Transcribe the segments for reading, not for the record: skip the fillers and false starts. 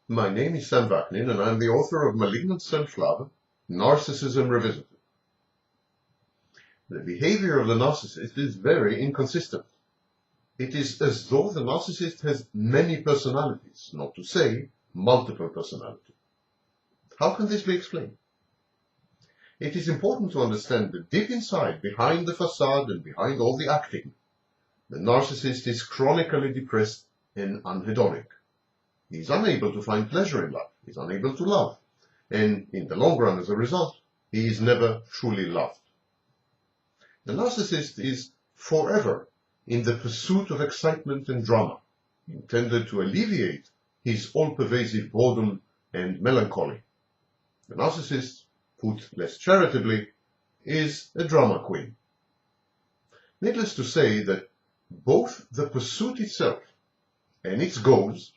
My name is Sam Vaknin, and I'm the author of Malignant Self-Love, Narcissism Revisited. The behavior of the narcissist is very inconsistent. It is as though the narcissist has many personalities, not to say multiple personalities. How can this be explained? It is important to understand that deep inside, behind the facade and behind all the acting, the narcissist is chronically depressed and unhedonic. He is unable to find pleasure in life, he is unable to love, and in the long run, as a result, he is never truly loved. The narcissist is forever in the pursuit of excitement and drama, intended to alleviate his all-pervasive boredom and melancholy. The narcissist, put less charitably, is a drama queen. Needless to say that both the pursuit itself and its goals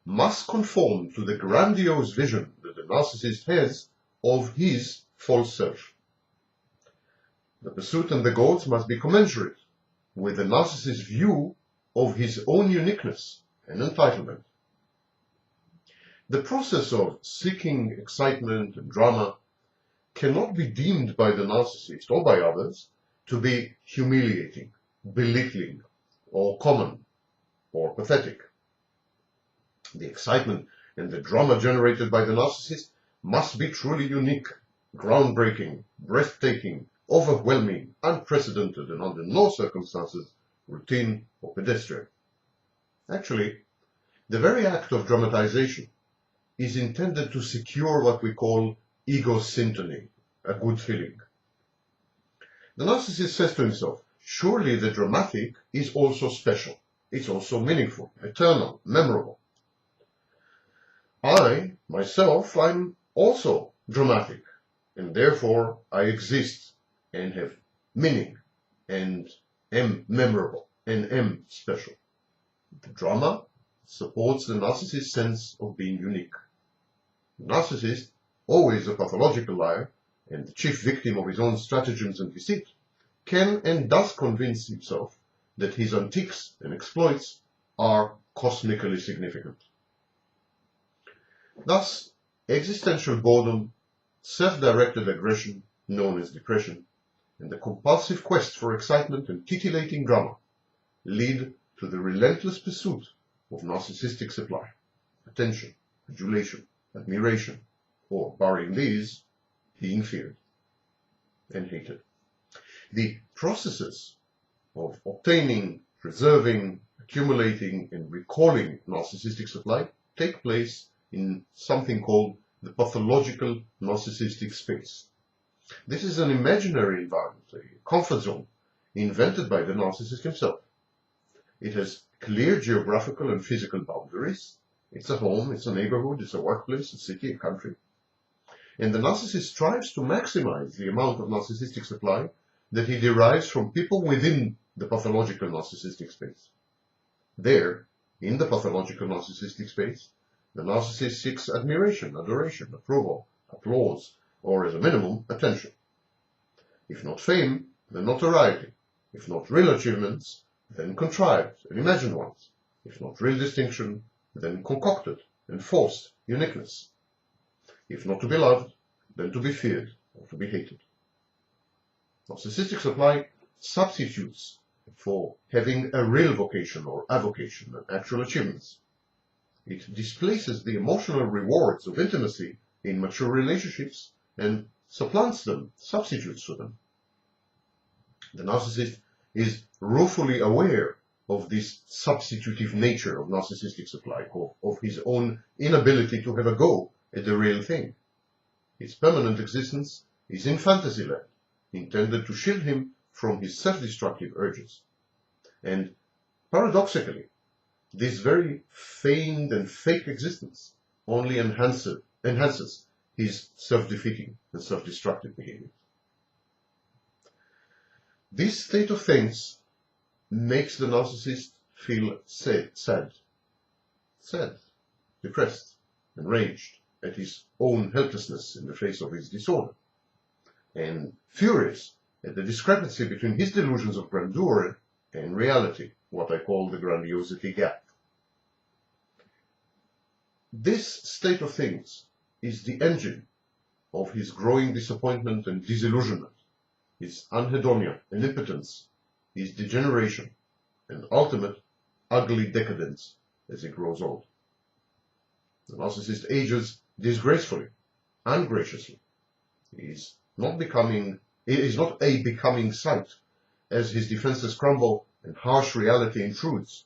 must conform to the grandiose vision that the narcissist has of his false self. The pursuit and the goals must be commensurate with the narcissist's view of his own uniqueness and entitlement. The process of seeking excitement and drama cannot be deemed by the narcissist or by others to be humiliating, belittling, or common, or pathetic. The excitement and the drama generated by the narcissist must be truly unique, groundbreaking, breathtaking, overwhelming, unprecedented, and under no circumstances routine or pedestrian. Actually, the very act of dramatization is intended to secure what we call ego syntony, a good feeling. The narcissist says to himself, surely the dramatic is also special, it's also meaningful, eternal, memorable. I, myself, I'm also dramatic, and therefore I exist and have meaning, and am memorable, and am special. The drama supports the narcissist's sense of being unique. The narcissist, always a pathological liar, and the chief victim of his own stratagems and deceit, can and does convince himself that his antics and exploits are cosmically significant. Thus, existential boredom, self-directed aggression, known as depression, and the compulsive quest for excitement and titillating drama lead to the relentless pursuit of narcissistic supply, attention, adulation, admiration, or, barring these, being feared and hated. The processes of obtaining, preserving, accumulating, and recalling narcissistic supply take place in something called the pathological narcissistic space. This is an imaginary environment, a comfort zone, invented by the narcissist himself. It has clear geographical and physical boundaries. It's a home, it's a neighborhood, it's a workplace, a city, a country. And the narcissist strives to maximize the amount of narcissistic supply that he derives from people within the pathological narcissistic space. There, in the pathological narcissistic space, the narcissist seeks admiration, adoration, approval, applause, or as a minimum, attention. If not fame, then notoriety. If not real achievements, then contrived and imagined ones. If not real distinction, then concocted and forced uniqueness. If not to be loved, then to be feared or to be hated. Narcissistic supply substitutes for having a real vocation or avocation and actual achievements. It displaces the emotional rewards of intimacy in mature relationships and supplants them, substitutes for them. The narcissist is ruefully aware of this substitutive nature of narcissistic supply, of his own inability to have a go at the real thing. His permanent existence is in fantasy land, intended to shield him from his self-destructive urges. And paradoxically, this very feigned and fake existence only enhances his self-defeating and self-destructive behavior. This state of things makes the narcissist feel sad, depressed, enraged at his own helplessness in the face of his disorder, and furious at the discrepancy between his delusions of grandeur and reality, what I call the grandiosity gap. This state of things is the engine of his growing disappointment and disillusionment, his anhedonia and impotence, his degeneration, and ultimate ugly decadence as he grows old. The narcissist ages disgracefully, ungraciously. He is not a becoming sight as his defenses crumble and harsh reality intrudes,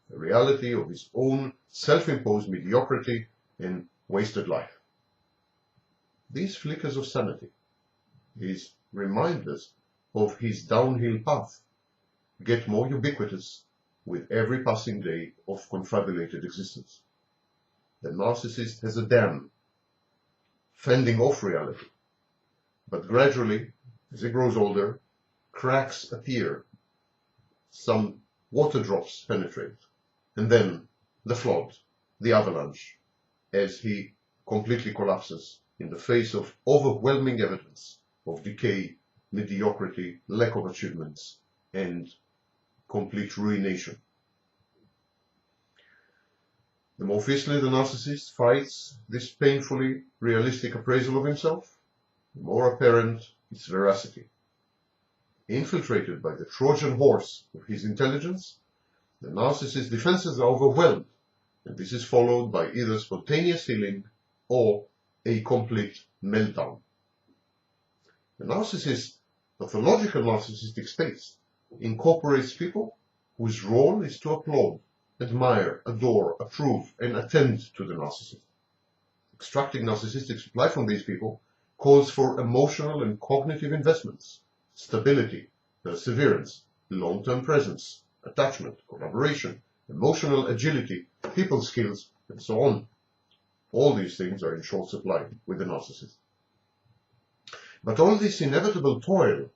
the reality of his own self-imposed mediocrity and wasted life. These flickers of sanity, these reminders of his downhill path, get more ubiquitous with every passing day of confabulated existence. The narcissist has a dam fending off reality, but gradually, as he grows older, cracks appear, some water drops penetrate, and then the flood, the avalanche, as he completely collapses in the face of overwhelming evidence of decay, mediocrity, lack of achievements, and complete ruination. The more fiercely the narcissist fights this painfully realistic appraisal of himself, the more apparent its veracity. Infiltrated by the Trojan horse of his intelligence, the narcissist's defenses are overwhelmed, and this is followed by either spontaneous healing or a complete meltdown. The narcissist's pathological narcissistic states incorporates people whose role is to applaud, admire, adore, approve, and attend to the narcissist. Extracting narcissistic supply from these people calls for emotional and cognitive investments, stability, perseverance, long-term presence, attachment, collaboration, emotional agility, people skills, and so on. All these things are in short supply with the narcissist. But all this inevitable toil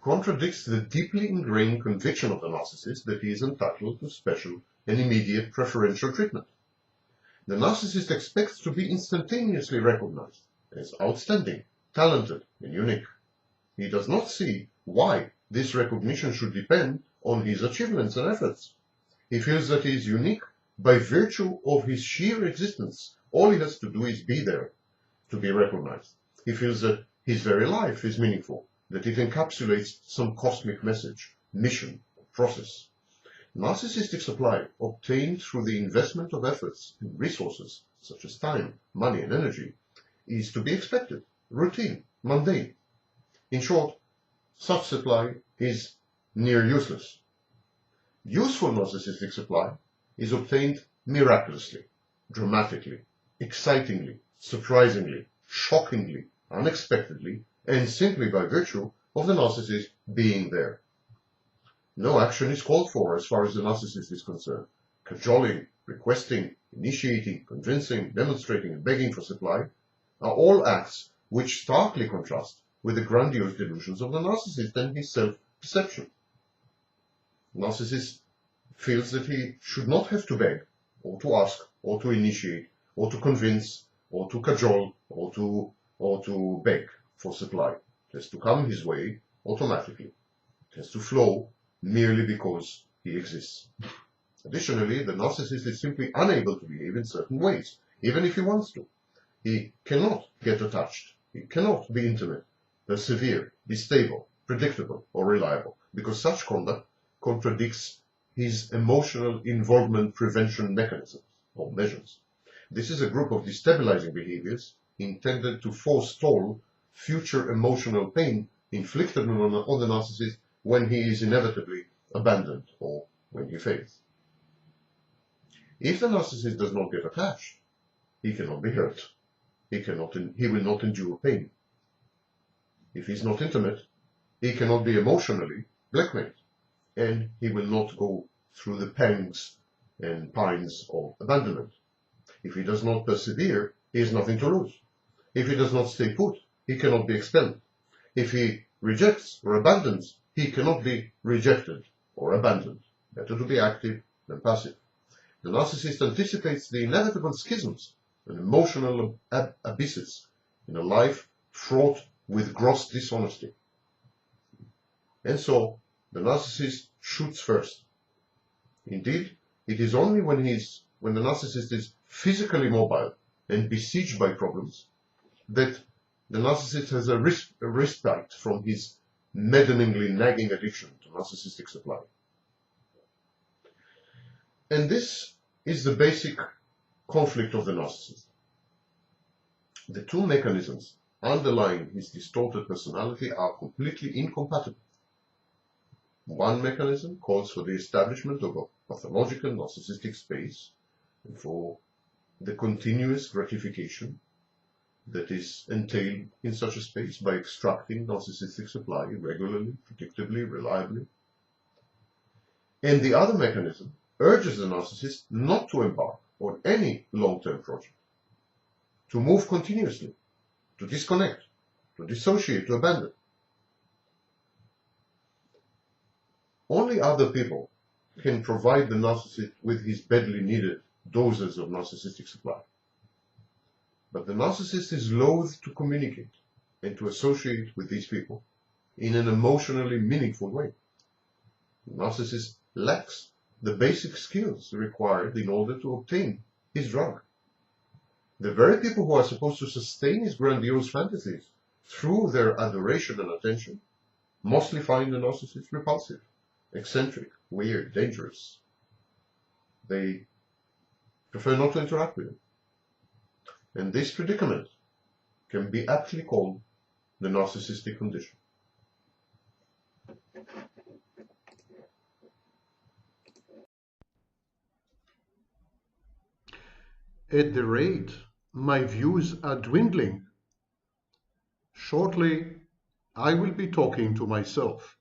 contradicts the deeply ingrained conviction of the narcissist that he is entitled to special and immediate preferential treatment. The narcissist expects to be instantaneously recognized as outstanding, talented, and unique. He does not see why this recognition should depend on his achievements and efforts. He feels that he is unique by virtue of his sheer existence. All he has to do is be there to be recognized. He feels that his very life is meaningful, that it encapsulates some cosmic message, mission, or process. Narcissistic supply, obtained through the investment of efforts and resources, such as time, money, and energy, is to be expected, routine, mundane. In short, such supply is near useless. Useful narcissistic supply is obtained miraculously, dramatically, excitingly, surprisingly, shockingly, unexpectedly, and simply by virtue of the narcissist being there. No action is called for as far as the narcissist is concerned. Cajoling, requesting, initiating, convincing, demonstrating, and begging for supply are all acts which starkly contrast with the grandiose delusions of the narcissist and his self-perception. The narcissist feels that he should not have to beg, or to ask, or to initiate, or to convince, or to cajole, or to beg for supply. It has to come his way automatically. It has to flow merely because he exists. Additionally, the narcissist is simply unable to behave in certain ways, even if he wants to. He cannot get attached. He cannot be intimate, persevere, be stable, predictable, or reliable, because such conduct contradicts his emotional involvement prevention mechanisms or measures. This is a group of destabilizing behaviors intended to forestall future emotional pain inflicted on the narcissist when he is inevitably abandoned or when he fails. If the narcissist does not get attached, he cannot be hurt. He will not endure pain. If he is not intimate, he cannot be emotionally blackmailed, and he will not go through the pangs and pines of abandonment. If he does not persevere, he has nothing to lose. If he does not stay put, he cannot be expelled. If he rejects or abandons, he cannot be rejected or abandoned. Better to be active than passive. The narcissist anticipates the inevitable schisms and emotional abysses in a life fraught with gross dishonesty. And so, the narcissist shoots first. Indeed, it is only when he is when the narcissist is physically mobile and besieged by problems, that the narcissist has a respite from his maddeningly nagging addiction to narcissistic supply. And this is the basic conflict of the narcissist. The two mechanisms underlying his distorted personality are completely incompatible. One mechanism calls for the establishment of a pathological narcissistic space and for the continuous gratification that is entailed in such a space by extracting narcissistic supply regularly, predictably, reliably. And the other mechanism urges the narcissist not to embark on any long-term project, to move continuously, to disconnect, to dissociate, to abandon. Only other people can provide the narcissist with his badly needed doses of narcissistic supply. But the narcissist is loath to communicate and to associate with these people in an emotionally meaningful way. The narcissist lacks the basic skills required in order to obtain his drug. The very people who are supposed to sustain his grandiose fantasies through their adoration and attention mostly find the narcissist repulsive, eccentric, weird, dangerous. They prefer not to interact with him. And this predicament can be aptly called the narcissistic condition. At the rate my views are dwindling, shortly I will be talking to myself.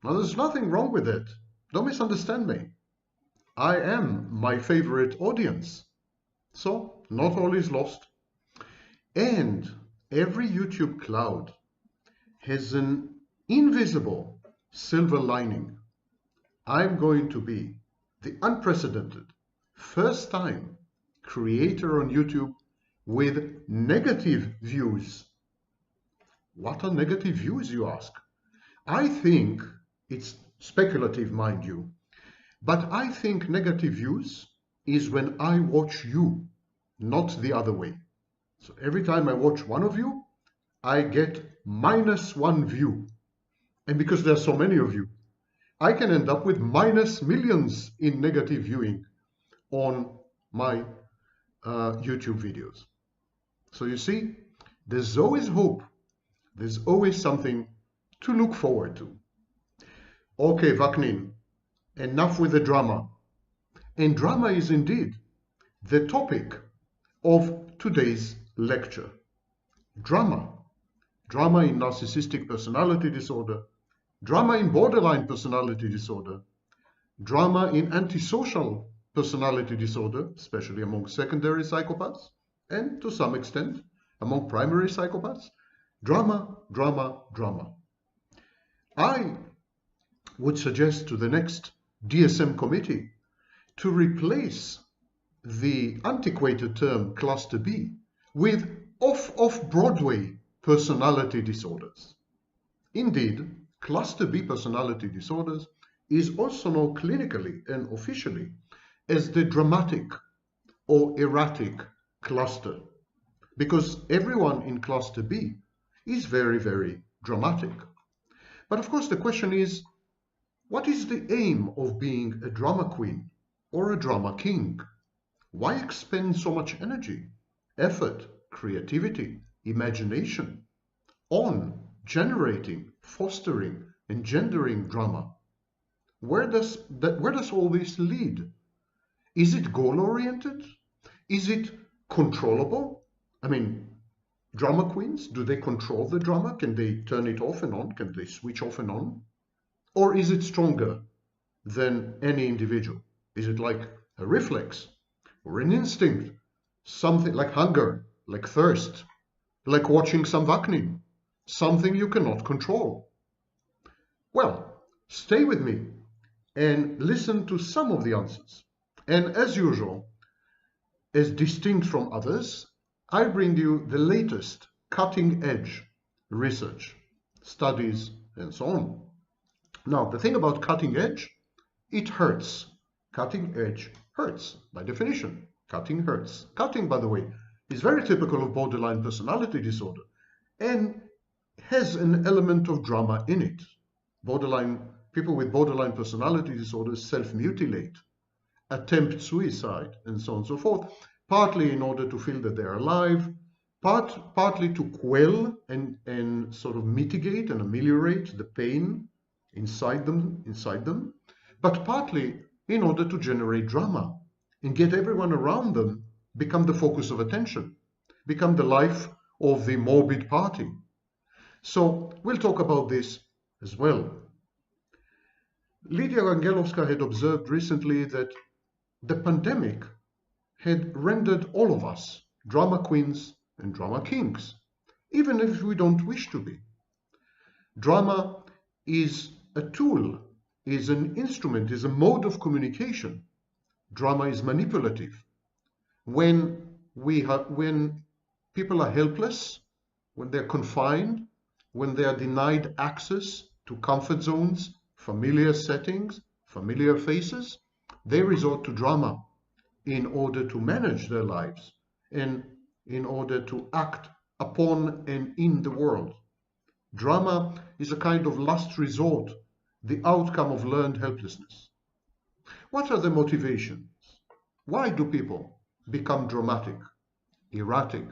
Now, there's nothing wrong with it. Don't misunderstand me. I am my favorite audience. So, not all is lost. And every YouTube cloud has an invisible silver lining. I'm going to be the unprecedented first time creator on YouTube with negative views. What are negative views, you ask? I think it's speculative, mind you, but I think negative views is when I watch you, not the other way. So every time I watch one of you, I get -1 view. And because there are so many of you, I can end up with minus millions in negative viewing on my YouTube videos. So you see, there's always hope. There's always something to look forward to. Okay, Vaknin, enough with the drama. And drama is indeed the topic of today's lecture. Drama. Drama in narcissistic personality disorder, drama in borderline personality disorder, drama in antisocial personality disorder, especially among secondary psychopaths, and to some extent among primary psychopaths. Drama, drama, drama. I would suggest to the next DSM committee to replace the antiquated term cluster B with off-Broadway personality disorders. Indeed, cluster B personality disorders is also known clinically and officially as the dramatic or erratic cluster, because everyone in cluster B is very, very dramatic. But of course the question is, what is the aim of being a drama queen or a drama king? Why expend so much energy, effort, creativity, imagination on generating, fostering, engendering drama? Where does all this lead? Is it goal-oriented? Is it controllable? I mean, drama queens, do they control the drama? Can they turn it off and on? Can they switch off and on? Or is it stronger than any individual? Is it like a reflex or an instinct? Something like hunger, like thirst, like watching some Vaknin, something you cannot control. Well, stay with me and listen to some of the answers. And as usual, as distinct from others, I bring you the latest cutting-edge research, studies, and so on. Now, the thing about cutting edge, it hurts. Cutting edge hurts, by definition. Cutting hurts. Cutting, by the way, is very typical of borderline personality disorder and has an element of drama in it. People with borderline personality disorders self-mutilate, attempt suicide, and so on and so forth, partly in order to feel that they're alive, partly to quell and sort of mitigate and ameliorate the pain inside them, but partly in order to generate drama and get everyone around them become the focus of attention, become the life of the morbid party. So we'll talk about this as well. Lydia Rangelovska had observed recently that the pandemic had rendered all of us drama queens and drama kings, even if we don't wish to be. Drama is a tool, is an instrument, is a mode of communication. Drama is manipulative. When people are helpless, when they're confined, when they are denied access to comfort zones, familiar settings, familiar faces, they resort to drama in order to manage their lives and in order to act upon and in the world. Drama is a kind of last resort, the outcome of learned helplessness. What are the motivations? Why do people become dramatic, erratic,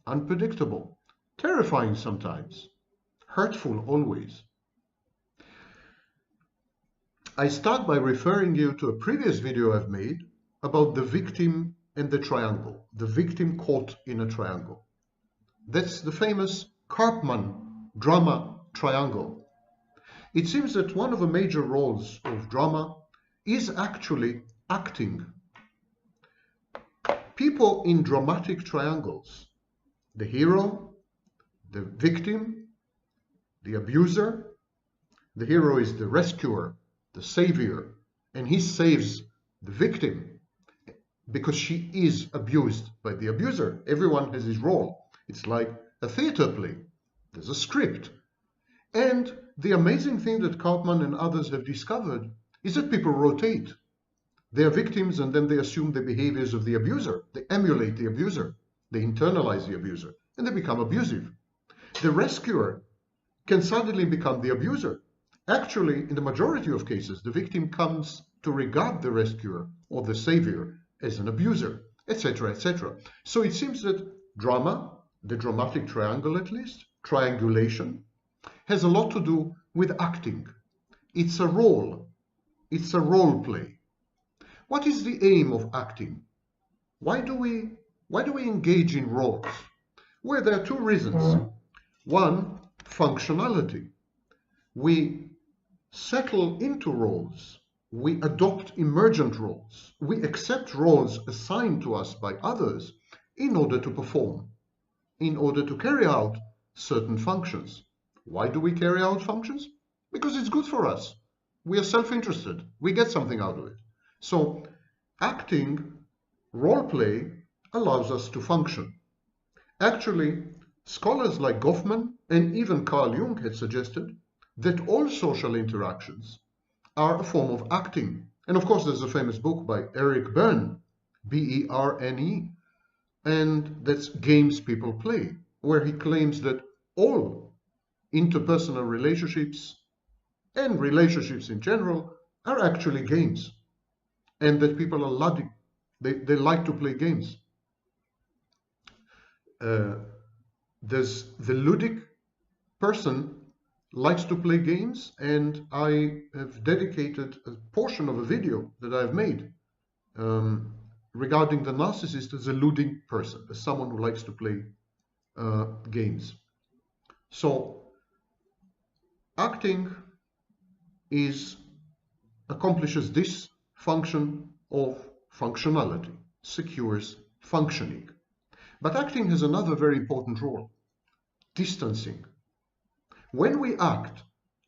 unpredictable, terrifying sometimes, hurtful always? I start by referring you to a previous video I've made about the victim and the triangle, the victim caught in a triangle. That's the famous Karpman drama triangle. It seems that one of the major roles of drama is actually acting. People in dramatic triangles, the hero, the victim, the abuser. The hero is the rescuer, the savior, and he saves the victim because she is abused by the abuser. Everyone has his role. It's like a theater play. There's a script. And the amazing thing that Karpman and others have discovered is that people rotate. They are victims and then they assume the behaviors of the abuser. They emulate the abuser. They internalize the abuser and they become abusive. The rescuer can suddenly become the abuser. Actually, in the majority of cases, the victim comes to regard the rescuer or the savior as an abuser, etc., etc. So it seems that drama, the dramatic triangle at least, triangulation, has a lot to do with acting. It's a role. It's a role play. What is the aim of acting? Why do we engage in roles? Well, there are two reasons. One, functionality. We settle into roles. We adopt emergent roles. We accept roles assigned to us by others in order to perform, in order to carry out certain functions. Why do we carry out functions? Because it's good for us. We are self-interested. We get something out of it. So acting, role play, allows us to function. Actually, scholars like Goffman and even Carl Jung had suggested that all social interactions are a form of acting. And of course, there's a famous book by Eric Berne, B-E-R-N-E, and that's Games People Play, where he claims that all interpersonal relationships and relationships in general are actually games, and that people are ludic. They like to play games. There's the ludic person likes to play games, and I have dedicated a portion of a video that I've made regarding the narcissist as a ludic person, as someone who likes to play games. So acting accomplishes this function of functionality, secures functioning. But acting has another very important role, distancing. When we act,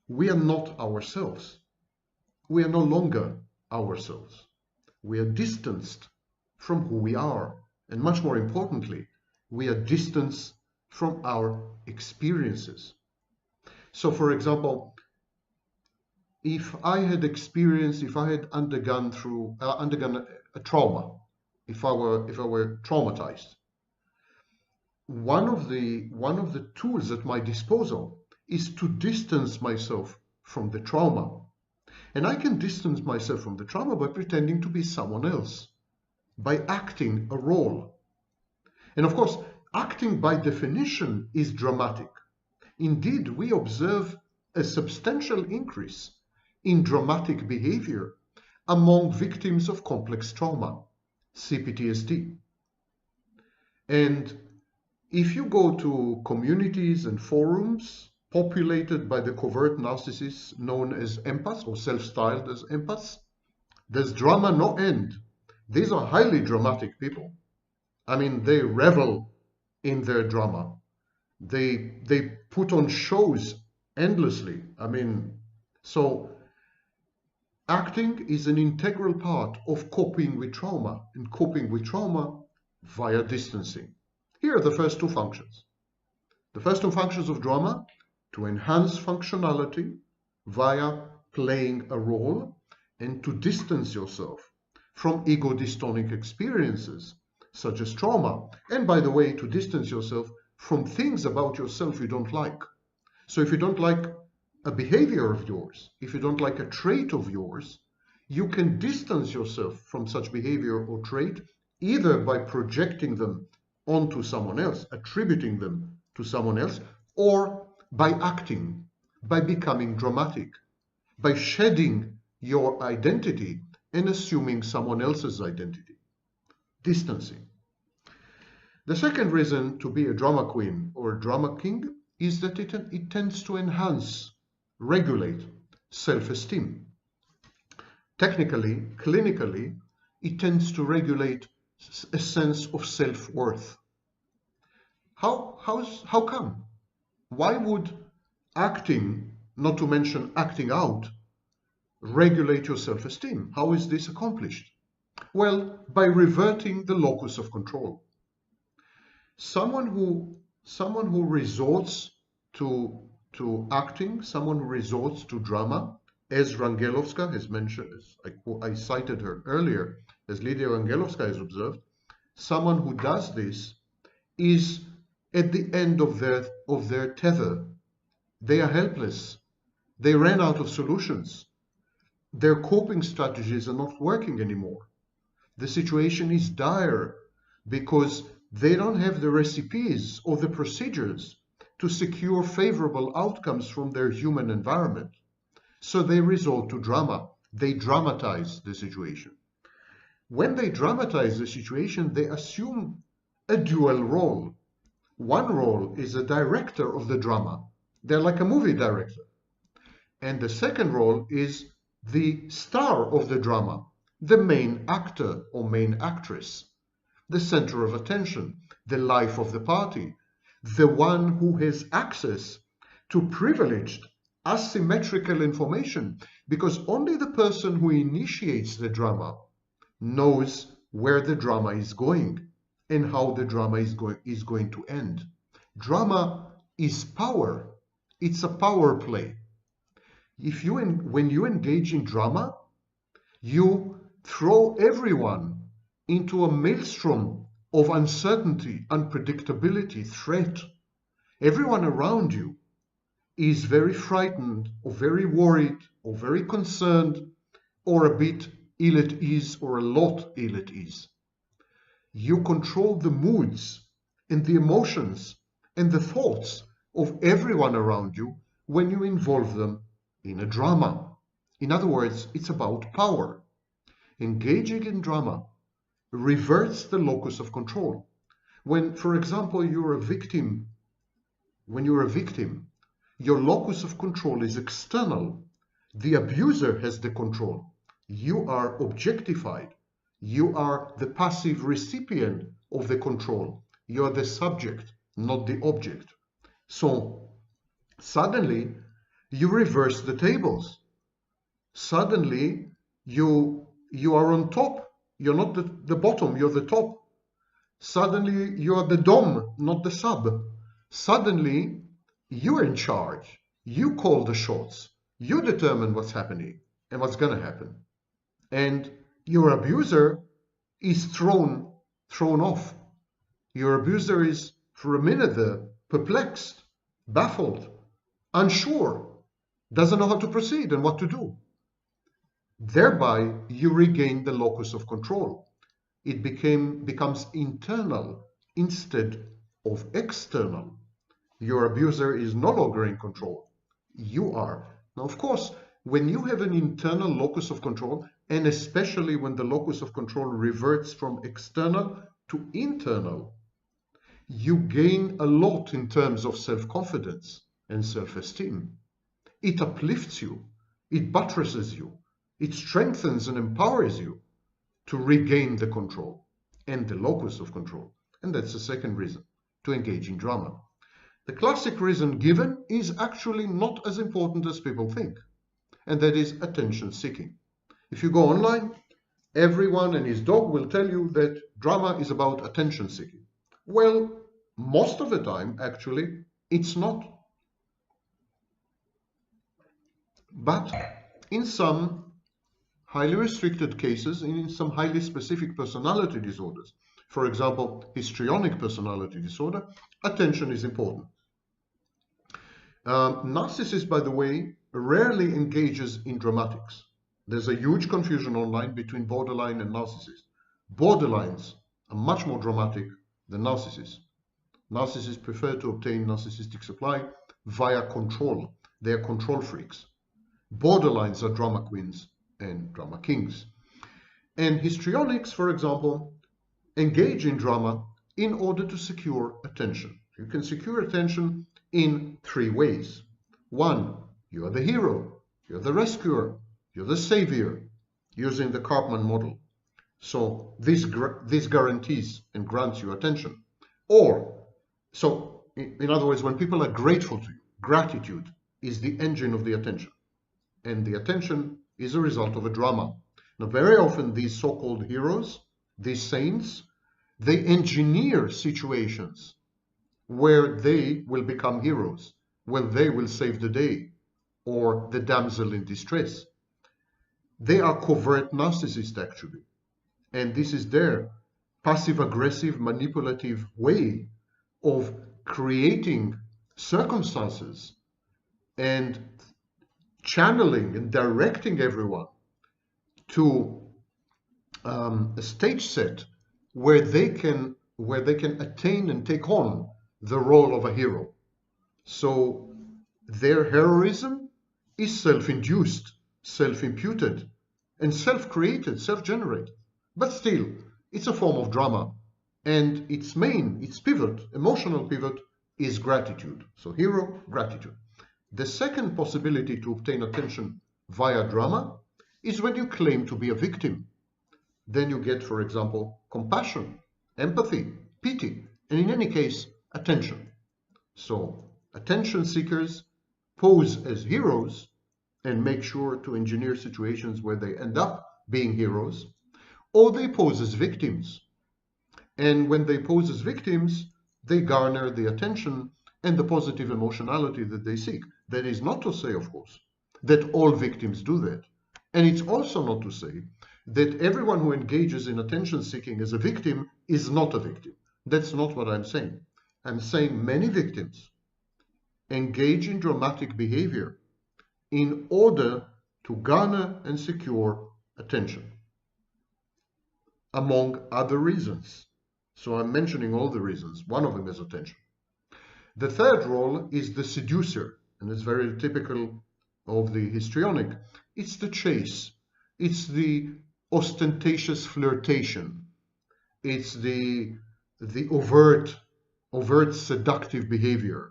we are not ourselves. We are no longer ourselves. We are distanced from who we are. And much more importantly, we are distanced from our experiences. So, for example, if I had undergone a a trauma, if I were traumatized, one of the tools at my disposal is to distance myself from the trauma. And I can distance myself from the trauma by pretending to be someone else, by acting a role. And of course, acting by definition is dramatic. Indeed, we observe a substantial increase in dramatic behavior among victims of complex trauma, CPTSD. And if you go to communities and forums populated by the covert narcissists known as empaths or self-styled as empaths, there's drama no end. These are highly dramatic people. I mean, they revel in their drama. They put on shows endlessly. I mean, so acting is an integral part of coping with trauma, and coping with trauma via distancing. Here are the first two functions. The first two functions of drama: to enhance functionality via playing a role, and to distance yourself from ego-dystonic experiences such as trauma. And by the way, to distance yourself from things about yourself you don't like. So if you don't like a behavior of yours, if you don't like a trait of yours, you can distance yourself from such behavior or trait either by projecting them onto someone else, attributing them to someone else, or by acting, by becoming dramatic, by shedding your identity and assuming someone else's identity. Distancing. The second reason to be a drama queen or a drama king is that it tends to enhance, regulate self-esteem. Technically, clinically, it tends to regulate a sense of self-worth. How come? Why would acting, not to mention acting out, regulate your self-esteem? How is this accomplished? Well, by reverting the locus of control. Someone who resorts to acting, someone who resorts to drama, as Rangelovska has mentioned, as I cited her earlier, as Lydia Rangelovska has observed, someone who does this is at the end of their tether. They are helpless. They ran out of solutions. Their coping strategies are not working anymore. The situation is dire because they don't have the recipes or the procedures to secure favorable outcomes from their human environment. So they resort to drama. They dramatize the situation. When they dramatize the situation, they assume a dual role. One role is a director of the drama. They're like a movie director. And the second role is the star of the drama, the main actor or main actress, the center of attention, the life of the party, the one who has access to privileged, asymmetrical information, because only the person who initiates the drama knows where the drama is going and how the drama is going to end. Drama is power. It's a power play. When you engage in drama, you throw everyone into a maelstrom of uncertainty, unpredictability, threat. Everyone around you is very frightened or very worried or very concerned or a bit ill at ease or a lot ill at ease. You control the moods and the emotions and the thoughts of everyone around you when you involve them in a drama. In other words, it's about power. Engaging in drama reverts the locus of control. When, for example, you're a victim, your locus of control is external. The abuser has the control. You are objectified. You are the passive recipient of the control. You are the subject, not the object. So suddenly you reverse the tables. Suddenly you are on top. You're not the bottom, you're the top. Suddenly you're the dom, not the sub. Suddenly you're in charge. You call the shots. You determine what's happening and what's going to happen. And your abuser is thrown off. Your abuser is, for a minute there, perplexed, baffled, unsure, doesn't know how to proceed and what to do. Thereby, you regain the locus of control. It becomes internal instead of external. Your abuser is no longer in control. You are. Now, of course, when you have an internal locus of control, and especially when the locus of control reverts from external to internal, you gain a lot in terms of self-confidence and self-esteem. It uplifts you, it buttresses you, it strengthens and empowers you to regain the control and the locus of control. And that's the second reason to engage in drama. The classic reason given is actually not as important as people think, and that is attention seeking. If you go online, everyone and his dog will tell you that drama is about attention seeking. Well, most of the time, actually, it's not. But in some highly restricted cases, in some highly specific personality disorders, for example, histrionic personality disorder, attention is important. Narcissist, by the way, rarely engages in dramatics. There's a huge confusion online between borderline and narcissist. Borderlines are much more dramatic than narcissists. Narcissists prefer to obtain narcissistic supply via control. They are control freaks. Borderlines are drama queens and drama kings. And histrionics, for example, engage in drama in order to secure attention. You can secure attention in three ways. One, you are the hero, you're the rescuer, you're the savior, using the Karpman model. So this guarantees and grants you attention. In other words, when people are grateful to you, gratitude is the engine of the attention. And the attention is a result of a drama. Now, very often these so-called heroes, these saints, they engineer situations where they will become heroes, where they will save the day, or the damsel in distress. They are covert narcissists, actually. And this is their passive-aggressive, manipulative way of creating circumstances and channeling and directing everyone to a stage set where they can attain and take on the role of a hero. So their heroism is self-induced, self-imputed, and self-created, self-generated. But still, it's a form of drama. And its pivot, emotional pivot, is gratitude. So hero, gratitude. The second possibility to obtain attention via drama is when you claim to be a victim. Then you get, for example, compassion, empathy, pity, and in any case, attention. So attention seekers pose as heroes and make sure to engineer situations where they end up being heroes, or they pose as victims. And when they pose as victims, they garner the attention and the positive emotionality that they seek. That is not to say, of course, that all victims do that. And it's also not to say that everyone who engages in attention seeking as a victim is not a victim. That's not what I'm saying. I'm saying many victims engage in dramatic behavior in order to garner and secure attention, among other reasons. So I'm mentioning all the reasons. One of them is attention. The third role is the seducer, and it's very typical of the histrionic. It's the chase. It's the ostentatious flirtation. It's the overt seductive behavior.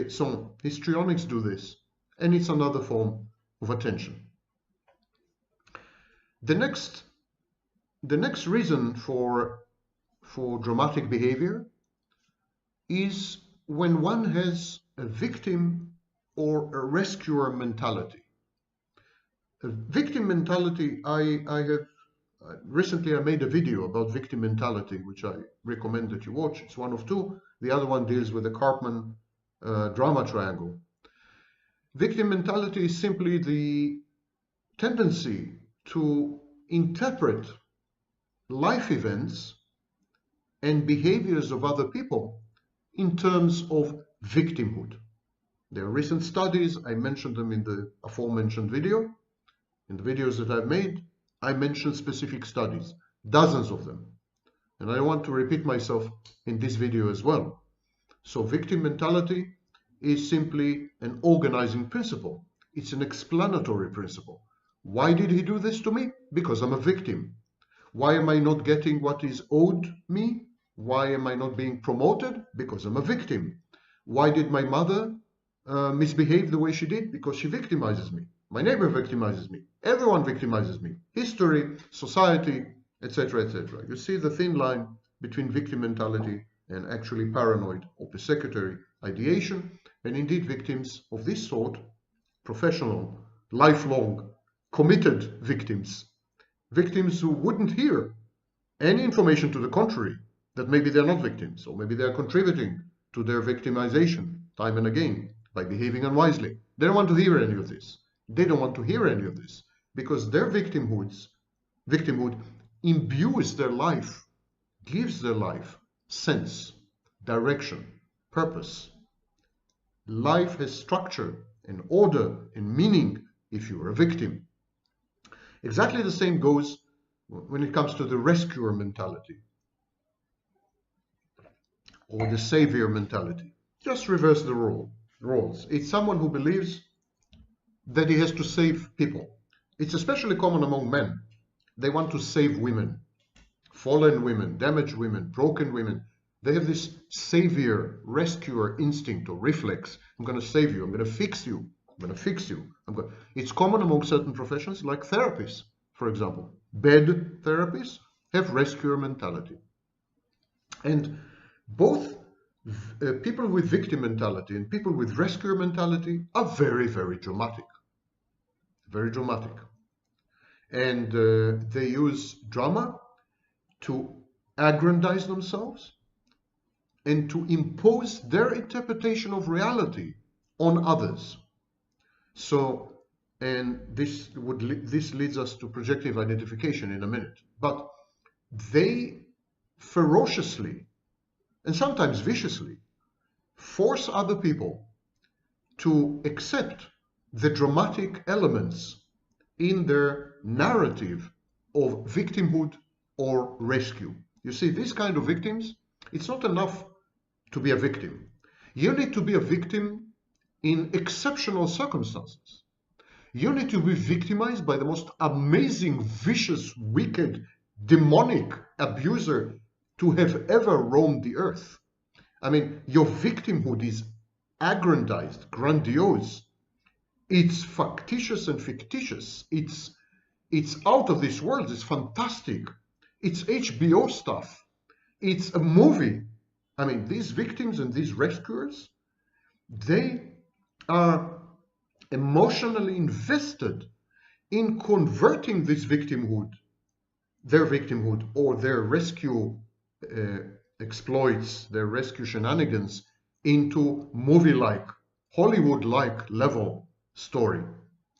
So histrionics do this, and it's another form of attention. The next reason for dramatic behavior is when one has a victim or a rescuer mentality. A victim mentality, recently I made a video about victim mentality, which I recommend that you watch. It's one of two. The other one deals with the Karpman drama triangle. Victim mentality is simply the tendency to interpret life events and behaviors of other people in terms of victimhood. There are recent studies, I mentioned them in the aforementioned video. In the videos that I've made, I mentioned specific studies, dozens of them. And I want to repeat myself in this video as well. So victim mentality is simply an organizing principle. It's an explanatory principle. Why did he do this to me? Because I'm a victim. Why am I not getting what is owed me? Why am I not being promoted? Because I'm a victim. Why did my mother misbehave the way she did? Because she victimizes me. My neighbor victimizes me. Everyone victimizes me. History, society, etc., etc. You see the thin line between victim mentality and actually paranoid or persecutory ideation, and indeed victims of this sort, professional, lifelong, committed victims, victims who wouldn't hear any information to the contrary, that maybe they're not victims, or maybe they're contributing to their victimization time and again by behaving unwisely. They don't want to hear any of this. They don't want to hear any of this because their victimhood imbues their life, gives their life sense, direction, purpose. Life has structure and order and meaning if you are a victim. Exactly the same goes when it comes to the rescuer mentality or the savior mentality. Just reverse the roles. It's someone who believes that he has to save people. It's especially common among men. They want to save women, fallen women, damaged women, broken women. They have this savior, rescuer instinct or reflex. I'm going to save you. I'm going to fix you. I'm going to fix you. It's common among certain professions like therapists, for example. Bed therapists have rescuer mentality. And both people with victim mentality and people with rescuer mentality are very, very dramatic. Very dramatic. And they use drama to aggrandize themselves and to impose their interpretation of reality on others. So, and this leads us to projective identification in a minute. But they ferociously and sometimes viciously force other people to accept the dramatic elements in their narrative of victimhood or rescue. You see, these kind of victims, it's not enough to be a victim. You need to be a victim in exceptional circumstances. You need to be victimized by the most amazing, vicious, wicked, demonic abuser to have ever roamed the earth. I mean, your victimhood is aggrandized, grandiose. It's factitious and fictitious. It's out of this world. It's fantastic. It's HBO stuff. It's a movie. I mean, these victims and these rescuers, they are emotionally invested in converting this victimhood, their victimhood, or their rescue exploits, their rescue shenanigans, into movie-like, Hollywood-like level story.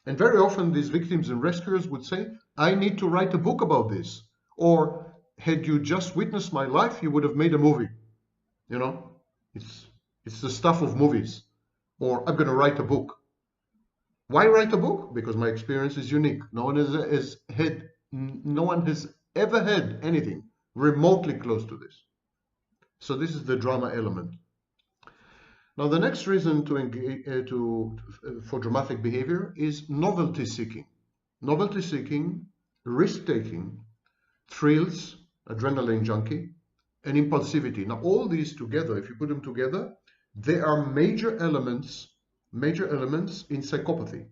And very often these victims and rescuers would say, I need to write a book about this. Or, had you just witnessed my life, you would have made a movie. You know, it's the stuff of movies. Or, I'm going to write a book. Why write a book? Because my experience is unique. No one has ever had anything remotely close to this. So this is the drama element. Now, the next reason to engage for dramatic behavior is novelty seeking. Novelty seeking, risk taking, thrills, adrenaline junkie, and impulsivity. Now, all these together, if you put them together, they are major elements in psychopathy,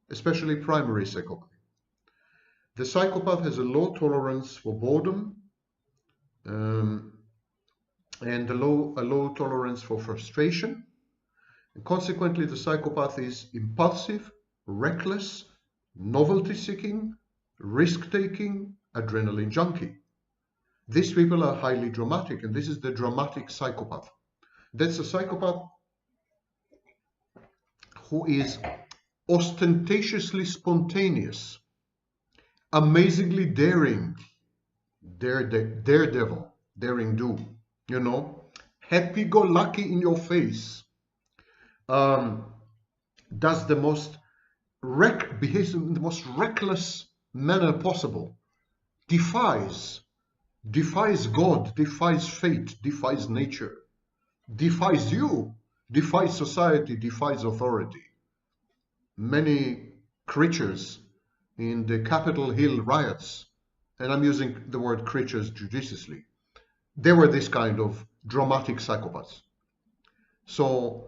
especially primary psychopathy. The psychopath has a low tolerance for boredom and a low tolerance for frustration. And consequently, the psychopath is impulsive, reckless, novelty-seeking, risk-taking, adrenaline junkie. These people are highly dramatic, and this is the dramatic psychopath. That's a psychopath who is ostentatiously spontaneous, amazingly daring, daredevil, daring do, you know, happy-go-lucky in your face, does the most behaves in the most reckless manner possible, defies God, defies fate, defies nature, defies you, defies society, defies authority. Many creatures in the Capitol Hill riots, and I'm using the word creatures judiciously, they were this kind of dramatic psychopaths. So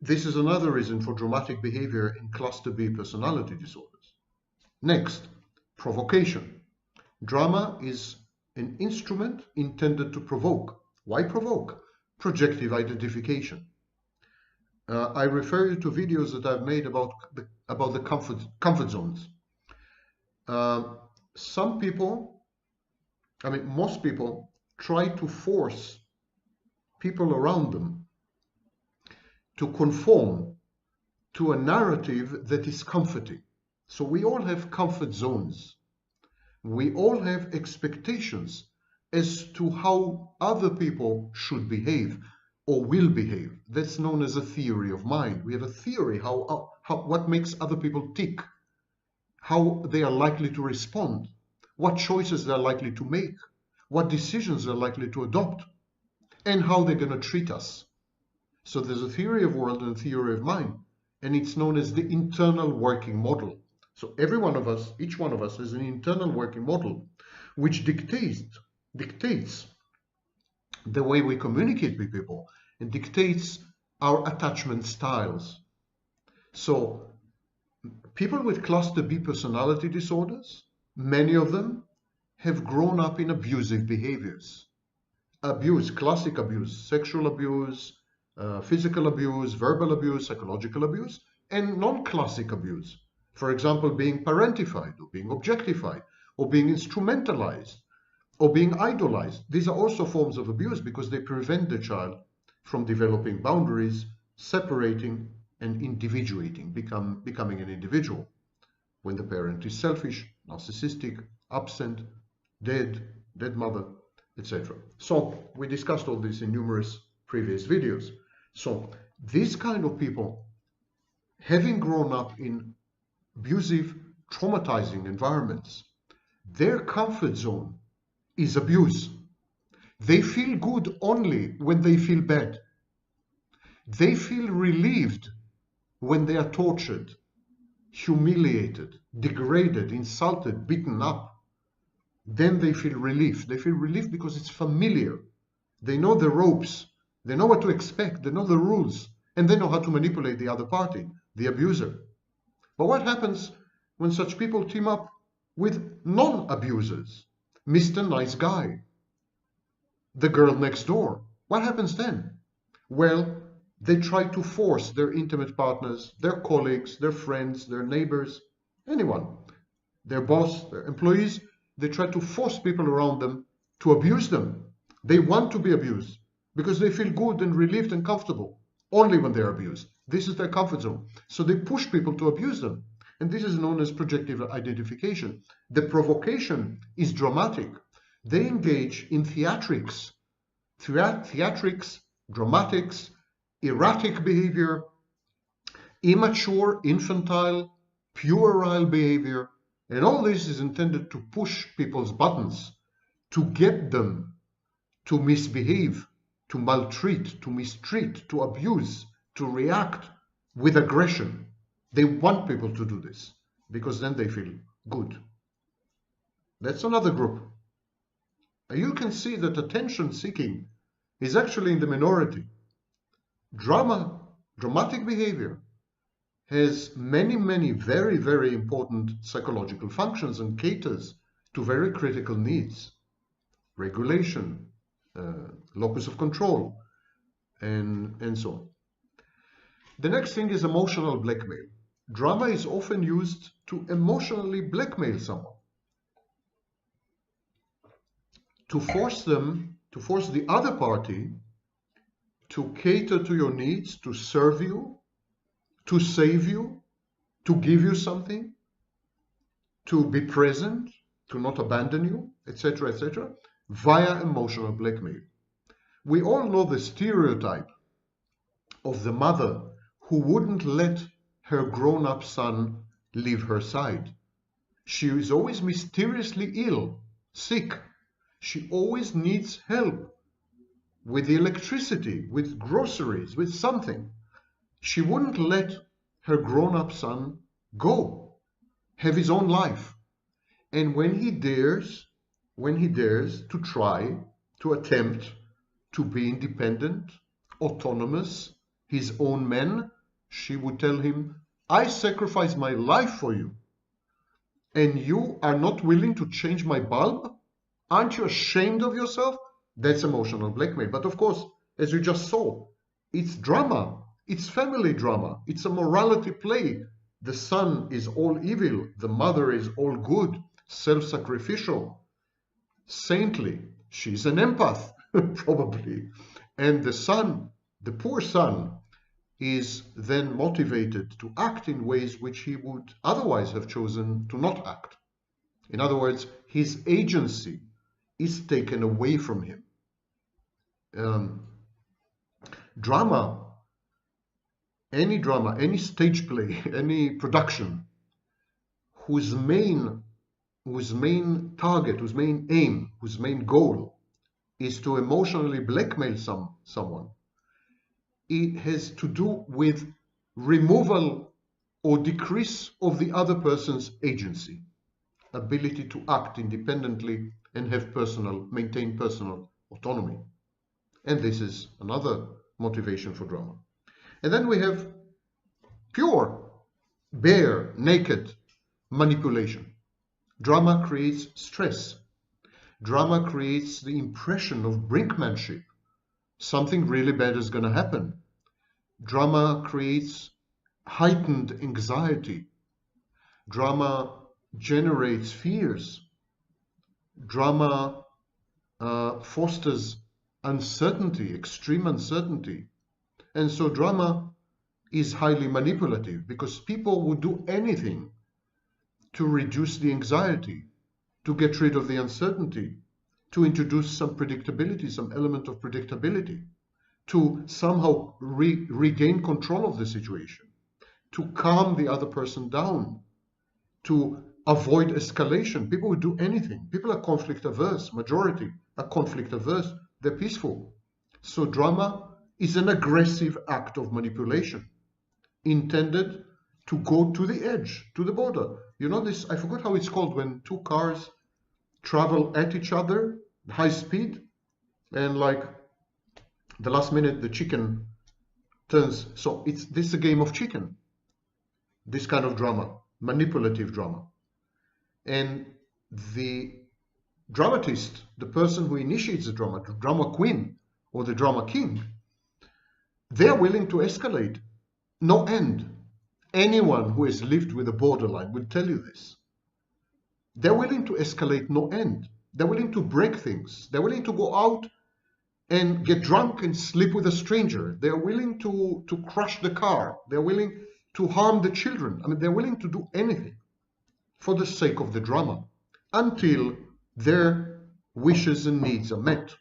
this is another reason for dramatic behavior in cluster B personality disorders. Next, provocation. Drama is an instrument intended to provoke. Why provoke? Projective identification. I refer you to videos that I've made about the comfort zones. Some people, most people try to force people around them to conform to a narrative that is comforting. So we all have comfort zones. We all have expectations as to how other people should behave or will behave. That's known as a theory of mind. We have a theory what makes other people tick, how they are likely to respond, what choices they're likely to make, what decisions they're likely to adopt, and how they're going to treat us. So there's a theory of world and a theory of mind, and it's known as the internal working model. So every one of us, each one of us has an internal working model which dictates the way we communicate with people and dictates our attachment styles. So people with cluster B personality disorders, many of them have grown up in abusive behaviors. Abuse, classic abuse, sexual abuse, physical abuse, verbal abuse, psychological abuse, and non-classic abuse. For example, being parentified, or being objectified, or being instrumentalized, or being idolized. These are also forms of abuse because they prevent the child from developing boundaries, separating, and individuating, becoming an individual. When the parent is selfish, narcissistic, absent, dead mother, etc. So we discussed all this in numerous previous videos. So these kind of people, having grown up in abusive, traumatizing environments, their comfort zone is abuse. They feel good only when they feel bad. They feel relieved when they are tortured, humiliated, degraded, insulted, beaten up. Then they feel relief. They feel relief because it's familiar. They know the ropes. They know what to expect. They know the rules. And they know how to manipulate the other party, the abuser. But what happens when such people team up with non-abusers? Mr. Nice Guy, the girl next door. What happens then? Well, they try to force their intimate partners, their colleagues, their friends, their neighbors, anyone, their boss, their employees, they try to force people around them to abuse them. They want to be abused because they feel good and relieved and comfortable only when they're abused. This is their comfort zone. So they push people to abuse them. And this is known as projective identification. The provocation is dramatic. They engage in theatrics, dramatics, erratic behavior, immature, infantile, puerile behavior. And all this is intended to push people's buttons, to get them to misbehave, to maltreat, to mistreat, to abuse, to react with aggression. They want people to do this because then they feel good. That's another group. You can see that attention seeking is actually in the minority. Dramatic behavior has many very, very important psychological functions and caters to very critical needs. Regulation, locus of control, and so on. The next thing is emotional blackmail. Drama is often used to emotionally blackmail someone, to force the other party to cater to your needs, to serve you, to save you, to give you something, to be present, to not abandon you, etc., via emotional blackmail. We all know the stereotype of the mother who wouldn't let her grown-up son leave her side. She is always mysteriously ill, sick. She always needs help with the electricity, with groceries, with something. She wouldn't let her grown-up son go, have his own life. And when he dares to try, to attempt to be independent, autonomous, his own man, she would tell him, I sacrifice my life for you, and you are not willing to change my bulb? Aren't you ashamed of yourself? That's emotional blackmail. But of course, as you just saw, it's drama. It's family drama. It's a morality play. The son is all evil. The mother is all good, self-sacrificial, saintly. She's an empath, probably. And the son, the poor son, is then motivated to act in ways which he would otherwise have chosen to not act. In other words, his agency is taken away from him. Drama, any stage play, any production whose main target, whose main aim, whose main goal is to emotionally blackmail someone, it has to do with removal or decrease of the other person's agency, ability to act independently and maintain personal autonomy. And this is another motivation for drama. And then we have pure, bare, naked manipulation. Drama creates stress. Drama creates the impression of brinkmanship. Something really bad is going to happen. Drama creates heightened anxiety. Drama generates fears. Drama fosters uncertainty, extreme uncertainty. And so drama is highly manipulative because people would do anything to reduce the anxiety, to get rid of the uncertainty, to introduce some predictability, some element of predictability, to somehow regain control of the situation, to calm the other person down, to avoid escalation. People would do anything. People are conflict averse. Majority are conflict averse. They're peaceful. So drama is an aggressive act of manipulation intended to go to the edge, to the border. You know this, I forgot how it's called, when two cars travel at each other, high speed, and like the last minute the chicken turns. So this is a game of chicken, this kind of drama, manipulative drama. And the dramatist, the person who initiates the drama queen or the drama king, they're willing to escalate no end. Anyone who has lived with a borderline will tell you this. They're willing to escalate no end. They're willing to break things. They're willing to go out and get drunk and sleep with a stranger. They're willing to crush the car. They're willing to harm the children. I mean, they're willing to do anything for the sake of the drama until their wishes and needs are met.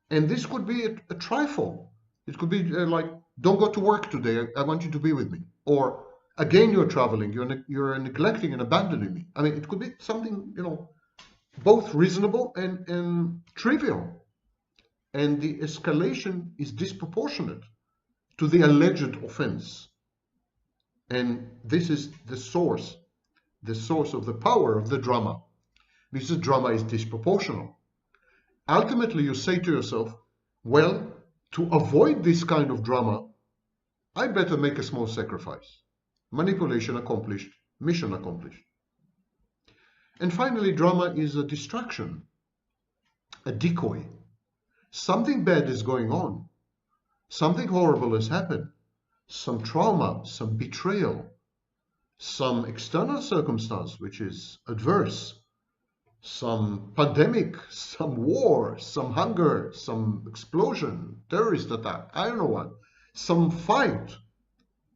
And this could be a trifle. It could be like, don't go to work today. I want you to be with me. Or again, you're traveling. You're neglecting and abandoning me. I mean, it could be something, both reasonable and trivial. And the escalation is disproportionate to the alleged offense. And this is the source of the power of the drama. Because the drama is disproportional. Ultimately, you say to yourself, well, to avoid this kind of drama, I better make a small sacrifice. Manipulation accomplished, mission accomplished. And finally, drama is a distraction, a decoy. Something bad is going on. Something horrible has happened. Some trauma, some betrayal, some external circumstance which is adverse, some pandemic, some war, some hunger, some explosion, terrorist attack, I don't know what, some fight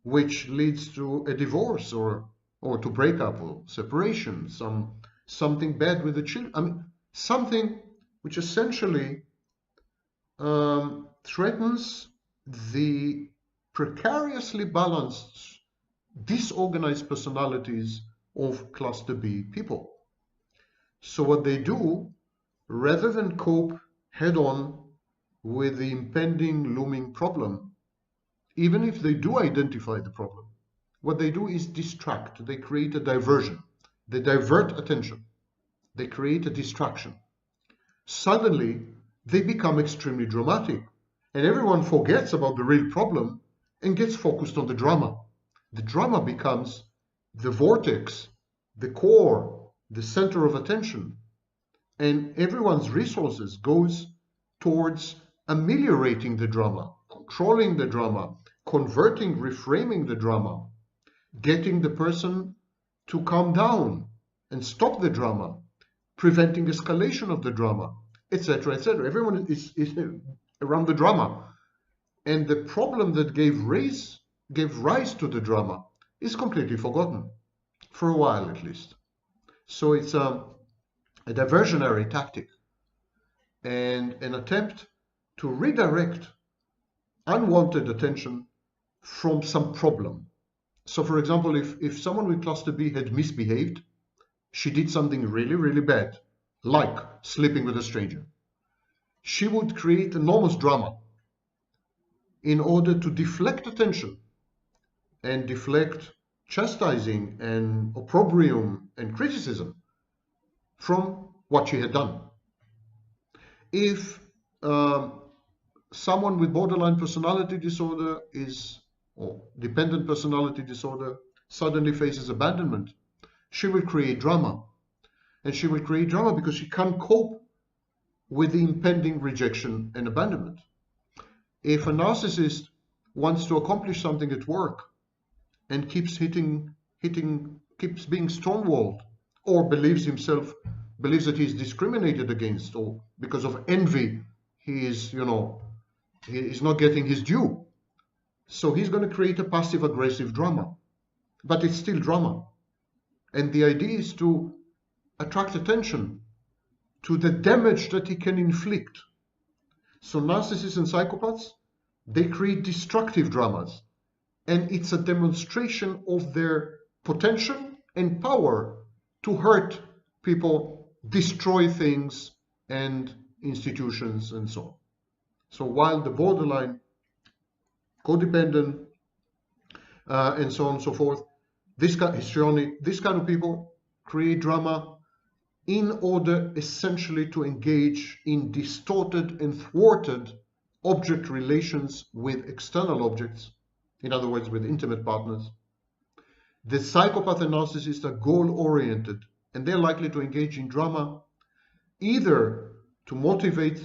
which leads to a divorce or to breakup or separation, some something bad with the children. I mean, something which essentially threatens the precariously balanced, disorganized personalities of cluster B people. So what they do, rather than cope head-on with the impending looming problem, even if they do identify the problem, what they do is distract. They create a diversion. They divert attention. They create a distraction. Suddenly, they become extremely dramatic, and everyone forgets about the real problem and gets focused on the drama. The drama becomes the vortex, the core, the center of attention, and everyone's resources goes towards ameliorating the drama, controlling the drama, converting, reframing the drama, getting the person to calm down and stop the drama, preventing escalation of the drama, etc., etc. Everyone is around the drama. And the problem that gave rise to the drama is completely forgotten, for a while at least. So it's a diversionary tactic and an attempt to redirect unwanted attention from some problem. So for example, if someone with cluster B had misbehaved, she did something really, really bad, like sleeping with a stranger, she would create enormous drama in order to deflect attention and deflect chastising and opprobrium and criticism from what she had done. If someone with borderline personality disorder or dependent personality disorder suddenly faces abandonment, she will create drama. And she will create drama because she can't cope with the impending rejection and abandonment. If a narcissist wants to accomplish something at work and keeps keeps being stonewalled, or believes that he's discriminated against, or because of envy, he is not getting his due. So he's going to create a passive-aggressive drama. But it's still drama. And the idea is to attract attention to the damage that he can inflict. So narcissists and psychopaths, they create destructive dramas. And it's a demonstration of their potential and power to hurt people, destroy things and institutions and so on. So while the borderline, codependent, and so on and so forth, histrionic, this kind of people create drama in order essentially to engage in distorted and thwarted object relations with external objects, in other words, with intimate partners. The psychopath and narcissist are goal-oriented, and they're likely to engage in drama either to motivate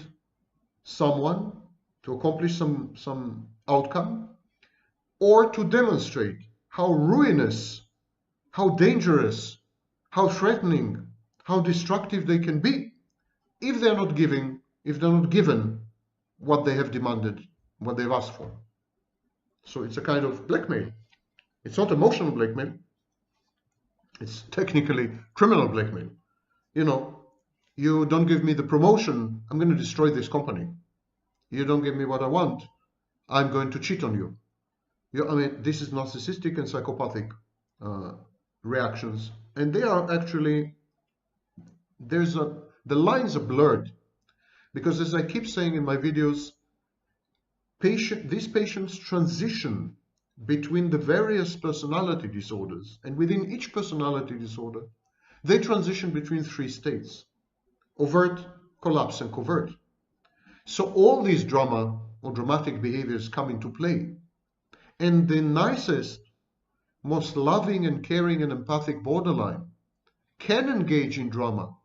someone to accomplish some outcome, or to demonstrate how ruinous, how dangerous, how threatening, how destructive they can be if they're not given what they have demanded, what they've asked for. So it's a kind of blackmail. It's not emotional blackmail. It's technically criminal blackmail. You don't give me the promotion, I'm going to destroy this company. You don't give me what I want, I'm going to cheat on you. This is narcissistic and psychopathic reactions. And they are actually, the lines are blurred. Because as I keep saying in my videos, these patients transition between the various personality disorders, and within each personality disorder, they transition between three states: overt, collapse, and covert. So all these drama or dramatic behaviors come into play. And the nicest, most loving and caring and empathic borderline can engage in drama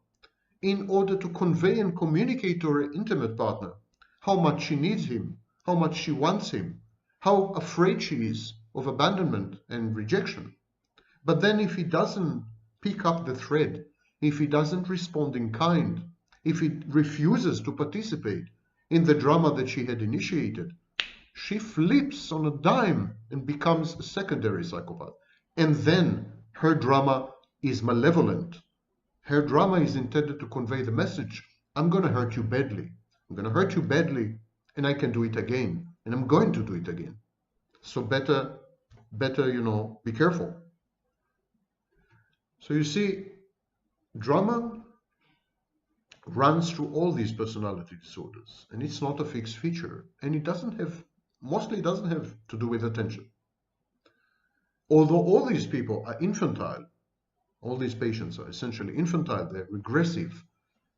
in order to convey and communicate to her intimate partner how much she needs him, how much she wants him, how afraid she is of abandonment and rejection. But then if he doesn't pick up the thread, if he doesn't respond in kind, if he refuses to participate in the drama that she had initiated, she flips on a dime and becomes a secondary psychopath. And then her drama is malevolent. Her drama is intended to convey the message, I'm going to hurt you badly. I'm going to hurt you badly, and I can do it again. And I'm going to do it again. So better, be careful. So you see, drama runs through all these personality disorders, and it's not a fixed feature, and mostly it doesn't have to do with attention. Although all these people are infantile, all these patients are essentially infantile, they're regressive,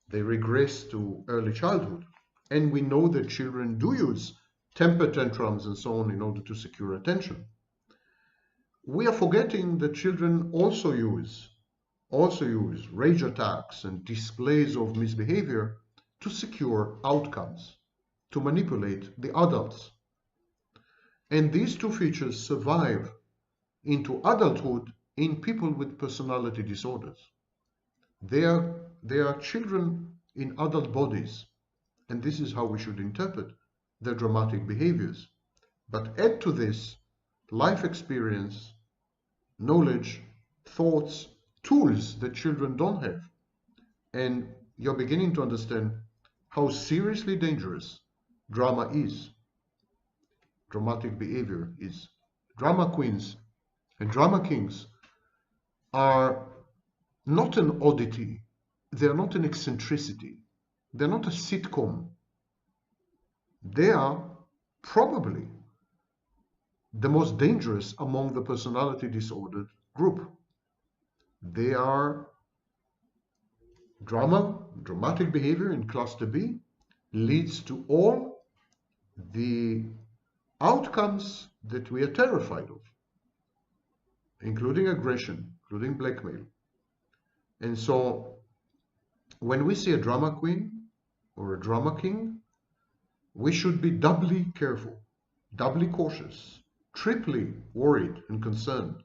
they regress to early childhood, and we know that children do use temper tantrums and so on in order to secure attention. We are forgetting that children also use rage attacks and displays of misbehavior to secure outcomes, to manipulate the adults. And these two features survive into adulthood in people with personality disorders. They are children in adult bodies, and this is how we should interpret their dramatic behaviors. But add to this life experience, knowledge, thoughts, tools that children don't have, and you're beginning to understand how seriously dangerous drama is. Dramatic behavior is. Drama queens and drama kings are not an oddity, they're not an eccentricity, they're not a sitcom. They are probably the most dangerous among the personality disordered group. They are dramatic behavior in cluster B leads to all the outcomes that we are terrified of, including aggression, including blackmail. And so when we see a drama queen or a drama king, we should be doubly careful, doubly cautious, triply worried and concerned,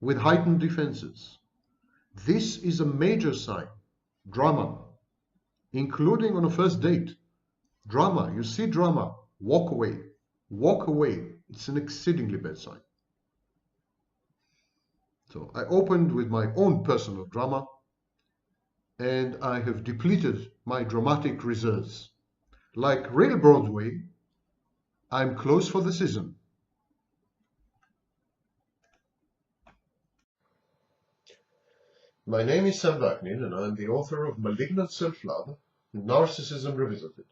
with heightened defenses. This is a major sign. Drama, including on a first date. Drama, you see drama, walk away. Walk away. It's an exceedingly bad sign. So I opened with my own personal drama, and I have depleted my dramatic reserves. Like real Broadway, I'm close for the season. My name is Sam Vaknin, and I'm the author of Malignant Self-Love, Narcissism Revisited.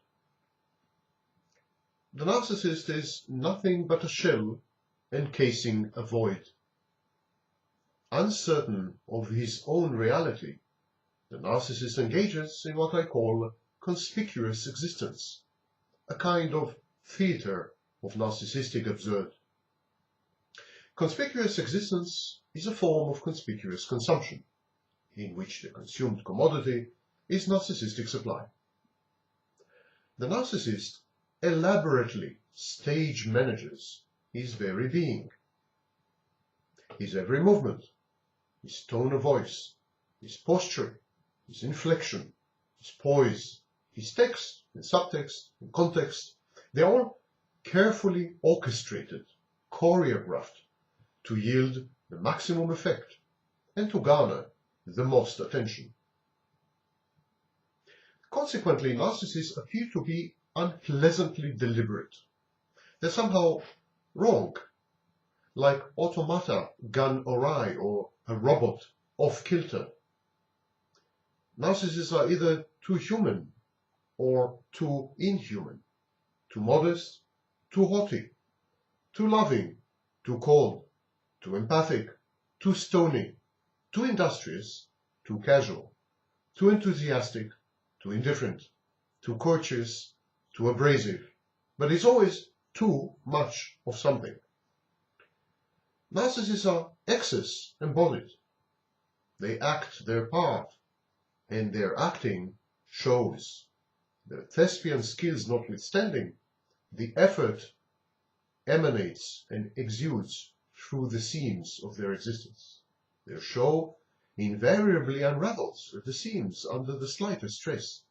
The narcissist is nothing but a shell encasing a void. Uncertain of his own reality, the narcissist engages in what I call conspicuous existence, a kind of theater of narcissistic absurd. Conspicuous existence is a form of conspicuous consumption, in which the consumed commodity is narcissistic supply. The narcissist elaborately stage manages his very being. His every movement, his tone of voice, his posture, his inflection, his poise, his text and subtext and context, they are all carefully orchestrated, choreographed to yield the maximum effect and to garner the most attention. Consequently, narcissists appear to be unpleasantly deliberate. They're somehow wrong, like automata gone awry or a robot off kilter. Narcissists are either too human or too inhuman, too modest, too haughty, too loving, too cold, too empathic, too stony, too industrious, too casual, too enthusiastic, too indifferent, too courteous, too abrasive, but it's always too much of something. Narcissists are excess embodied. They act their part, and their acting shows. Their thespian skills notwithstanding, the effort emanates and exudes through the seams of their existence. Their show invariably unravels at the seams under the slightest stress.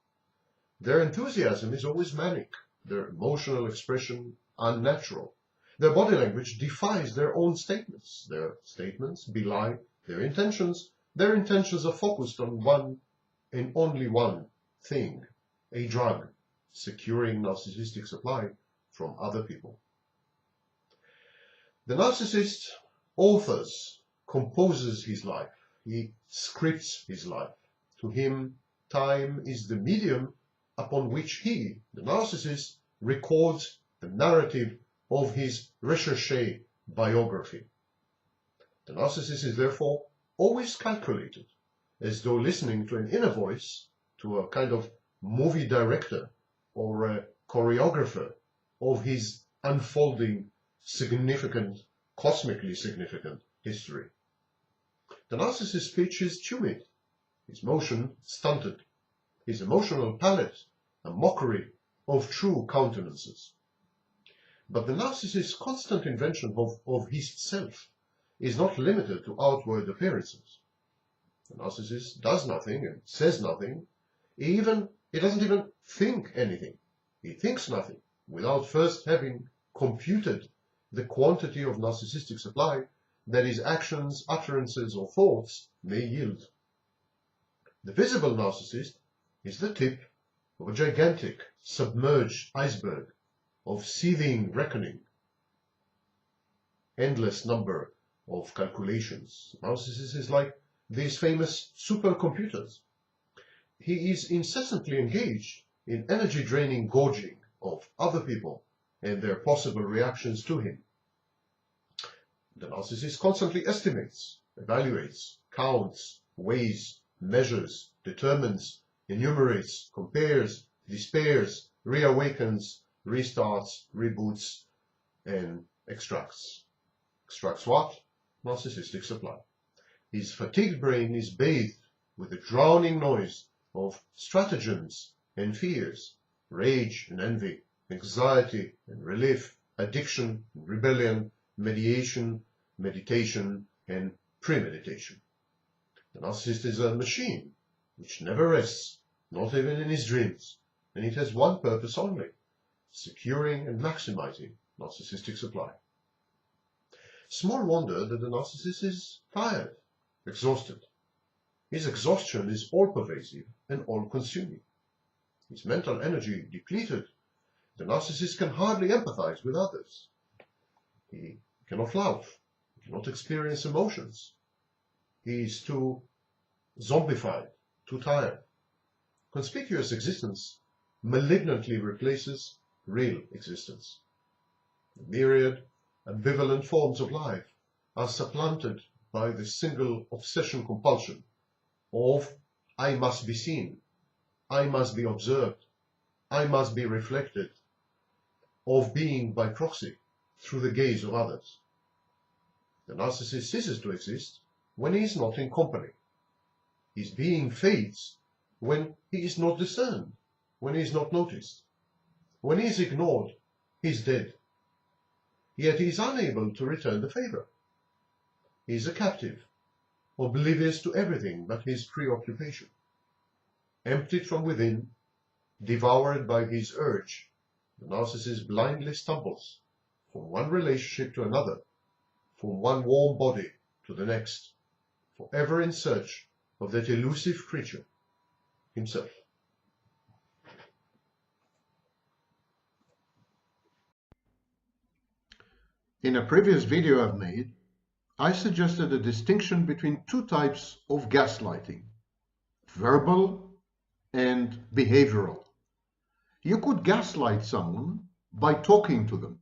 Their enthusiasm is always manic, their emotional expression unnatural. Their body language defies their own statements. Their statements belie their intentions their intentions are focused on one and only one thing, a drug, securing narcissistic supply from other people. The narcissist authors, composes his life. He scripts his life. To him, time is the medium upon which he, the narcissist, records the narrative of his recherché biography. The narcissist is therefore always calculated, as though listening to an inner voice, to a kind of movie director or a choreographer of his unfolding, significant, cosmically significant history. The narcissist's speech is tumid, his motion stunted, his emotional palette a mockery of true countenances. But the narcissist's constant invention of his self is not limited to outward appearances. The narcissist does nothing and says nothing. He doesn't even think anything. He thinks nothing without first having computed the quantity of narcissistic supply that his actions, utterances, or thoughts may yield. The visible narcissist is the tip of a gigantic, submerged iceberg of seething reckoning, endless number of calculations. The narcissist is like these famous supercomputers. He is incessantly engaged in energy-draining gorging of other people and their possible reactions to him. The narcissist constantly estimates, evaluates, counts, weighs, measures, determines, enumerates, compares, despairs, reawakens, restarts, reboots, and extracts. Extracts what? Narcissistic supply. His fatigued brain is bathed with a drowning noise of stratagems and fears, rage and envy, anxiety and relief, addiction and rebellion, mediation, meditation, and premeditation. The narcissist is a machine which never rests, not even in his dreams, and it has one purpose only: securing and maximizing narcissistic supply. Small wonder that the narcissist is tired, exhausted. His exhaustion is all-pervasive and all-consuming. His mental energy depleted, the narcissist can hardly empathize with others. He cannot love, he cannot experience emotions. He is too zombified, too tired. Conspicuous existence malignantly replaces real existence. The myriad ambivalent forms of life are supplanted by the single obsession compulsion of I must be seen, I must be observed, I must be reflected, of being by proxy through the gaze of others. The narcissist ceases to exist when he is not in company. His being fades when he is not discerned, when he is not noticed. When he is ignored, he is dead. Yet he is unable to return the favor. He is a captive, oblivious to everything but his preoccupation. Emptied from within, devoured by his urge, the narcissist blindly stumbles from one relationship to another, from one warm body to the next, forever in search of that elusive creature, himself. In a previous video I've made, I suggested a distinction between two types of gaslighting: verbal and behavioral. You could gaslight someone by talking to them,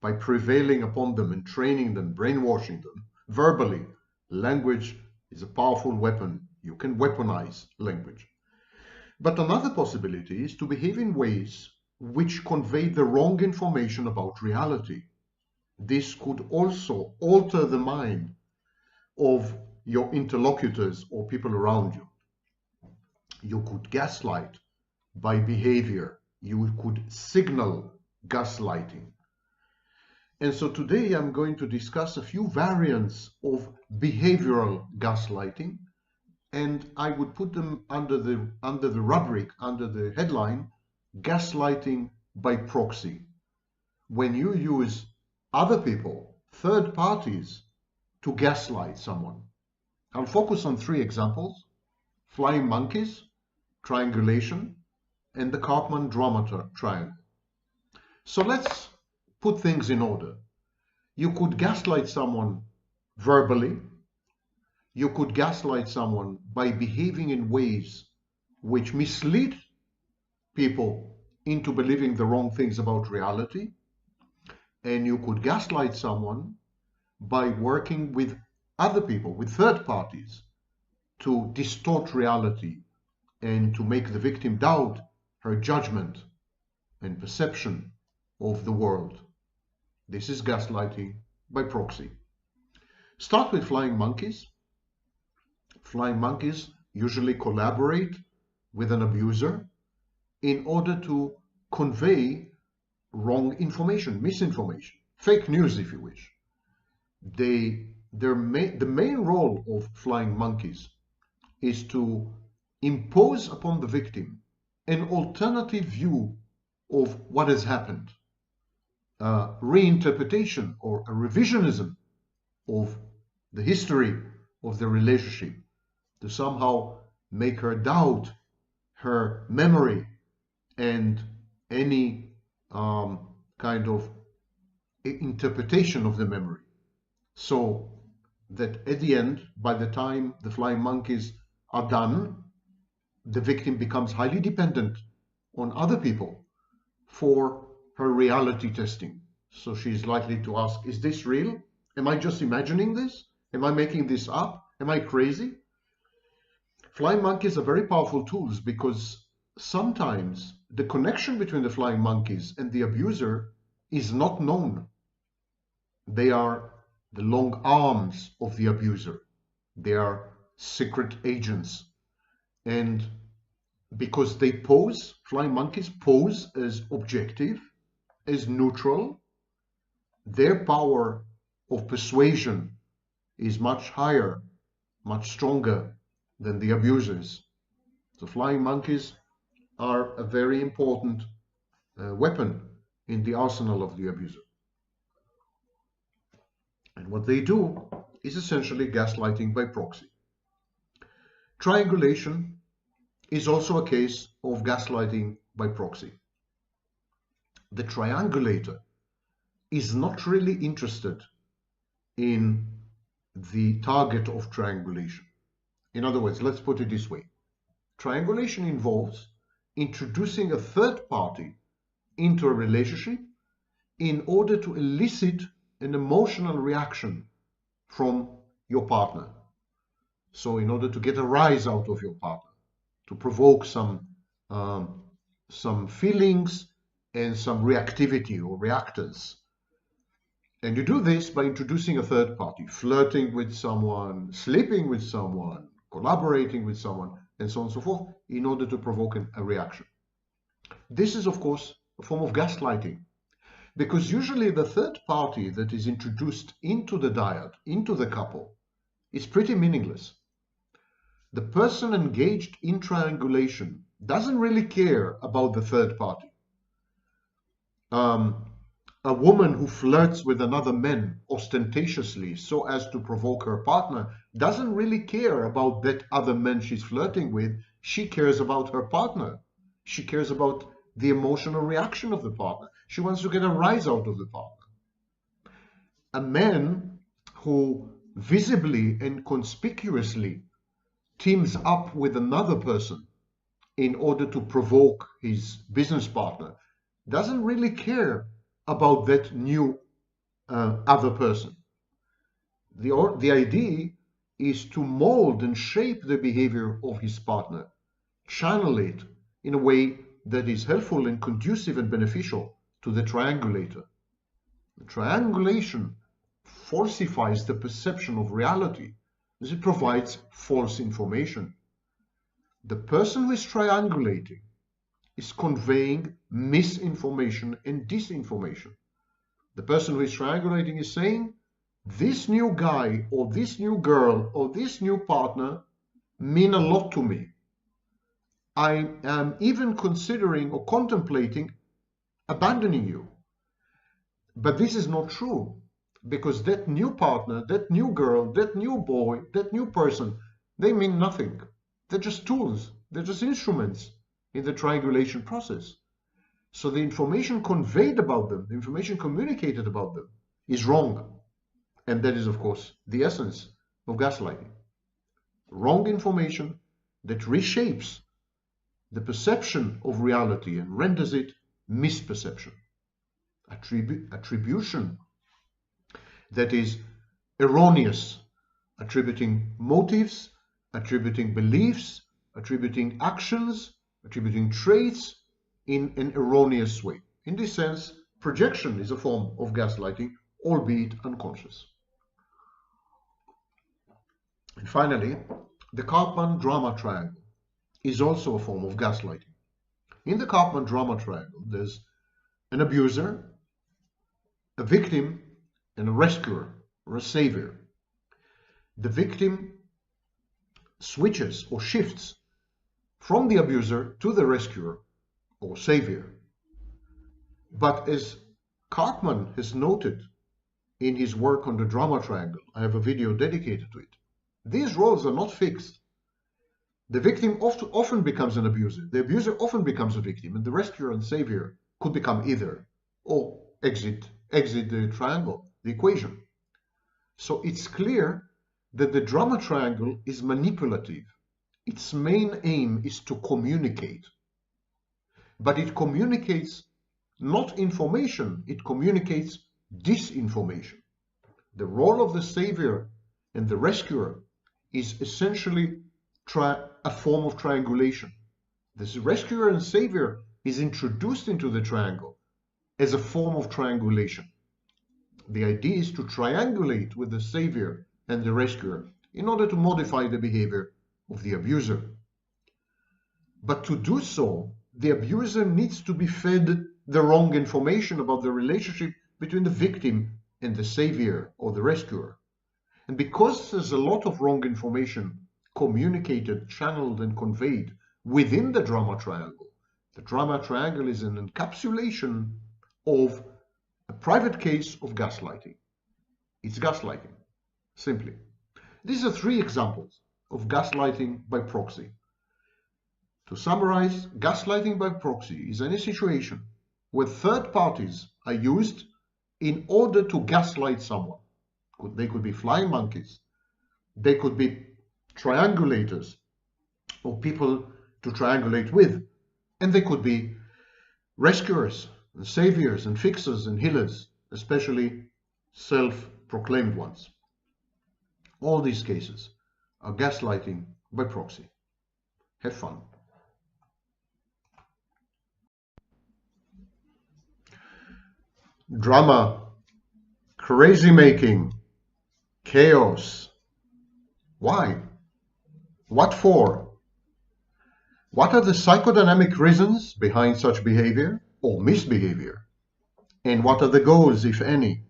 by prevailing upon them and training them, brainwashing them verbally. Language is a powerful weapon. You can weaponize language. But another possibility is to behave in ways which convey the wrong information about reality. This could also alter the mind of your interlocutors or people around you. You could gaslight by behavior. You could signal gaslighting. And so today I'm going to discuss a few variants of behavioral gaslighting, and I would put them under the rubric, under the headline, gaslighting by proxy. When you use other people, third parties, to gaslight someone. I'll focus on 3 examples: flying monkeys, triangulation, and the Karpman-Drama triangle. So let's put things in order. You could gaslight someone verbally. You could gaslight someone by behaving in ways which mislead people into believing the wrong things about reality. And you could gaslight someone by working with other people, with third parties, to distort reality and to make the victim doubt her judgment and perception of the world. This is gaslighting by proxy. Start with flying monkeys. Flying monkeys usually collaborate with an abuser in order to convey wrong information, misinformation, fake news if you wish. The main role of flying monkeys is to impose upon the victim an alternative view of what has happened, a reinterpretation or a revisionism of the history of the relationship, to somehow make her doubt her memory and any kind of interpretation of the memory, so that at the end, by the time the flying monkeys are done, the victim becomes highly dependent on other people for her reality testing. So she's likely to ask, is this real? Am I just imagining this? Am I making this up? Am I crazy? Flying monkeys are very powerful tools because sometimes the connection between the flying monkeys and the abuser is not known. They are the long arms of the abuser. They are secret agents. And because they pose, flying monkeys pose as objective, as neutral, their power of persuasion is much higher, much stronger than the abusers. So flying monkeys are a very important weapon in the arsenal of the abuser. And what they do is essentially gaslighting by proxy. Triangulation is also a case of gaslighting by proxy. The triangulator is not really interested in the target of triangulation. In other words, let's put it this way. Triangulation involves introducing a third party into a relationship in order to elicit an emotional reaction from your partner. So in order to get a rise out of your partner, to provoke some feelings and some reactivity or reactance. And you do this by introducing a third party, flirting with someone, sleeping with someone, collaborating with someone, and so on and so forth, in order to provoke a reaction. This is, of course, a form of gaslighting, because usually the third party that is introduced into the dyad, into the couple, is pretty meaningless. The person engaged in triangulation doesn't really care about the third party. A woman who flirts with another man ostentatiously so as to provoke her partner doesn't really care about that other man she's flirting with. She cares about her partner. She cares about the emotional reaction of the partner. She wants to get a rise out of the partner. A man who visibly and conspicuously teams up with another person in order to provoke his business partner doesn't really care about that new other person. The idea is to mold and shape the behavior of his partner, channel it in a way that is helpful and conducive and beneficial to the triangulator. The triangulation falsifies the perception of reality as it provides false information. The person who is triangulating is conveying misinformation and disinformation. The person who is triangulating is saying, this new guy or this new girl or this new partner mean a lot to me. I am even considering or contemplating abandoning you. But this is not true. because that new partner, that new girl, that new boy, that new person, they mean nothing. They're just tools. They're just instruments in the triangulation process. So the information conveyed about them, the information communicated about them is wrong. And that is, of course, the essence of gaslighting. Wrong information that reshapes the perception of reality and renders it misperception. Attribution, that is erroneous, attributing motives, attributing beliefs, attributing actions, attributing traits in an erroneous way. In this sense, projection is a form of gaslighting, albeit unconscious. And finally, the Karpman drama triangle is also a form of gaslighting. In the Karpman drama triangle, there's an abuser, a victim, and a rescuer or a savior. The victim switches or shifts from the abuser to the rescuer or savior. But as Karpman has noted in his work on the drama triangle, I have a video dedicated to it, these roles are not fixed. The victim often becomes an abuser, the abuser often becomes a victim, and the rescuer and savior could become either, or exit the triangle, the equation. So it's clear that the drama triangle is manipulative. Its main aim is to communicate. But it communicates not information, it communicates disinformation. The role of the savior and the rescuer is essentially a form of triangulation. This rescuer and savior is introduced into the triangle as a form of triangulation. The idea is to triangulate with the savior and the rescuer in order to modify the behavior of the abuser. But to do so, the abuser needs to be fed the wrong information about the relationship between the victim and the savior or the rescuer. And because there's a lot of wrong information communicated, channeled, and conveyed within the drama triangle, the drama triangle is an encapsulation of a private case of gaslighting. It's gaslighting, simply. These are 3 examples of gaslighting by proxy. To summarize, gaslighting by proxy is any situation where third parties are used in order to gaslight someone. They could be flying monkeys, they could be triangulators or people to triangulate with, and they could be rescuers and saviors and fixers and healers, especially self-proclaimed ones. All these cases are gaslighting by proxy. Have fun. Drama, crazy making, chaos. Why? What for? What are the psychodynamic reasons behind such behavior or misbehavior? And what are the goals, if any?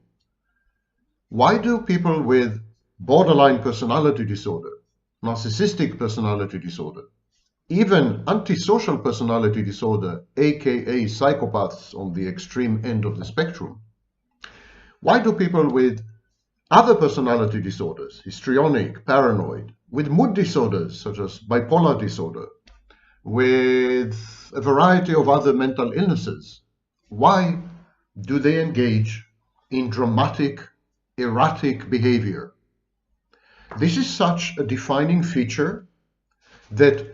Why do people with borderline personality disorder, narcissistic personality disorder, even antisocial personality disorder, aka psychopaths on the extreme end of the spectrum? Why do people with other personality disorders, histrionic, paranoid, with mood disorders such as bipolar disorder, with a variety of other mental illnesses, why do they engage in dramatic, erratic behavior? This is such a defining feature that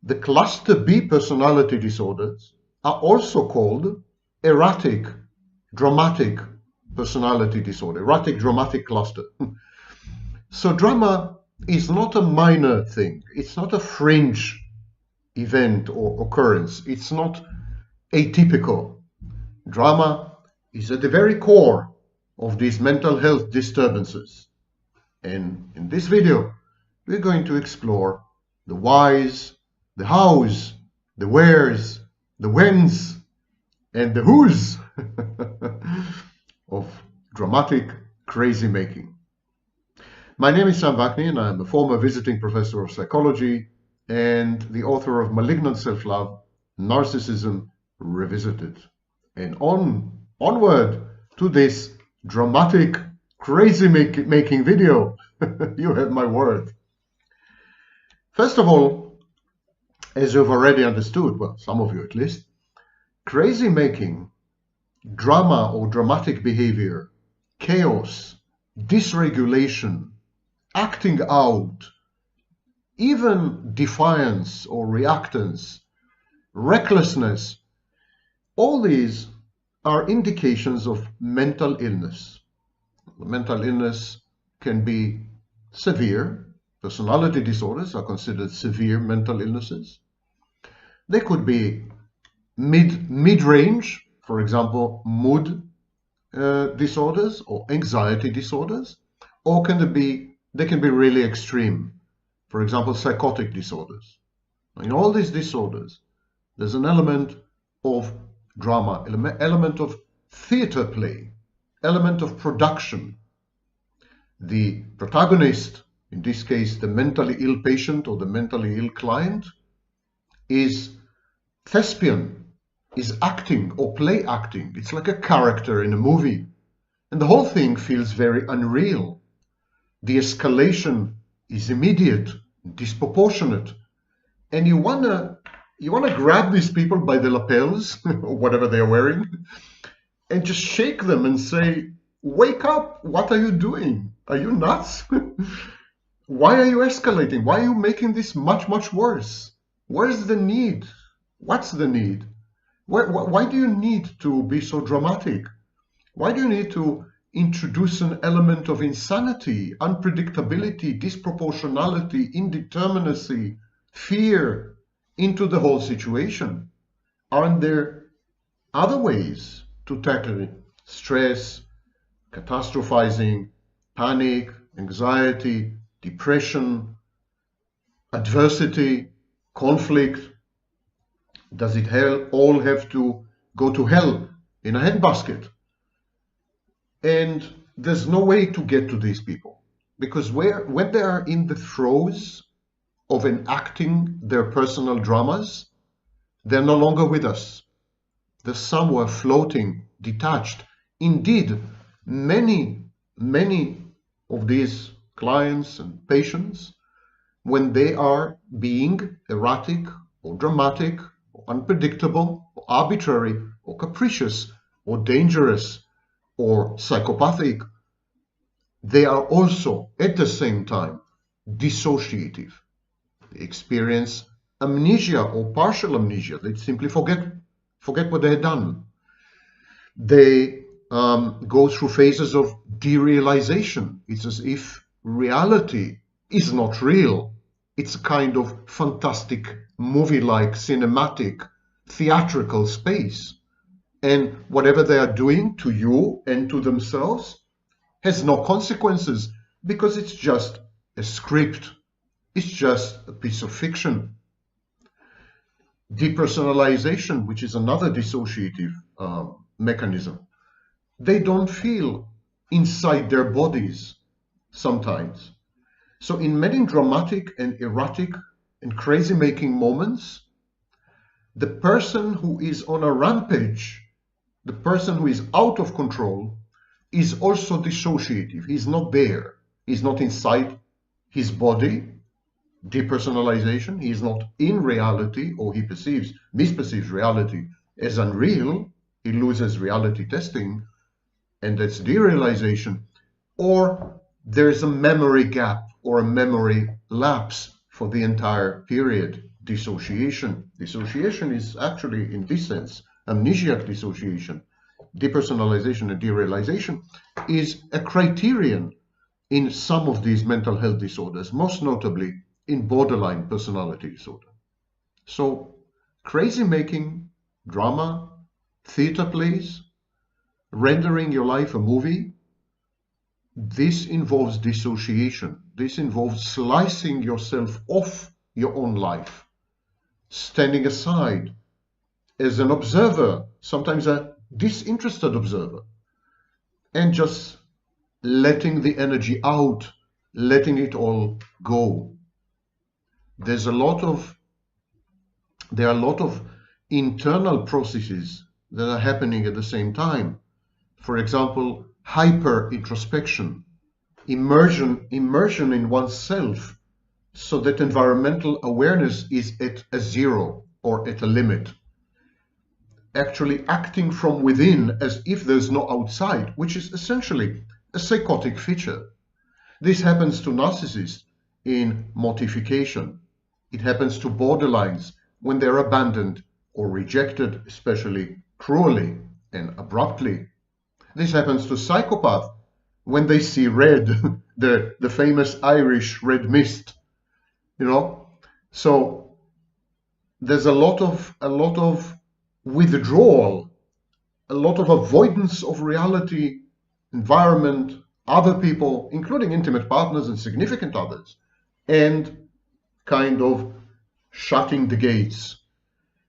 the cluster B personality disorders are also called erratic, dramatic personality disorder, erratic dramatic cluster. So drama is not a minor thing. It's not a fringe event or occurrence. It's not atypical. Drama is at the very core of these mental health disturbances. And in this video, we're going to explore the whys, the hows, the wheres, the whens, and the whos of dramatic crazy making. My name is Sam Vakni, and I'm a former visiting professor of psychology and the author of Malignant Self-Love, Narcissism Revisited. And onward to this dramatic crazy making video. You have my word. First of all, as you've already understood, well, some of you at least, crazy making, drama or dramatic behavior, chaos, dysregulation, acting out, even defiance or reactance, recklessness, all these are indications of mental illness. Mental illness can be severe. Personality disorders are considered severe mental illnesses. They could be mid-range, for example, mood disorders or anxiety disorders, or they can be really extreme, for example, psychotic disorders. In all these disorders, there's an element of drama, element of theater play, element of production. The protagonist, in this case the mentally ill patient or the mentally ill client, is thespian, is acting or play acting. It's like a character in a movie. And the whole thing feels very unreal. The escalation is immediate, disproportionate. And you wanna grab these people by the lapels, or whatever they're wearing, and just shake them and say, wake up, what are you doing? Are you nuts? Why are you escalating? Why are you making this much, much worse? Where's the need? What's the need? Why do you need to be so dramatic? Why do you need to introduce an element of insanity, unpredictability, disproportionality, indeterminacy, fear into the whole situation? Aren't there other ways to tackle stress, catastrophizing, panic, anxiety, depression, adversity, conflict? Does it all have to go to hell in a handbasket? And there's no way to get to these people, because when they are in the throes of enacting their personal dramas, they're no longer with us. They're somewhere floating, detached. Indeed, many of these clients and patients, when they are being erratic or dramatic or unpredictable or arbitrary or capricious or dangerous or psychopathic, they are also at the same time dissociative. They experience amnesia or partial amnesia. They simply forget what they had done. They go through phases of derealization. It's as if reality is not real. It's a kind of fantastic movie-like cinematic theatrical space. And whatever they are doing to you and to themselves has no consequences, because it's just a script. It's just a piece of fiction. Depersonalization, which is another dissociative mechanism. They don't feel inside their bodies sometimes. So in many dramatic and erratic and crazy-making moments, the person who is on a rampage, the person who is out of control, is also dissociative. He's not there. He's not inside his body. Depersonalization. He is not in reality, or he misperceives reality as unreal. He loses reality testing, and that's derealization. Or there is a memory gap or a memory lapse for the entire period. Dissociation. Dissociation is actually, in this sense, amnesiac dissociation. Depersonalization and derealization is a criterion in some of these mental health disorders, most notably in borderline personality disorder. So crazy making, drama, theater plays, rendering your life a movie, this involves dissociation. This involves slicing yourself off your own life, standing aside as an observer, sometimes a disinterested observer, and just letting the energy out, letting it all go. There are a lot of internal processes that are happening at the same time. For example, hyper-introspection, immersion in oneself, so that environmental awareness is at a zero or at a limit. Actually acting from within as if there's no outside, which is essentially a psychotic feature. This happens to narcissists in mortification. It happens to borderlines when they're abandoned or rejected, especially cruelly and abruptly. This happens to psychopaths when they see red, the famous Irish red mist, you know. So there's a lot of withdrawal, a lot of avoidance of reality, environment, other people, including intimate partners and significant others, and kind of shutting the gates,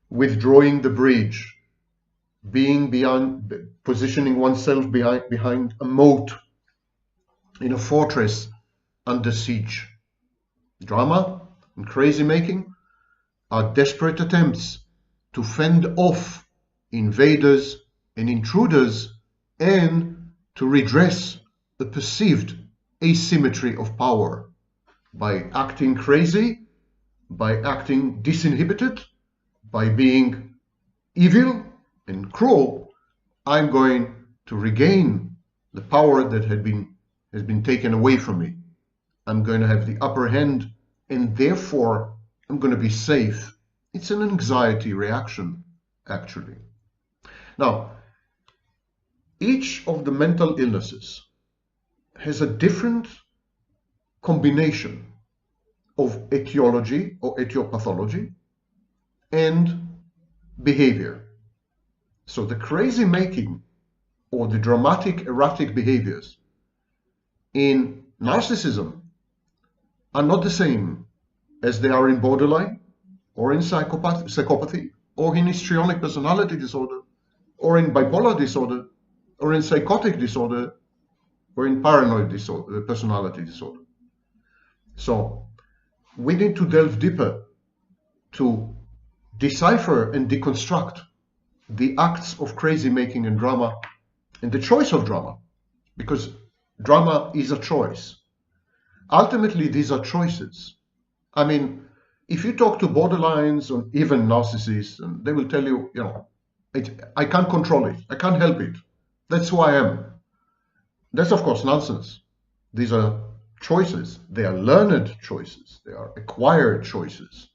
withdrawing the bridge, being beyond, positioning oneself behind a moat in a fortress under siege. Drama and crazy making are desperate attempts to fend off invaders and intruders and to redress the perceived asymmetry of power by acting crazy, by acting disinhibited, by being evil and cruel. I'm going to regain the power that has been taken away from me. I'm going to have the upper hand, and therefore I'm going to be safe. It's an anxiety reaction, actually. Now, each of the mental illnesses has a different combination of etiology or etiopathology and behavior. So the crazy making or the dramatic-erratic behaviors in narcissism are not the same as they are in borderline or in psychopathy or in histrionic personality disorder or in bipolar disorder or in psychotic disorder or in paranoid disorder, personality disorder. So we need to delve deeper to decipher and deconstruct the acts of crazy making and drama and the choice of drama, because drama is a choice. Ultimately, these are choices. I mean, if you talk to borderlines or even narcissists, and they will tell you, I can't control it. I can't help it. That's who I am. That's, of course, nonsense. These are choices. They are learned choices. They are acquired choices.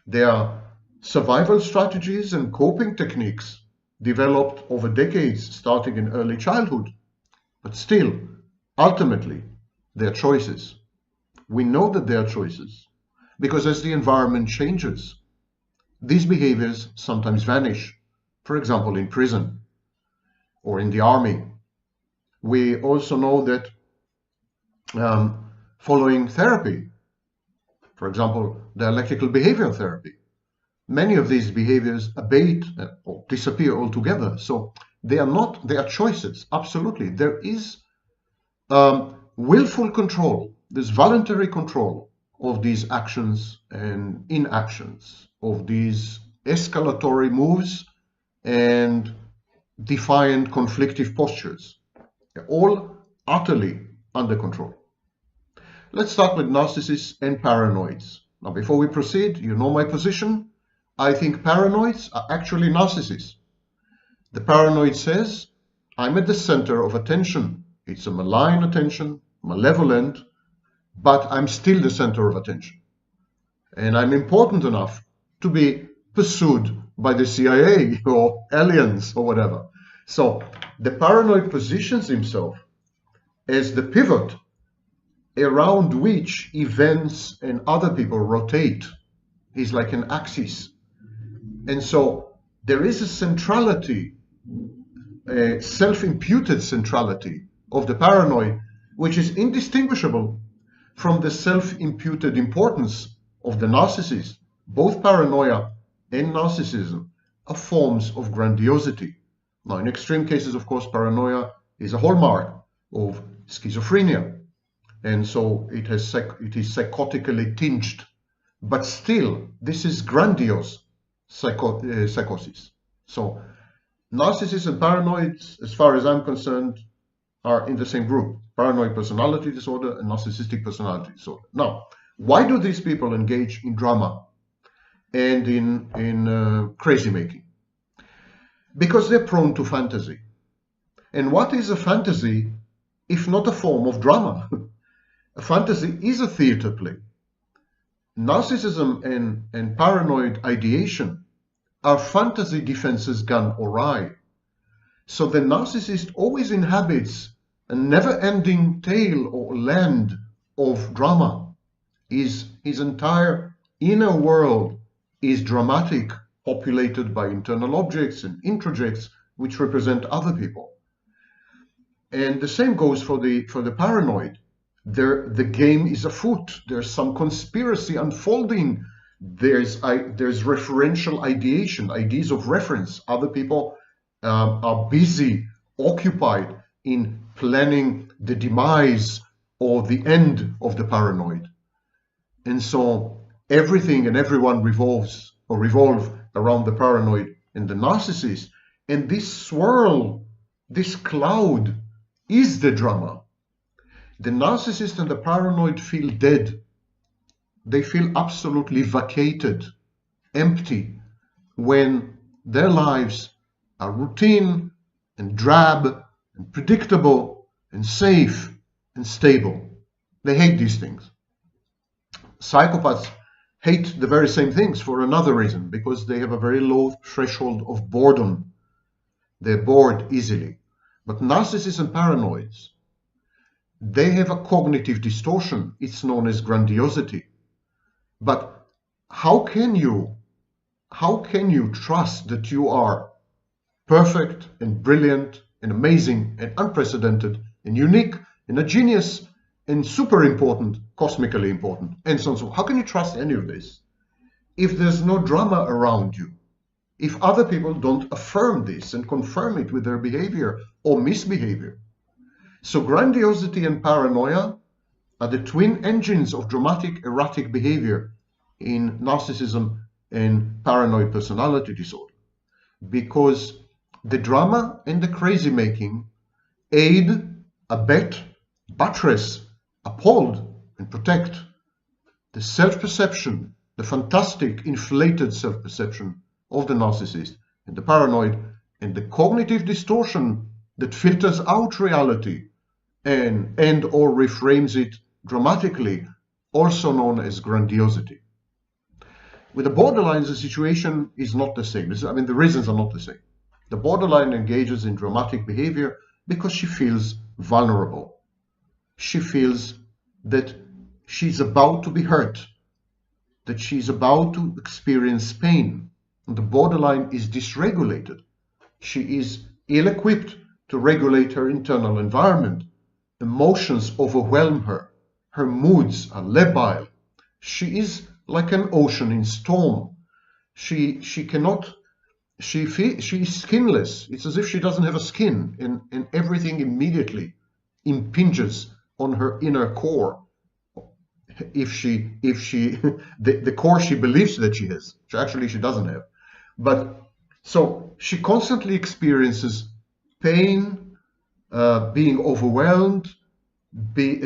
They are survival strategies and coping techniques developed over decades, starting in early childhood. But still, ultimately, they are choices. We know that they are choices because as the environment changes, these behaviors sometimes vanish. For example, in prison or in the army. We also know that following therapy, for example, dialectical behavioral therapy, many of these behaviors abate or disappear altogether. So they are choices, absolutely. There is willful control, there's voluntary control of these actions and inactions, of these escalatory moves and defiant conflictive postures. They're all utterly under control. Let's start with narcissists and paranoids. Now, before we proceed, you know my position. I think paranoids are actually narcissists. The paranoid says, I'm at the center of attention. It's a malign attention, malevolent, but I'm still the center of attention. And I'm important enough to be pursued by the CIA or aliens or whatever. So the paranoid positions himself as the pivot around which events and other people rotate. He's like an axis. And so there is a centrality, a self-imputed centrality of the paranoid, which is indistinguishable from the self-imputed importance of the narcissist. Both paranoia and narcissism are forms of grandiosity. Now, in extreme cases, of course, paranoia is a hallmark of schizophrenia, and so it is psychotically tinged. But still, this is grandiose psychosis. So Narcissists and paranoids, as far as I'm concerned, are in the same group. Paranoid personality disorder and narcissistic personality disorder. Now, why do these people engage in drama and in crazy making? Because they're prone to fantasy. And what is a fantasy if not a form of drama? A fantasy is a theater play. Narcissism and paranoid ideation are fantasy defenses gone awry. So the narcissist always inhabits a never-ending tale or land of drama. His entire inner world is dramatic, populated by internal objects and introjects which represent other people. And the same goes for the paranoid. The game is afoot. There's some conspiracy unfolding. There's referential ideation, ideas of reference. Other people are busy, occupied in planning the demise or the end of the paranoid. And so everything and everyone revolve around the paranoid and the narcissist. And this swirl, this cloud, is the drama. The narcissist and the paranoid feel dead. They feel absolutely vacated, empty, when their lives are routine and drab and predictable and safe and stable. They hate these things. Psychopaths hate the very same things for another reason, because they have a very low threshold of boredom. They're bored easily. But narcissists and paranoids, they have a cognitive distortion. It's known as grandiosity. But how can you trust that you are perfect and brilliant and amazing and unprecedented and unique and a genius and super important, cosmically important, and so on and so on? How can you trust any of this if there's no drama around you? If other people don't affirm this and confirm it with their behavior or misbehavior? So grandiosity and paranoia are the twin engines of dramatic-erratic behavior in narcissism and paranoid personality disorder, because the drama and the crazy making aid, abet, buttress, uphold, and protect the self-perception, the fantastic, inflated self-perception of the narcissist and the paranoid, and the cognitive distortion that filters out reality and or reframes it dramatically, also known as grandiosity. With the borderlines, the situation is not the same. The reasons are not the same. The borderline engages in dramatic behavior because she feels vulnerable. She feels that she's about to be hurt, that she's about to experience pain. And the borderline is dysregulated. She is ill-equipped to regulate her internal environment. Emotions overwhelm her. Her moods are labile. She is like an ocean in storm. She is skinless. It's as if she doesn't have a skin, and everything immediately impinges on her inner core. The core she believes that she has, which actually she doesn't have. But so she constantly experiences pain, being overwhelmed,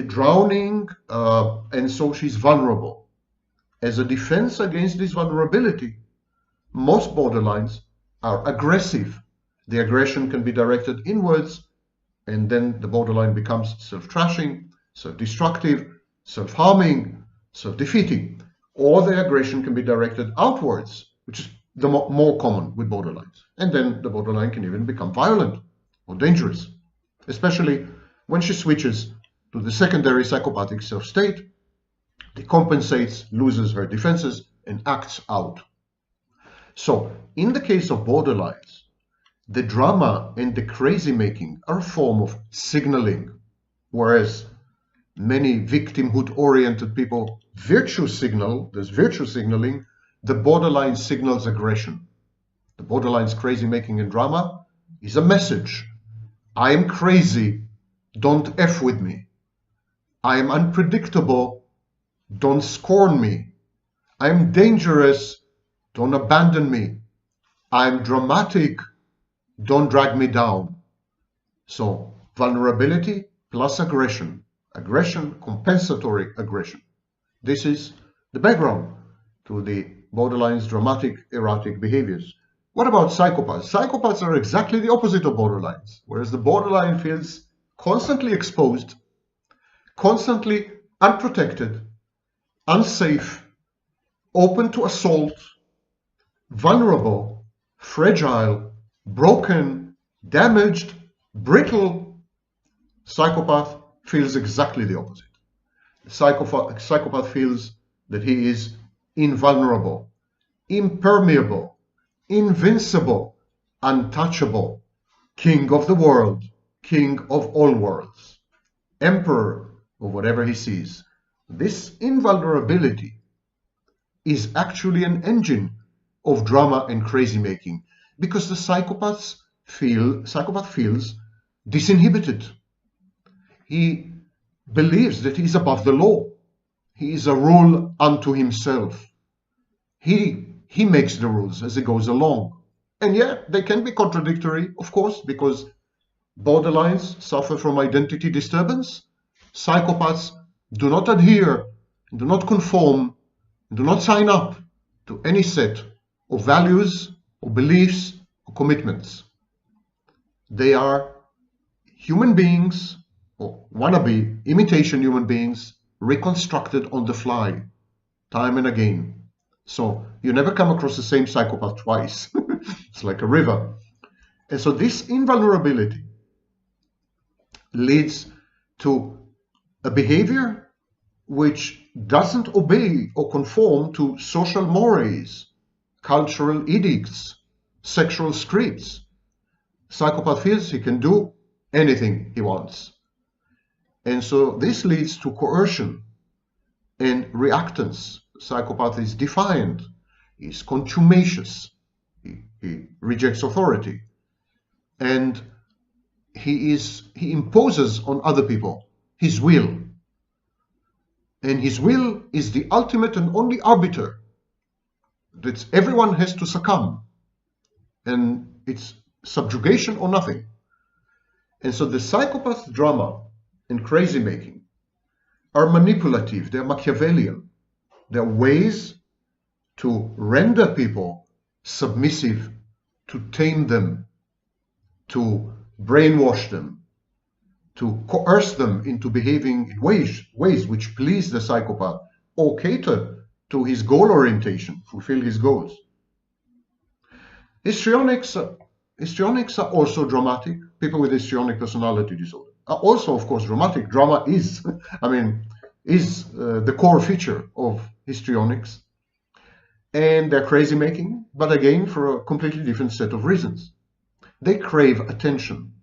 drowning, and so she's vulnerable. As a defense against this vulnerability, most borderlines are aggressive. The aggression can be directed inwards, and then the borderline becomes self-trashing, self-destructive, self-harming, self-defeating. Or the aggression can be directed outwards, which is the more common with borderlines. And then the borderline can even become violent or dangerous, especially when she switches to the secondary psychopathic self-state, decompensates, loses her defenses, and acts out. So, in the case of borderlines, the drama and the crazy making are a form of signaling, whereas many victimhood-oriented people virtue signal, there's virtue signaling, the borderline signals aggression. The borderline's crazy making and drama is a message. I am crazy, don't F with me. I am unpredictable, don't scorn me. I am dangerous, don't abandon me. I am dramatic, don't drag me down. So vulnerability plus aggression, compensatory aggression. This is the background to the borderline's dramatic-erratic behaviors. What about psychopaths? Psychopaths are exactly the opposite of borderlines. Whereas the borderline feels constantly exposed, constantly unprotected, unsafe, open to assault, vulnerable, fragile, broken, damaged, brittle. Psychopath feels exactly the opposite. Psychopath feels that he is invulnerable, impermeable, invincible, untouchable, king of the world, king of all worlds, emperor of whatever he sees. This invulnerability is actually an engine of drama and crazy making, because the psychopath feels disinhibited. He believes that he is above the law. He is a rule unto himself. He makes the rules as he goes along. And yeah, they can be contradictory, of course, because borderlines suffer from identity disturbance. Psychopaths do not adhere, do not conform, do not sign up to any set of values or beliefs or commitments. They are human beings, or wannabe imitation human beings, reconstructed on the fly, time and again. So you never come across the same psychopath twice. It's like a river. And so this invulnerability leads to a behavior which doesn't obey or conform to social mores, cultural edicts, sexual scripts. Psychopath feels he can do anything he wants. And so this leads to coercion and reactance. Psychopath is defiant, he's contumacious, he rejects authority, and he imposes on other people his will. And his will is the ultimate and only arbiter. That everyone has to succumb. And it's subjugation or nothing. And so the psychopath drama and crazy making are manipulative, they're Machiavellian. They're ways to render people submissive, to tame them, to brainwash them, to coerce them into behaving in ways which please the psychopath or cater to his goal orientation, fulfill his goals. Histrionics are also dramatic. People with histrionic personality disorder are also, of course, dramatic. Drama is, the core feature of histrionics. And they're crazy making, but again, for a completely different set of reasons. They crave attention.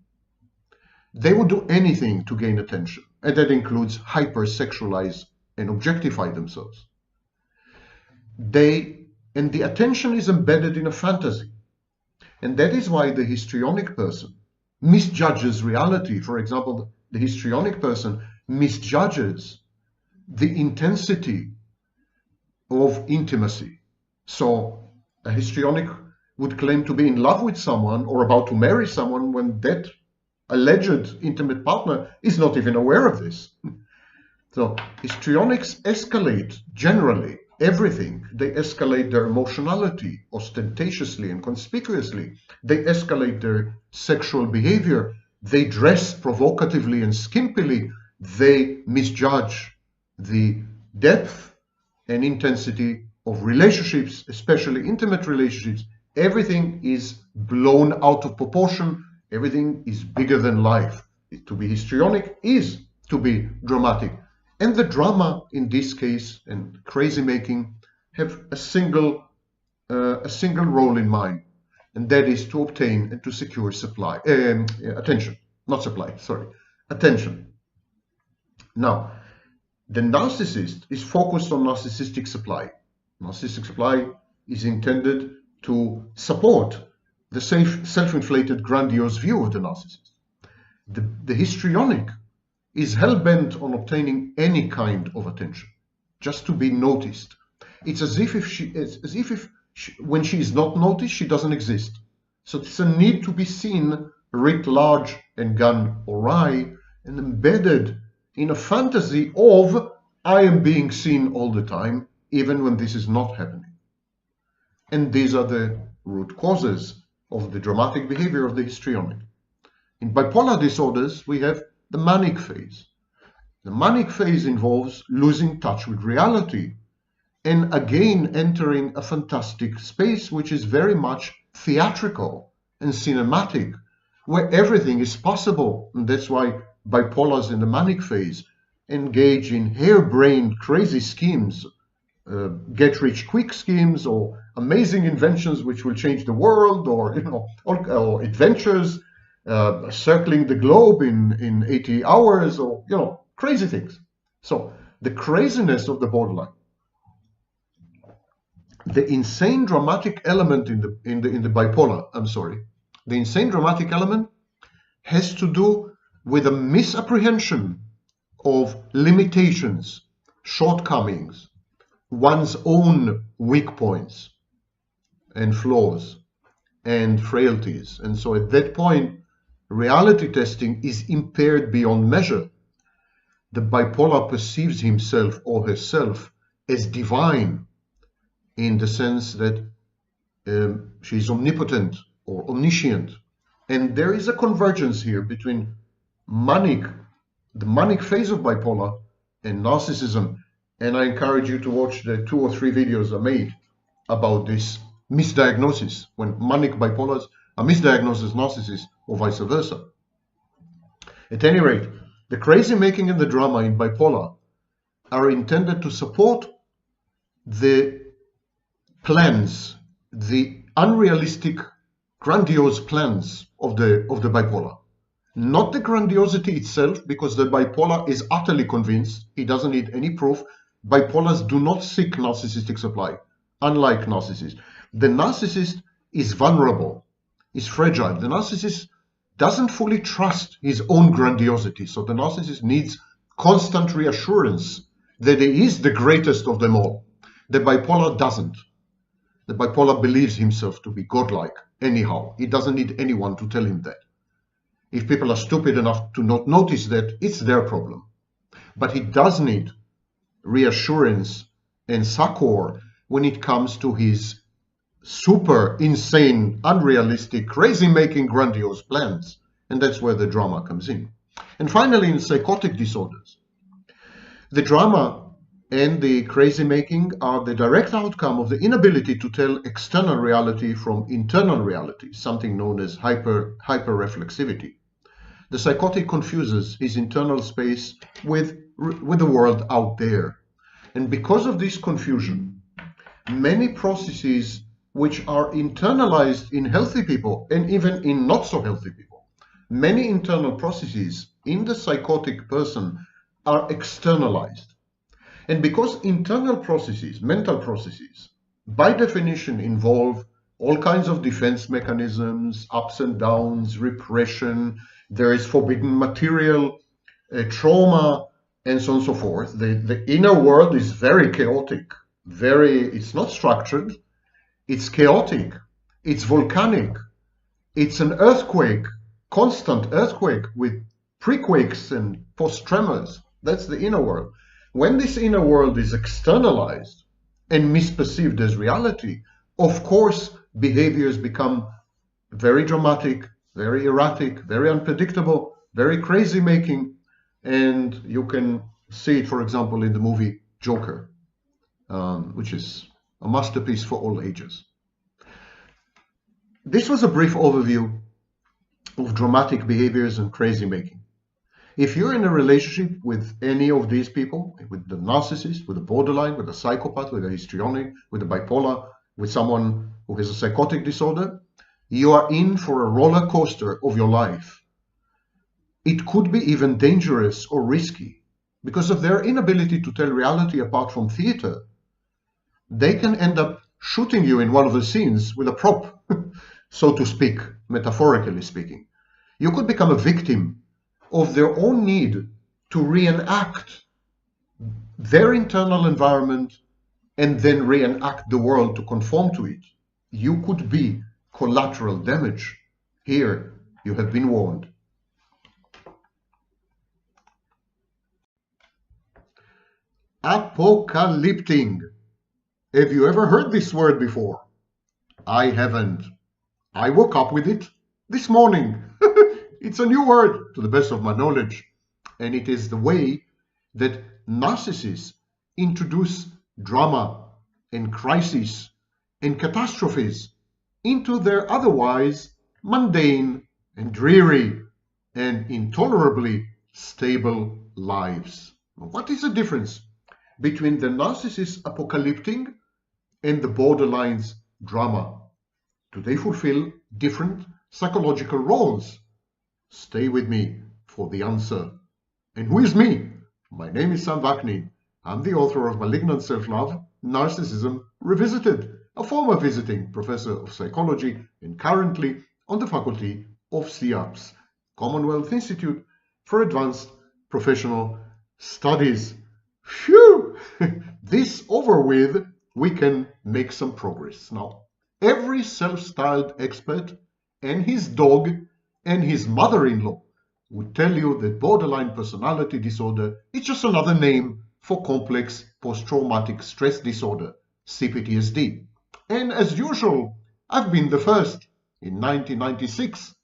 They will do anything to gain attention, and that includes hypersexualize and objectify themselves. And the attention is embedded in a fantasy. And that is why the histrionic person misjudges reality. For example, the histrionic person misjudges the intensity of intimacy. So a histrionic would claim to be in love with someone or about to marry someone when that alleged intimate partner is not even aware of this. So histrionics escalate generally everything. They escalate their emotionality ostentatiously and conspicuously. They escalate their sexual behavior. They dress provocatively and skimpily. They misjudge the depth and intensity of relationships, especially intimate relationships. Everything is blown out of proportion. Everything is bigger than life. To be histrionic is to be dramatic. And the drama in this case and crazy making have a single role in mind, and that is to obtain and to secure attention, not supply, sorry, attention. Now, the narcissist is focused on narcissistic supply. Narcissistic supply is intended to support the self-inflated grandiose view of the narcissist. The histrionic is hell-bent on obtaining any kind of attention, just to be noticed. It's as if when she is not noticed, she doesn't exist. So it's a need to be seen writ large and gone awry and embedded in a fantasy of I am being seen all the time, even when this is not happening. And these are the root causes of the dramatic behavior of the histrionic. In bipolar disorders, we have the manic phase. The manic phase involves losing touch with reality and again entering a fantastic space which is very much theatrical and cinematic, where everything is possible. And that's why bipolars in the manic phase engage in harebrained, crazy schemes, get-rich-quick schemes, or amazing inventions which will change the world, or or adventures, circling the globe in 80 hours, or crazy things. So the craziness of the borderline, the insane dramatic element in the bipolar, the insane dramatic element has to do with a misapprehension of limitations, shortcomings, one's own weak points and flaws and frailties. And so at that point, reality testing is impaired beyond measure. The bipolar perceives himself or herself as divine, in the sense that she's omnipotent or omniscient. And there is a convergence here between the manic phase of bipolar and narcissism. And I encourage you to watch the 2 or 3 videos I made about this misdiagnosis, when manic bipolars are misdiagnosed as narcissists or vice versa. At any rate, the crazy making and the drama in bipolar are intended to support the plans, the unrealistic, grandiose plans of the bipolar. Not the grandiosity itself, because the bipolar is utterly convinced, he doesn't need any proof. Bipolars do not seek narcissistic supply, unlike narcissists. The narcissist is vulnerable, is fragile. The narcissist doesn't fully trust his own grandiosity, so the narcissist needs constant reassurance that he is the greatest of them all. The bipolar doesn't. The bipolar believes himself to be godlike anyhow. He doesn't need anyone to tell him that. If people are stupid enough to not notice that, it's their problem. But he does need reassurance and succor when it comes to his super insane, unrealistic, crazy-making, grandiose plans. And that's where the drama comes in. And finally, in psychotic disorders, the drama and the crazy making are the direct outcome of the inability to tell external reality from internal reality, something known as hyperreflexivity. The psychotic confuses his internal space with the world out there. And because of this confusion, many processes which are internalized in healthy people and even in not so healthy people, many internal processes in the psychotic person are externalized. And because internal processes, mental processes, by definition involve all kinds of defense mechanisms, ups and downs, repression, there is forbidden material, trauma, and so on and so forth. The inner world is very chaotic, it's not structured, it's chaotic, it's volcanic, it's an earthquake, constant earthquake with pre-quakes and post-tremors. That's the inner world. When this inner world is externalized and misperceived as reality, of course, behaviors become very dramatic, very erratic, very unpredictable, very crazy making. And you can see it, for example, in the movie Joker, which is a masterpiece for all ages. This was a brief overview of dramatic behaviors and crazy making. If you're in a relationship with any of these people, with the narcissist, with the borderline, with a psychopath, with a histrionic, with a bipolar, with someone who has a psychotic disorder, you are in for a roller coaster of your life. It could be even dangerous or risky because of their inability to tell reality apart from theater. They can end up shooting you in one of the scenes with a prop, so to speak, metaphorically speaking. You could become a victim of their own need to reenact their internal environment and then reenact the world to conform to it. You could be collateral damage. Here you have been warned. Apocalyptic. Have you ever heard this word before? I haven't. I woke up with it this morning. It's a new word to the best of my knowledge. And it is the way that narcissists introduce drama and crises and catastrophes into their otherwise mundane and dreary and intolerably stable lives. What is the difference between the narcissist apocalyptic and the borderlines drama? Do they fulfill different psychological roles? Stay with me for the answer. And who is me? My name is Sam Vaknin. I'm the author of Malignant Self-Love, Narcissism Revisited, a former visiting professor of psychology and currently on the faculty of CIAPS, Commonwealth Institute for Advanced Professional Studies. Phew! This over with, we can make some progress. Now, every self-styled expert and his dog and his mother-in-law would tell you that borderline personality disorder is just another name for complex post-traumatic stress disorder, CPTSD. And as usual, I've been the first. In 1996,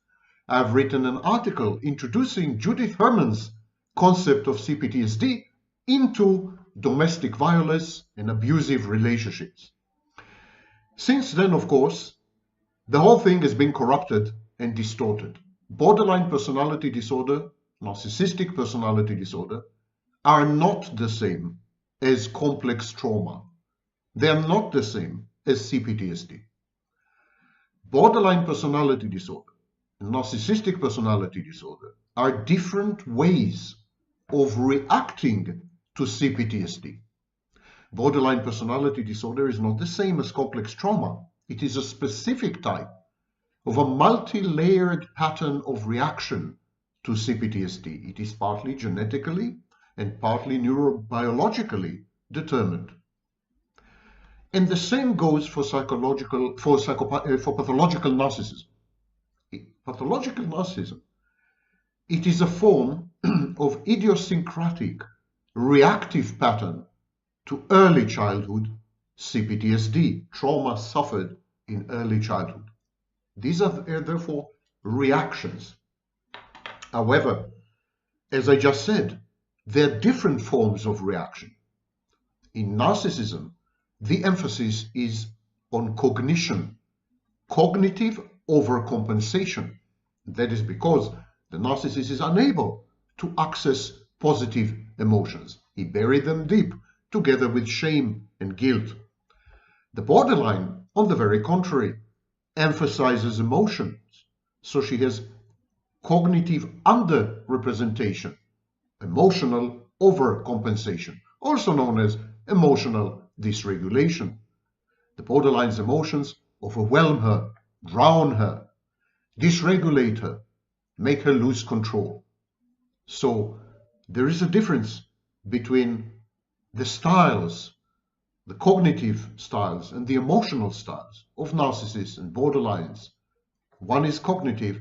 I've written an article introducing Judith Herman's concept of CPTSD into domestic violence and abusive relationships. Since then, of course, the whole thing has been corrupted and distorted. Borderline personality disorder, narcissistic personality disorder, are not the same as complex trauma. They are not the same as CPTSD. Borderline personality disorder and narcissistic personality disorder are different ways of reacting to CPTSD. Borderline personality disorder is not the same as complex trauma. It is a specific type of a multi-layered pattern of reaction to CPTSD. It is partly genetically and partly neurobiologically determined. And the same goes for pathological narcissism. Pathological narcissism, it is a form of idiosyncratic reactive pattern to early childhood CPTSD, trauma suffered in early childhood. These are therefore reactions. However, as I just said, there are different forms of reaction. In narcissism, the emphasis is on cognition, cognitive overcompensation. That is because the narcissist is unable to access positive emotions. He buried them deep, together with shame and guilt. The borderline, on the very contrary, emphasizes emotions, so she has cognitive underrepresentation, emotional overcompensation, also known as emotional dysregulation. The borderline's emotions overwhelm her, drown her, dysregulate her, make her lose control. So there is a difference between the styles, the cognitive styles and the emotional styles of narcissists and borderlines. One is cognitive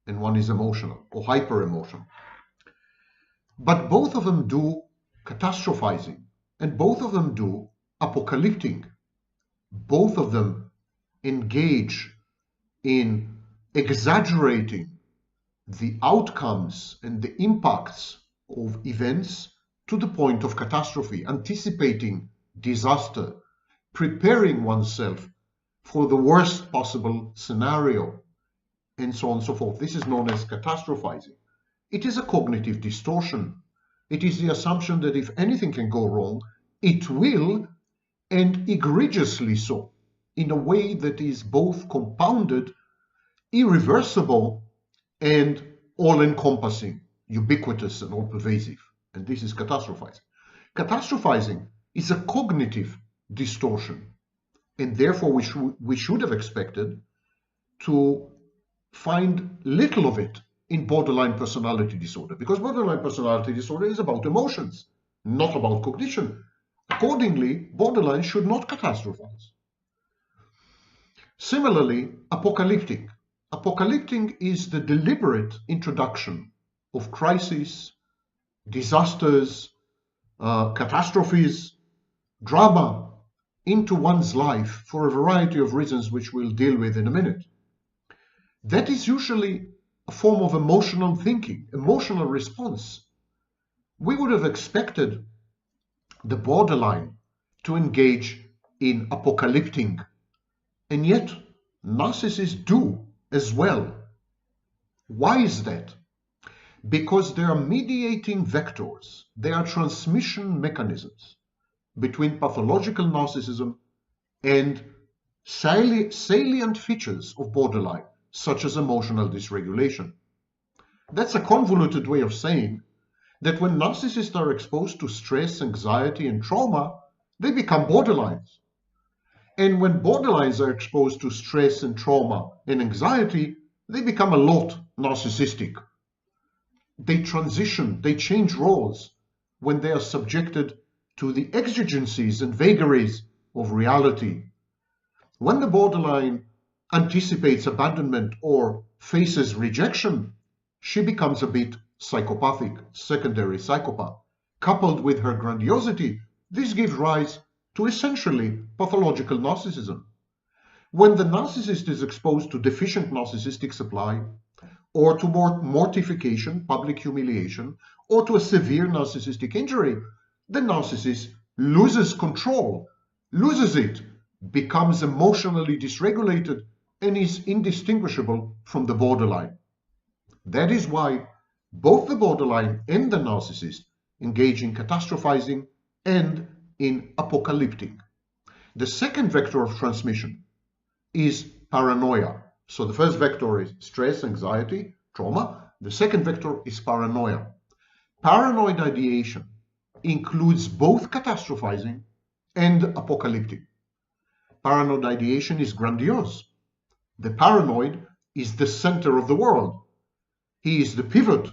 and one is emotional or hyper-emotional. But both of them do catastrophizing and both of them do apocalyptic. Both of them engage in exaggerating the outcomes and the impacts of events to the point of catastrophe, anticipating disaster, preparing oneself for the worst possible scenario, and so on and so forth. This is known as catastrophizing. It is a cognitive distortion. It is the assumption that if anything can go wrong, it will, and egregiously so, in a way that is both compounded, irreversible, and all-encompassing, ubiquitous and all-pervasive. And this is catastrophizing. Catastrophizing is a cognitive distortion, and therefore we should have expected to find little of it in borderline personality disorder, because borderline personality disorder is about emotions, not about cognition. Accordingly, borderline should not catastrophize. Similarly, apocalyptic. Apocalyptic is the deliberate introduction of crises, disasters, catastrophes, drama into one's life for a variety of reasons which we'll deal with in a minute. That is usually a form of emotional thinking, emotional response. We would have expected the borderline to engage in apocalyptic, and yet narcissists do as well. Why is that? Because they are mediating vectors, they are transmission mechanisms between pathological narcissism and salient features of borderline, such as emotional dysregulation. That's a convoluted way of saying that when narcissists are exposed to stress, anxiety, and trauma, they become borderlines. And when borderlines are exposed to stress and trauma and anxiety, they become a lot narcissistic. They transition, they change roles when they are subjected to the exigencies and vagaries of reality. When the borderline anticipates abandonment or faces rejection, she becomes a bit psychopathic, secondary psychopath. Coupled with her grandiosity, this gives rise to essentially pathological narcissism. When the narcissist is exposed to deficient narcissistic supply, or to mortification, public humiliation, or to a severe narcissistic injury, the narcissist loses control, loses it, becomes emotionally dysregulated, and is indistinguishable from the borderline. That is why both the borderline and the narcissist engage in catastrophizing and in apocalyptic. The second vector of transmission is paranoia. So the first vector is stress, anxiety, trauma. The second vector is paranoia. Paranoid ideation includes both catastrophizing and apocalyptic. Paranoid ideation is grandiose. The paranoid is the center of the world. He is the pivot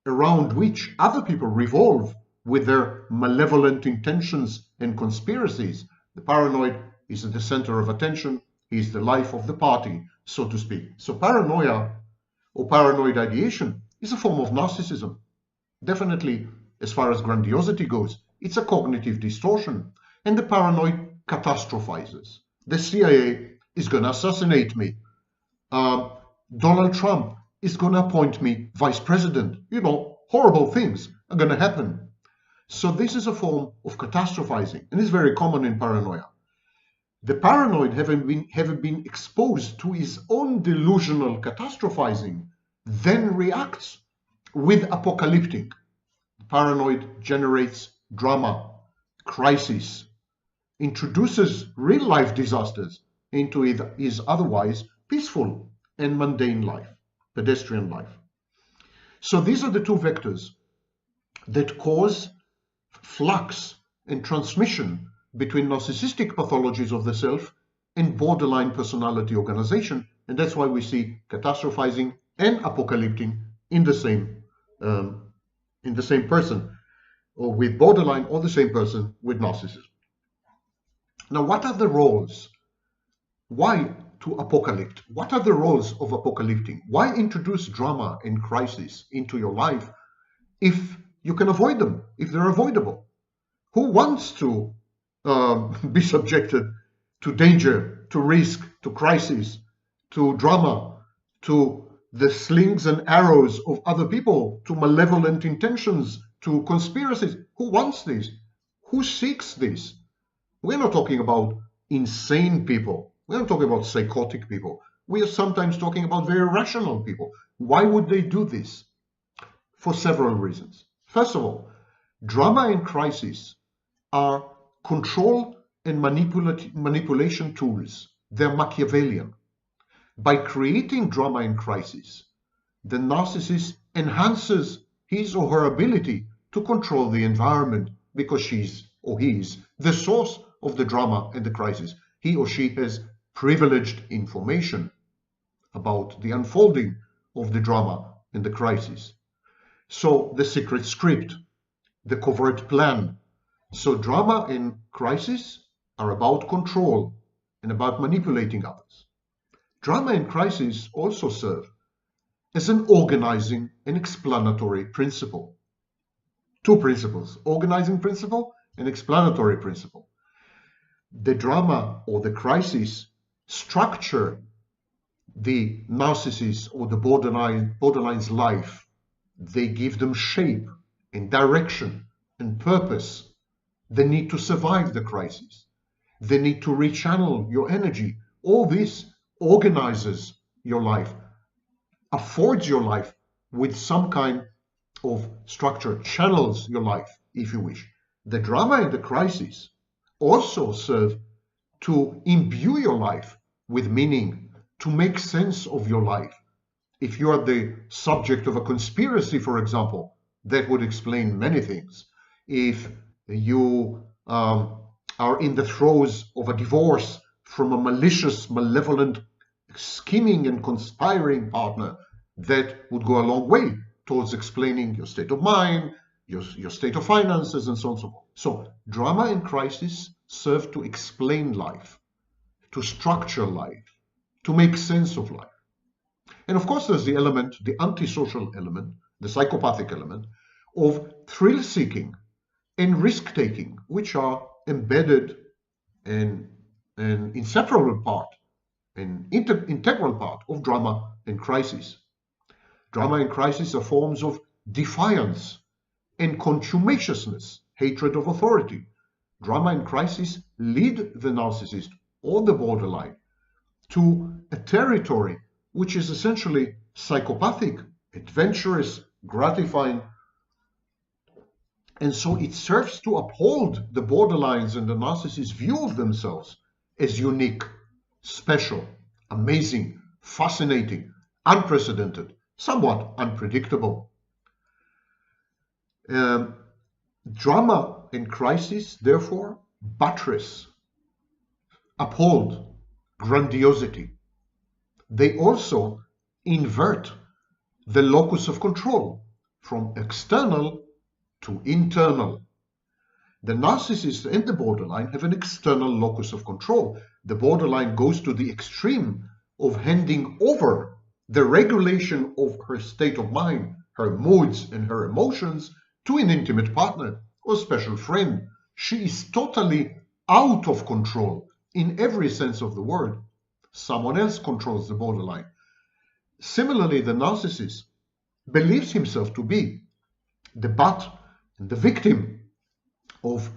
around which other people revolve with their malevolent intentions and conspiracies. The paranoid is at the center of attention. He is the life of the party, so to speak. So paranoia or paranoid ideation is a form of narcissism. Definitely, as far as grandiosity goes, it's a cognitive distortion. And the paranoid catastrophizes. The CIA is going to assassinate me. Donald Trump is going to appoint me vice president. You know, horrible things are going to happen. So this is a form of catastrophizing, and it's very common in paranoia. The paranoid, having been exposed to his own delusional catastrophizing, then reacts with apocalyptic. The paranoid generates drama, crisis, introduces real-life disasters into his otherwise peaceful and mundane life, pedestrian life. So these are the two vectors that cause flux and transmission between narcissistic pathologies of the self and borderline personality organization, and that's why we see catastrophizing and apocalyptic in the same person, or with borderline, or the same person with narcissism. Now, what are the roles? Why to apocalyptic? What are the roles of apocalyptic? Why introduce drama and crisis into your life if you can avoid them, if they're avoidable? Who wants to be subjected to danger, to risk, to crisis, to drama, to the slings and arrows of other people, to malevolent intentions, to conspiracies? Who wants this? Who seeks this? We're not talking about insane people. We're not talking about psychotic people. We are sometimes talking about very rational people. Why would they do this? For several reasons. First of all, drama and crisis are control and manipulation tools. They're Machiavellian. By creating drama and crisis, the narcissist enhances his or her ability to control the environment because she's or he is the source of the drama and the crisis. He or she has privileged information about the unfolding of the drama and the crisis. So the secret script, the covert plan. So drama and crisis are about control and about manipulating others. Drama and crisis also serve as an organizing and explanatory principle. Two principles, organizing principle and explanatory principle. The drama or the crisis structure the narcissist or the borderline's life. They give them shape and direction and purpose. They need to survive the crisis. They need to rechannel your energy. All this organizes your life, affords your life with some kind of structure, channels your life, if you wish. The drama and the crisis also serve to imbue your life with meaning, to make sense of your life. If you are the subject of a conspiracy, for example, that would explain many things. If you are in the throes of a divorce from a malicious, malevolent, scheming and conspiring partner, that would go a long way towards explaining your state of mind, your state of finances, and so on and so forth. So drama and crisis serve to explain life, to structure life, to make sense of life. And of course, there's the element, the antisocial element, the psychopathic element of thrill-seeking and risk-taking, which are embedded in an inseparable part, an integral part of drama and crisis. Drama and crisis are forms of defiance and contumaciousness, hatred of authority. Drama and crisis lead the narcissist or the borderline to a territory which is essentially psychopathic, adventurous, gratifying. And so it serves to uphold the borderlines and the narcissist's view of themselves as unique, special, amazing, fascinating, unprecedented, somewhat unpredictable. Drama and crisis, therefore, buttress, uphold grandiosity. They also invert the locus of control from external to internal. The narcissist and the borderline have an external locus of control. The borderline goes to the extreme of handing over the regulation of her state of mind, her moods and her emotions to an intimate partner or special friend. She is totally out of control in every sense of the word. Someone else controls the borderline. Similarly, the narcissist believes himself to be the butt and the victim of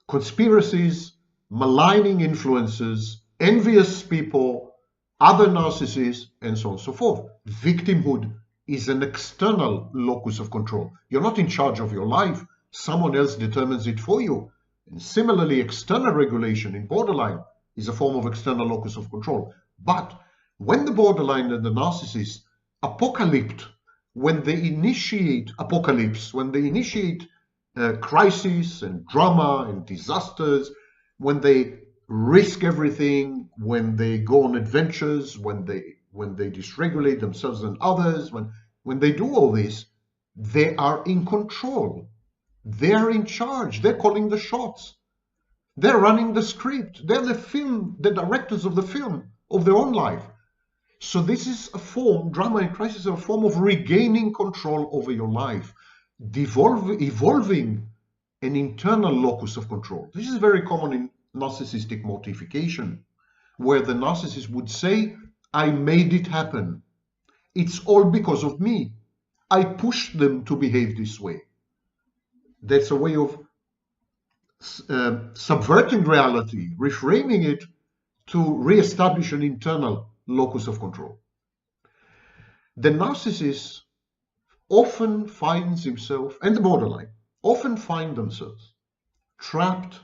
conspiracies, maligning influences, envious people, other narcissists, and so on and so forth. Victimhood is an external locus of control. You're not in charge of your life. Someone else determines it for you. And similarly, external regulation in borderline is a form of external locus of control. But when the borderline and the narcissist apocalypt, when they initiate apocalypse, when they initiate crises and drama and disasters, when they risk everything, when they go on adventures, when they dysregulate themselves and others, when they do all this, they are in control. They're in charge. They're calling the shots. They're running the script. They're the directors of the film of their own life. So this is a form, drama and crisis is a form of regaining control over your life, evolving an internal locus of control. This is very common in narcissistic mortification, where the narcissist would say, I made it happen. It's all because of me. I pushed them to behave this way. That's a way of subverting reality, reframing it to reestablish an internal locus of control. The narcissist often finds himself, and the borderline, often find themselves trapped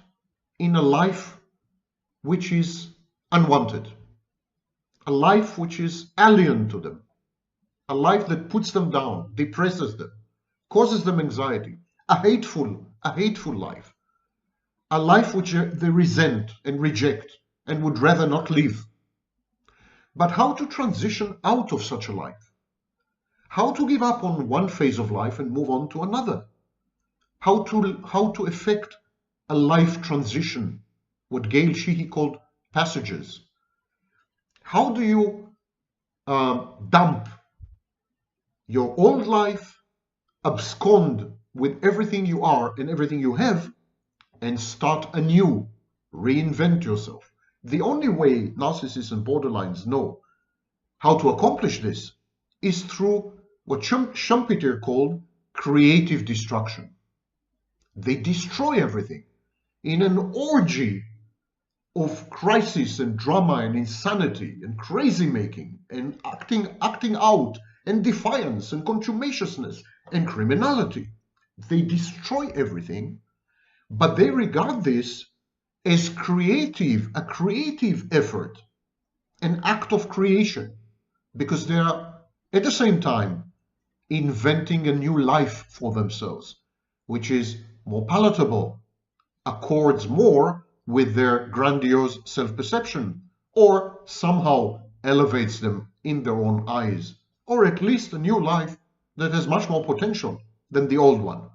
in a life which is unwanted, a life which is alien to them, a life that puts them down, depresses them, causes them anxiety, a hateful life, a life which they resent and reject and would rather not live. But how to transition out of such a life? How to give up on one phase of life and move on to another? How to effect a life transition, what Gail Sheehy called passages? How do you dump your old life, abscond with everything you are and everything you have, and start anew, reinvent yourself. The only way narcissists and borderlines know how to accomplish this is through what Schumpeter called creative destruction. They destroy everything in an orgy of crisis and drama and insanity and crazy making and acting out and defiance and contumaciousness and criminality. They destroy everything, but they regard this as a creative effort, an act of creation, because they are at the same time inventing a new life for themselves, which is more palatable, accords more with their grandiose self-perception, or somehow elevates them in their own eyes, or at least a new life that has much more potential than the old one.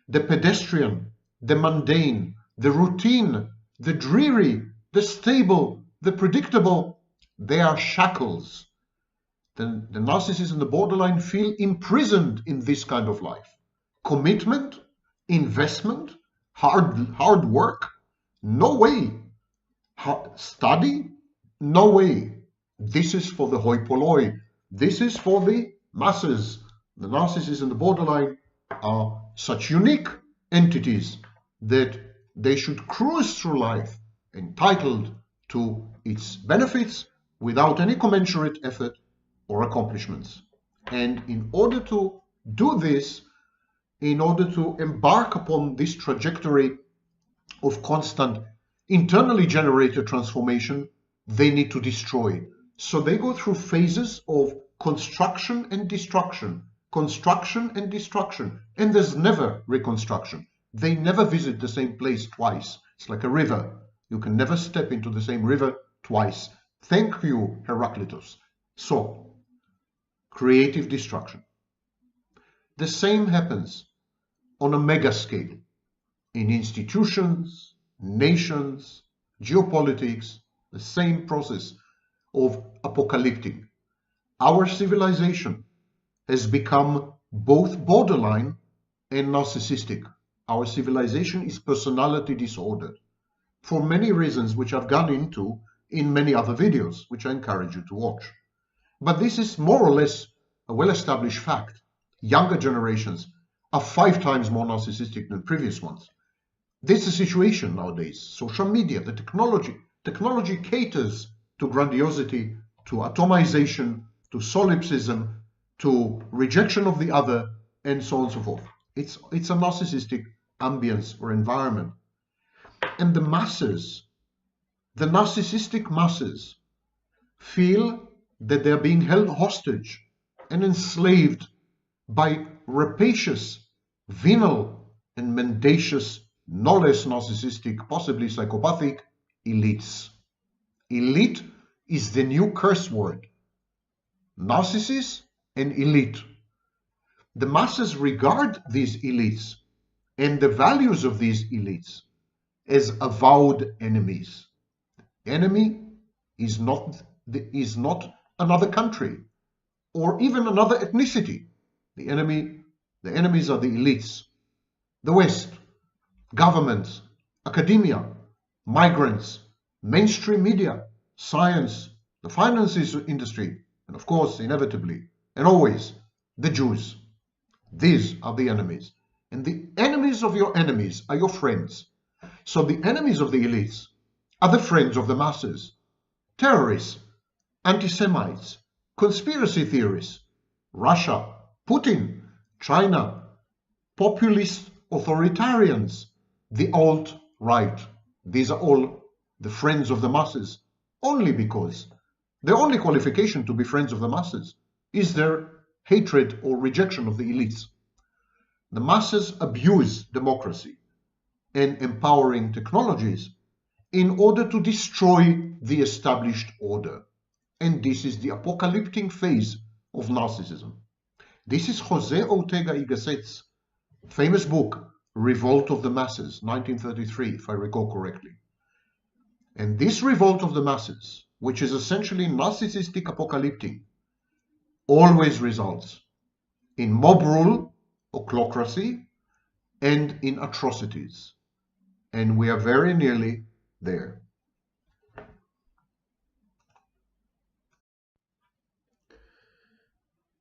The pedestrian, the mundane, the routine, the dreary, the stable, the predictable, they are shackles. The narcissist and the borderline feel imprisoned in this kind of life. Commitment, investment, hard work, no way. Study, no way. This is for the hoi polloi. This is for the masses. The narcissist and the borderline are such unique entities that they should cruise through life entitled to its benefits without any commensurate effort or accomplishments. And in order to do this, in order to embark upon this trajectory of constant internally generated transformation, they need to destroy. So they go through phases of construction and destruction, and there's never reconstruction. They never visit the same place twice. It's like a river. You can never step into the same river twice. Thank you, Heraclitus. So, creative destruction. The same happens on a mega scale in institutions, nations, geopolitics, the same process of apocalyptic. Our civilization has become both borderline and narcissistic. Our civilization is personality disordered for many reasons which I've gone into in many other videos, which I encourage you to watch. But this is more or less a well-established fact. Younger generations are 5 times more narcissistic than previous ones. This is the situation nowadays. Social media, the technology caters to grandiosity, to atomization, to solipsism, to rejection of the other, and so on and so forth. It's a narcissistic ambience or environment. And the masses, the narcissistic masses, feel that they're being held hostage and enslaved by rapacious, venal, and mendacious, no less narcissistic, possibly psychopathic elites. Elite is the new curse word. Narcissist and elite. The masses regard these elites and the values of these elites as avowed enemies. Enemy is not another country or even another ethnicity. The enemies are the elites, the West, governments, academia, migrants, mainstream media, science, the finance industry, and of course, inevitably, and always, the Jews. These are the enemies. And the enemies of your enemies are your friends. So the enemies of the elites are the friends of the masses. Terrorists, anti-Semites, conspiracy theorists, Russia, Putin, China, populist authoritarians, the alt-right. These are all the friends of the masses, only because the only qualification to be friends of the masses is their hatred or rejection of the elites. The masses abuse democracy and empowering technologies in order to destroy the established order. And this is the apocalyptic phase of narcissism. This is Jose Ortega y Gasset's famous book, Revolt of the Masses, 1933, if I recall correctly. And this revolt of the masses, which is essentially narcissistic apocalyptic, always results in mob rule, ochlocracy, and in atrocities. And we are very nearly there.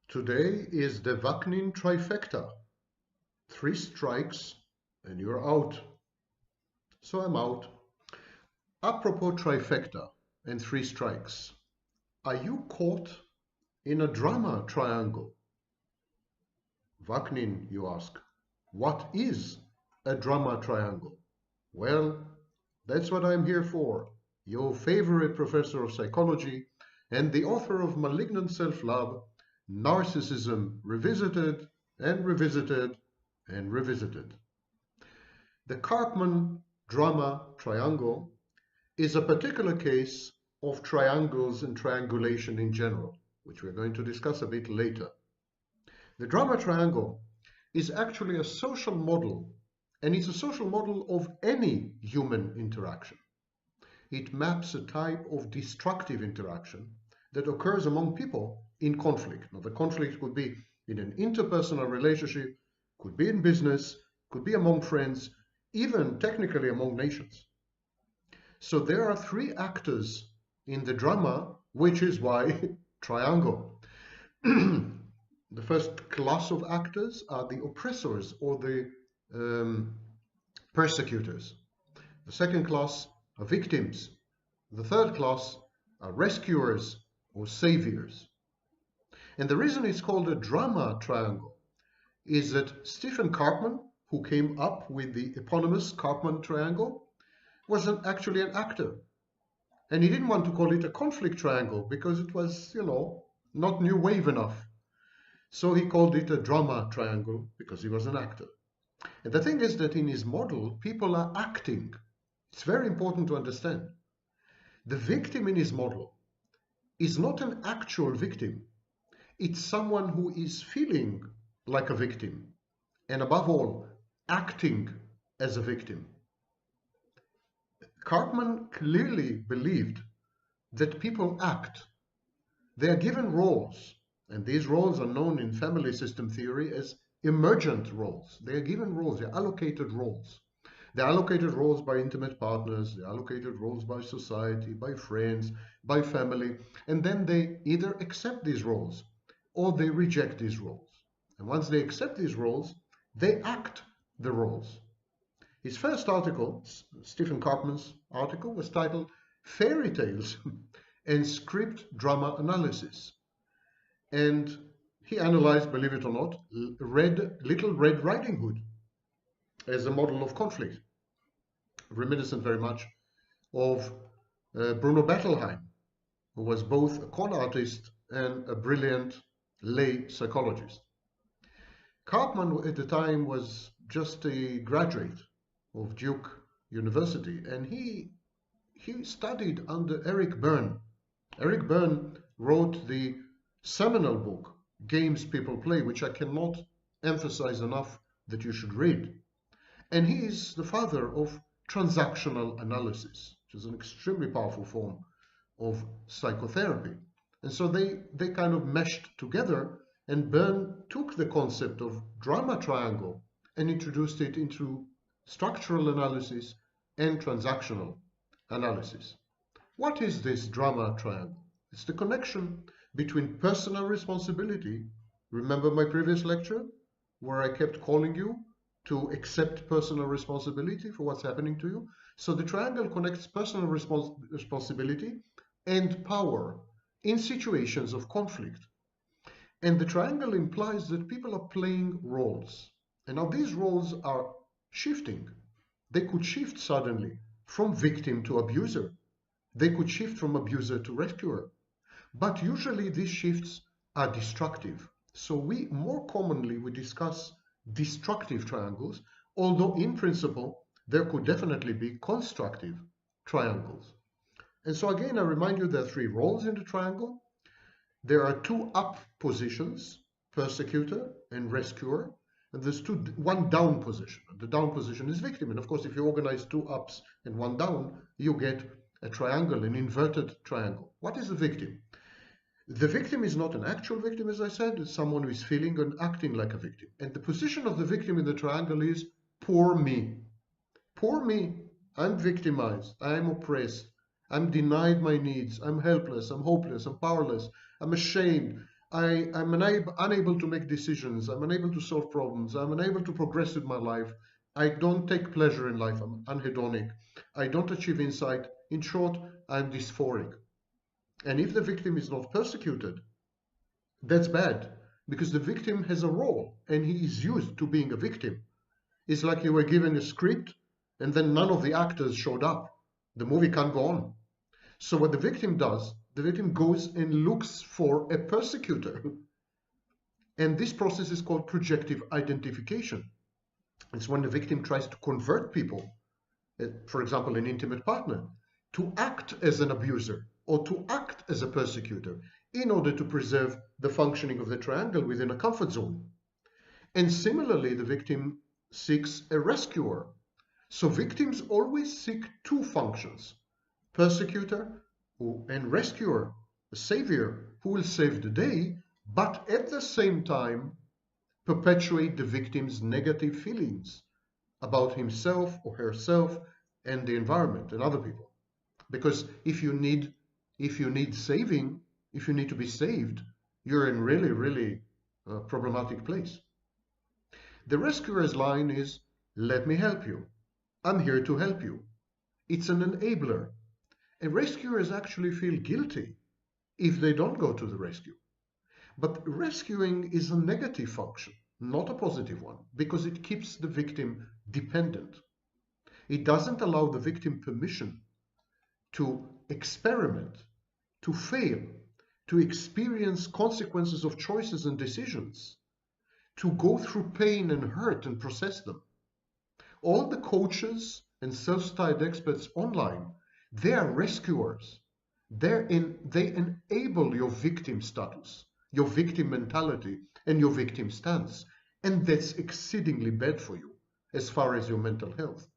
Today is the Vaknin trifecta. 3 strikes and you're out. So I'm out. Apropos trifecta and 3 strikes. Are you caught in a drama triangle? Vaknin, you ask. What is a drama triangle? Well, that's what I'm here for. Your favorite professor of psychology and the author of Malignant Self-Love, Narcissism Revisited and Revisited and Revisited. The Karpman drama triangle is a particular case of triangles and triangulation in general, which we're going to discuss a bit later. The drama triangle is actually a social model, and it's a social model of any human interaction. It maps a type of destructive interaction that occurs among people in conflict. Now, the conflict could be in an interpersonal relationship, could be in business, could be among friends, even technically among nations. So there are 3 actors in the drama, which is why triangle. The first class of actors are the oppressors or the persecutors. The second class are victims. The third class are rescuers or saviors. And the reason it's called a drama triangle is that Stephen Karpman, who came up with the eponymous Karpman triangle, was actually an actor. And he didn't want to call it a conflict triangle because it was, not new wave enough. So he called it a drama triangle because he was an actor. And the thing is that in his model, people are acting. It's very important to understand. The victim in his model is not an actual victim. It's someone who is feeling like a victim, and above all, acting as a victim. Karpman clearly believed that people act. They are given roles, and these roles are known in family system theory as emergent roles. They are given roles, they are allocated roles. They're allocated roles by intimate partners, they're allocated roles by society, by friends, by family, and then they either accept these roles or they reject these roles. And once they accept these roles, they act the roles. His first article, Stephen Karpman's article, was titled Fairy Tales and Script Drama Analysis. And he analyzed, believe it or not, Little Red Riding Hood as a model of conflict, reminiscent very much of Bruno Bettelheim, who was both a con artist and a brilliant lay psychologist. Karpman at the time was just a graduate of Duke University, and he studied under Eric Berne. Eric Berne wrote the seminal book, Games People Play, which I cannot emphasize enough that you should read. And he is the father of transactional analysis, which is an extremely powerful form of psychotherapy. And so they kind of meshed together, and Berne took the concept of drama triangle and introduced it into structural analysis and transactional analysis. What is this drama triangle? It's the connection between personal responsibility. Remember my previous lecture where I kept calling you to accept personal responsibility for what's happening to you? So the triangle connects personal responsibility and power in situations of conflict. And the triangle implies that people are playing roles. And now these roles are shifting. They could shift suddenly from victim to abuser. They could shift from abuser to rescuer. But usually these shifts are destructive. So more commonly we discuss destructive triangles, although in principle there could definitely be constructive triangles. And so again, I remind you there are 3 roles in the triangle. There are 2 up positions, persecutor and rescuer, and there's 1 down position. The down position is victim, and of course if you organize 2 ups and 1 down, you get a triangle, an inverted triangle. What is a victim? The victim is not an actual victim, as I said. It's someone who is feeling and acting like a victim. And the position of the victim in the triangle is poor me. Poor me. I'm victimized. I'm oppressed. I'm denied my needs. I'm helpless. I'm hopeless. I'm powerless. I'm ashamed. I'm unable to make decisions. I'm unable to solve problems. I'm unable to progress with my life. I don't take pleasure in life. I'm unhedonic. I don't achieve insight. In short, I'm dysphoric. And if the victim is not persecuted, that's bad, because the victim has a role and he is used to being a victim. It's like you were given a script and then none of the actors showed up. The movie can't go on. So what the victim does, the victim goes and looks for a persecutor. And this process is called projective identification. It's when the victim tries to convert people, for example, an intimate partner, to act as an abuser or to act as a persecutor in order to preserve the functioning of the triangle within a comfort zone. And similarly, the victim seeks a rescuer. So victims always seek two functions: persecutor and rescuer, a savior who will save the day, but at the same time perpetuate the victim's negative feelings about himself or herself and the environment and other people. Because if you need saving, if you need to be saved, you're in really problematic place. The rescuer's line is, let me help you. I'm here to help you. It's an enabler. And rescuers actually feel guilty if they don't go to the rescue. But rescuing is a negative function, not a positive one, because it keeps the victim dependent. It doesn't allow the victim permission to experiment, to fail, to experience consequences of choices and decisions, to go through pain and hurt and process them. All the coaches and self-styled experts online, they are rescuers. They enable your victim status, your victim mentality, and your victim stance. And that's exceedingly bad for you as far as your mental health.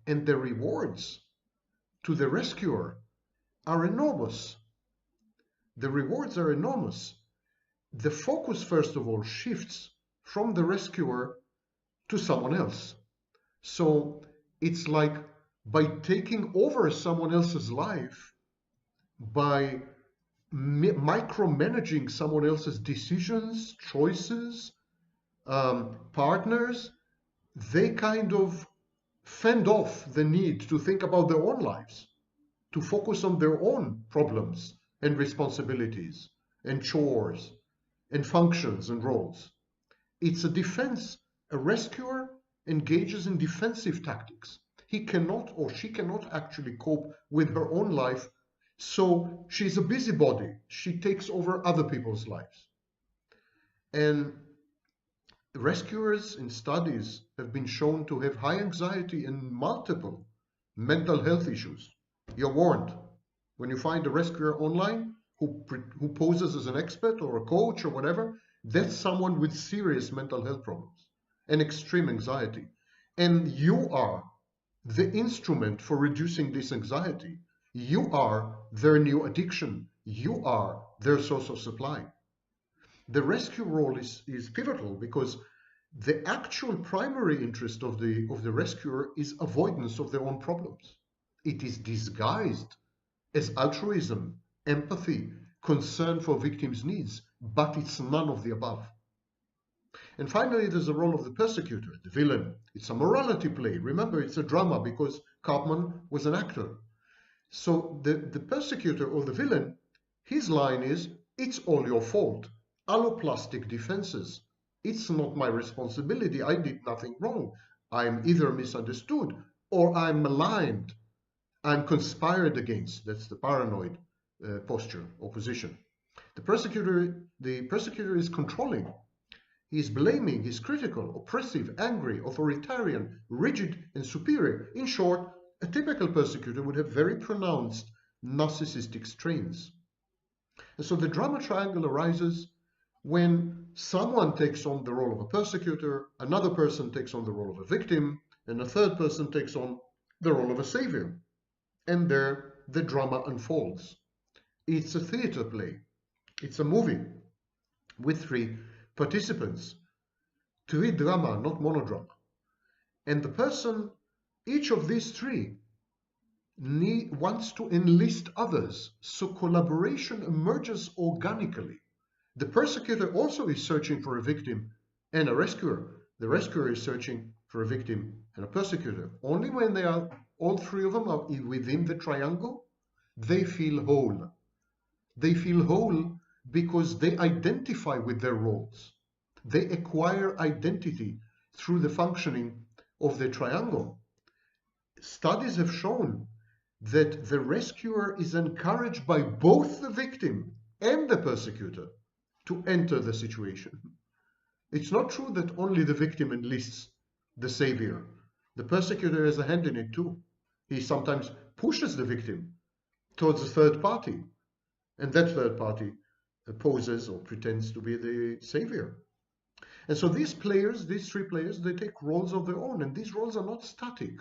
And the rewards to the rescuer are enormous. The rewards are enormous. The focus, first of all, shifts from the rescuer to someone else. So it's like by taking over someone else's life, by micromanaging someone else's decisions, choices, partners, they kind of fend off the need to think about their own lives, to focus on their own problems and responsibilities and chores and functions and roles. It's a defense. A rescuer engages in defensive tactics. He cannot or she cannot actually cope with her own life, so she's a busybody. She takes over other people's lives. And rescuers in studies have been shown to have high anxiety and multiple mental health issues. You're warned. When you find a rescuer online who poses as an expert or a coach or whatever, that's someone with serious mental health problems and extreme anxiety. And you are the instrument for reducing this anxiety. You are their new addiction. You are their source of supply. The rescue role is pivotal because the actual primary interest of the rescuer is avoidance of their own problems. It is disguised as altruism, empathy, concern for victims' needs, but it's none of the above. And finally, there's the role of the persecutor, the villain. It's a morality play. Remember, it's a drama because Kaufman was an actor. So the persecutor or the villain, his line is, it's all your fault. Alloplastic defenses. It's not my responsibility. I did nothing wrong. I'm either misunderstood or I'm maligned. I'm conspired against. That's the paranoid posture or position. The persecutor is controlling. He's blaming, he's critical, oppressive, angry, authoritarian, rigid, and superior. In short, a typical persecutor would have very pronounced narcissistic strains. And so the drama triangle arises when someone takes on the role of a persecutor, another person takes on the role of a victim, and a third person takes on the role of a savior. And there the drama unfolds. It's a theater play. It's a movie with three participants, three drama, not monodrama. And the person, each of these three, wants to enlist others, so collaboration emerges organically. The persecutor also is searching for a victim and a rescuer. The rescuer is searching for a victim and a persecutor. Only when they are, all three of them are within the triangle, they feel whole. They feel whole because they identify with their roles. They acquire identity through the functioning of the triangle. Studies have shown that the rescuer is encouraged by both the victim and the persecutor to enter the situation. It's not true that only the victim enlists the savior. The persecutor has a hand in it too. He sometimes pushes the victim towards a third party, and that third party poses or pretends to be the savior. And so these players, these three players, they take roles of their own, and these roles are not static.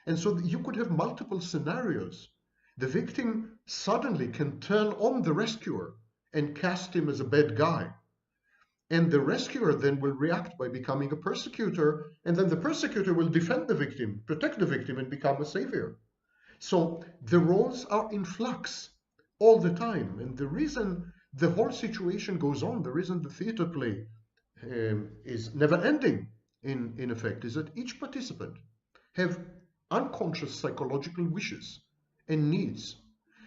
And so you could have multiple scenarios. The victim suddenly can turn on the rescuer and cast him as a bad guy. And the rescuer then will react by becoming a persecutor, and then the persecutor will defend the victim, protect the victim, and become a savior. So the roles are in flux all the time. And the reason the whole situation goes on, the reason the theater play is never ending, in effect, is that each participant have unconscious psychological wishes and needs,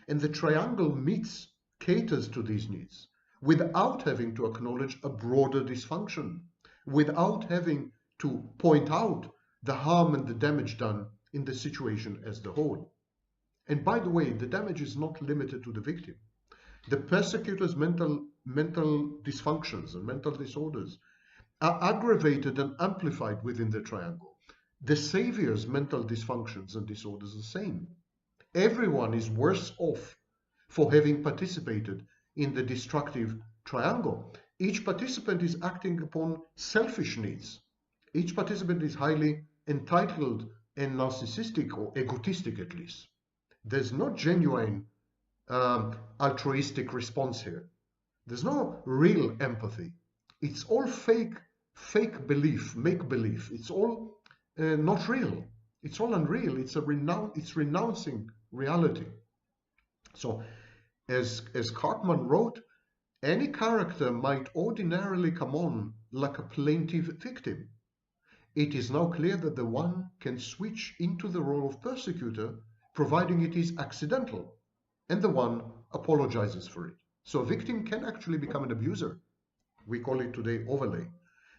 and the triangle meets, caters to these needs without having to acknowledge a broader dysfunction, without having to point out the harm and the damage done in the situation as the whole. And by the way, the damage is not limited to the victim. The persecutor's mental dysfunctions and mental disorders are aggravated and amplified within the triangle. The savior's mental dysfunctions and disorders are the same. Everyone is worse off for having participated in the destructive triangle. Each participant is acting upon selfish needs. Each participant is highly entitled and narcissistic, or egotistic at least. There's no genuine altruistic response here. There's no real empathy. It's all fake belief, make belief. It's all not real. It's all unreal. It's renouncing reality. So, as Cartman wrote, any character might ordinarily come on like a plaintive victim. It is now clear that the one can switch into the role of persecutor, providing it is accidental, and the one apologizes for it. So a victim can actually become an abuser. We call it today overlay.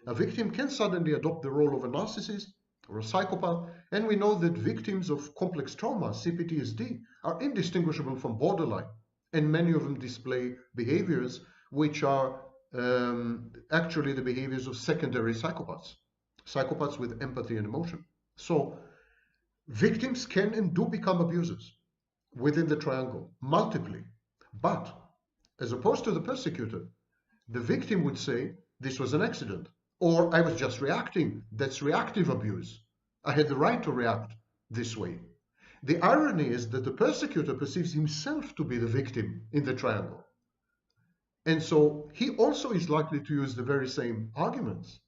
A victim can suddenly adopt the role of a narcissist or a psychopath, and we know that victims of complex trauma, CPTSD, are indistinguishable from borderline, and many of them display behaviors which are actually the behaviors of secondary psychopaths with empathy and emotion. So victims can and do become abusers within the triangle, multiply. But as opposed to the persecutor, the victim would say, this was an accident, or I was just reacting. That's reactive abuse. I had the right to react this way. The irony is that the persecutor perceives himself to be the victim in the triangle. And so he also is likely to use the very same arguments.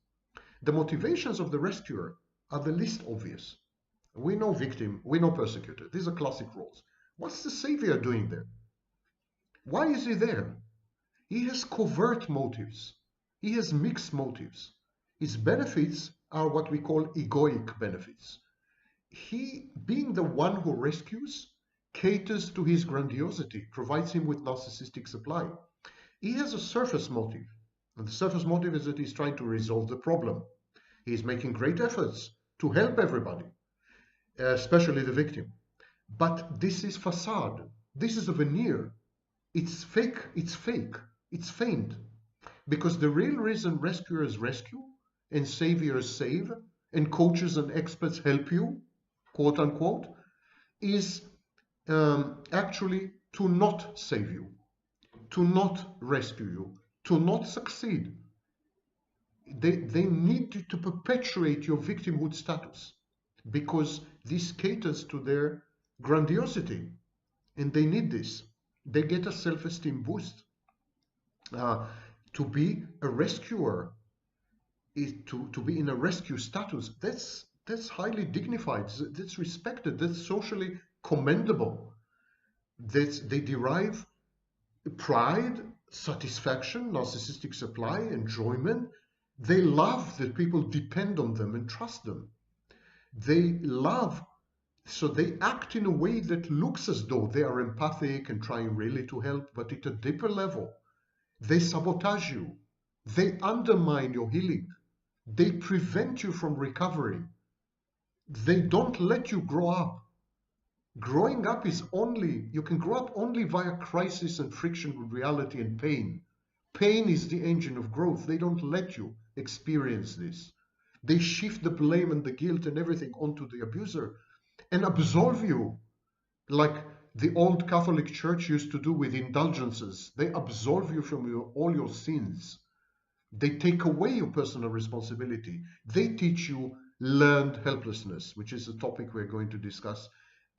The motivations of the rescuer are the least obvious. We know victim, we know persecutor. These are classic roles. What's the savior doing there? Why is he there? He has covert motives. He has mixed motives. His benefits are what we call egoic benefits. He, being the one who rescues, caters to his grandiosity, provides him with narcissistic supply. He has a surface motive, and the surface motive is that he's trying to resolve the problem. He's making great efforts to help everybody, especially the victim. But this is facade. This is a veneer. It's fake, it's feigned. Because the real reason rescuers rescue and saviors save and coaches and experts help you, quote unquote, is actually to not save you, to not rescue you, to not succeed. They need to perpetuate your victimhood status because this caters to their grandiosity, and they need this. They get a self-esteem boost. To be a rescuer is to be in a rescue status. That's highly dignified. That's respected. That's socially commendable. They derive pride, satisfaction, narcissistic supply, enjoyment. They love that people depend on them and trust them. They love, so they act in a way that looks as though they are empathic and trying really to help, but at a deeper level, they sabotage you. They undermine your healing. They prevent you from recovery. They don't let you grow up. Growing up is only, you can grow up only via crisis and friction with reality and pain. Pain is the engine of growth. They don't let you experience this. They shift the blame and the guilt and everything onto the abuser and absolve you, like the old Catholic Church used to do with indulgences. They absolve you from all your sins. They take away your personal responsibility. They teach you learned helplessness, which is a topic we're going to discuss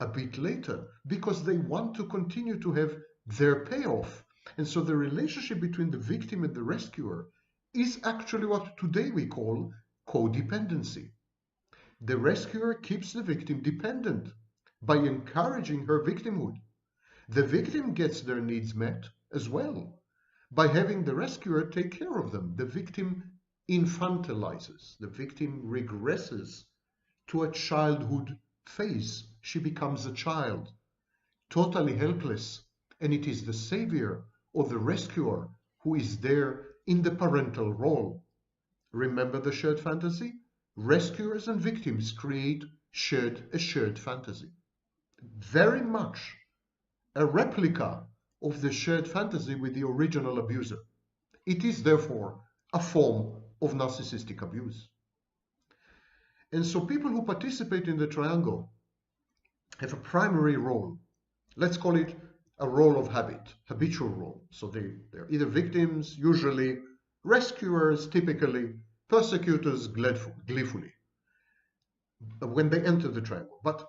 a bit later, because they want to continue to have their payoff. And so the relationship between the victim and the rescuer is actually what today we call codependency. The rescuer keeps the victim dependent by encouraging her victimhood. The victim gets their needs met as well by having the rescuer take care of them. The victim infantilizes, the victim regresses to a childhood phase. She becomes a child, totally helpless, and it is the savior or the rescuer who is there in the parental role. Remember the shared fantasy? Rescuers and victims create a shared fantasy. Very much a replica of the shared fantasy with the original abuser. It is therefore a form of narcissistic abuse. And so people who participate in the triangle have a primary role. Let's call it a role of habit, habitual role. So they're either victims, usually, rescuers, typically, persecutors, gleefully, when they enter the triangle. But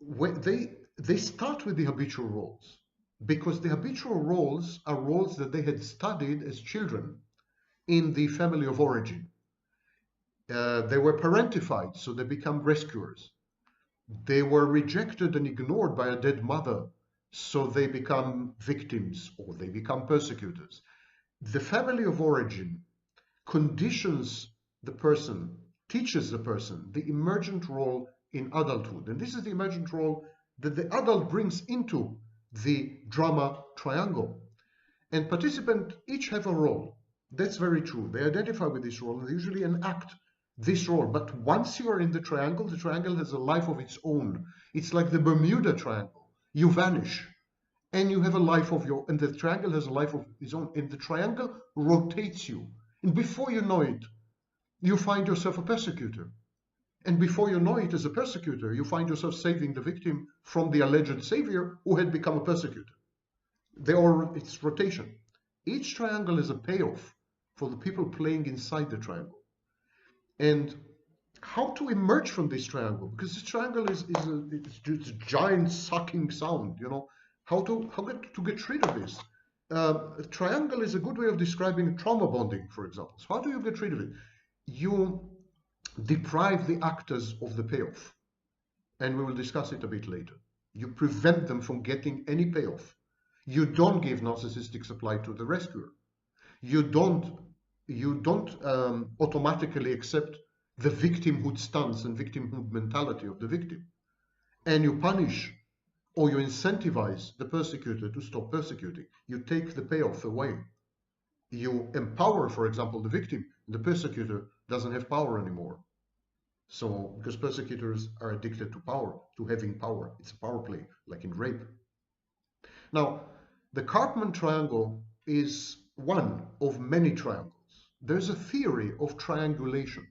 when they start with the habitual roles, because the habitual roles are roles that they had studied as children in the family of origin. They were parentified, so they become rescuers. They were rejected and ignored by a dead mother, so they become victims or they become persecutors. The family of origin conditions the person, teaches the person the emergent role in adulthood. And this is the emergent role that the adult brings into the drama triangle. And participants each have a role. That's very true. They identify with this role and they usually enact this role. But once you are in the triangle has a life of its own. It's like the Bermuda Triangle. You vanish and you have a life of your, and the triangle has a life of its own. And the triangle rotates you. And before you know it, you find yourself a persecutor. And before you know it, as a persecutor, you find yourself saving the victim from the alleged savior who had become a persecutor. It's rotation. Each triangle is a payoff for the people playing inside the triangle. And how to emerge from this triangle? Because this triangle is a giant sucking sound, you know. How to get rid of this? A triangle is a good way of describing trauma bonding, for example. So how do you get rid of it? You deprive the actors of the payoff. And we will discuss it a bit later. You prevent them from getting any payoff. You don't give narcissistic supply to the rescuer. You don't automatically accept the victimhood stance and victimhood mentality of the victim. And you punish or you incentivize the persecutor to stop persecuting. You take the payoff away. You empower, for example, the victim. The persecutor doesn't have power anymore. So, because persecutors are addicted to power, to having power. It's a power play, like in rape. Now, the Karpman triangle is one of many triangles. There's a theory of triangulation.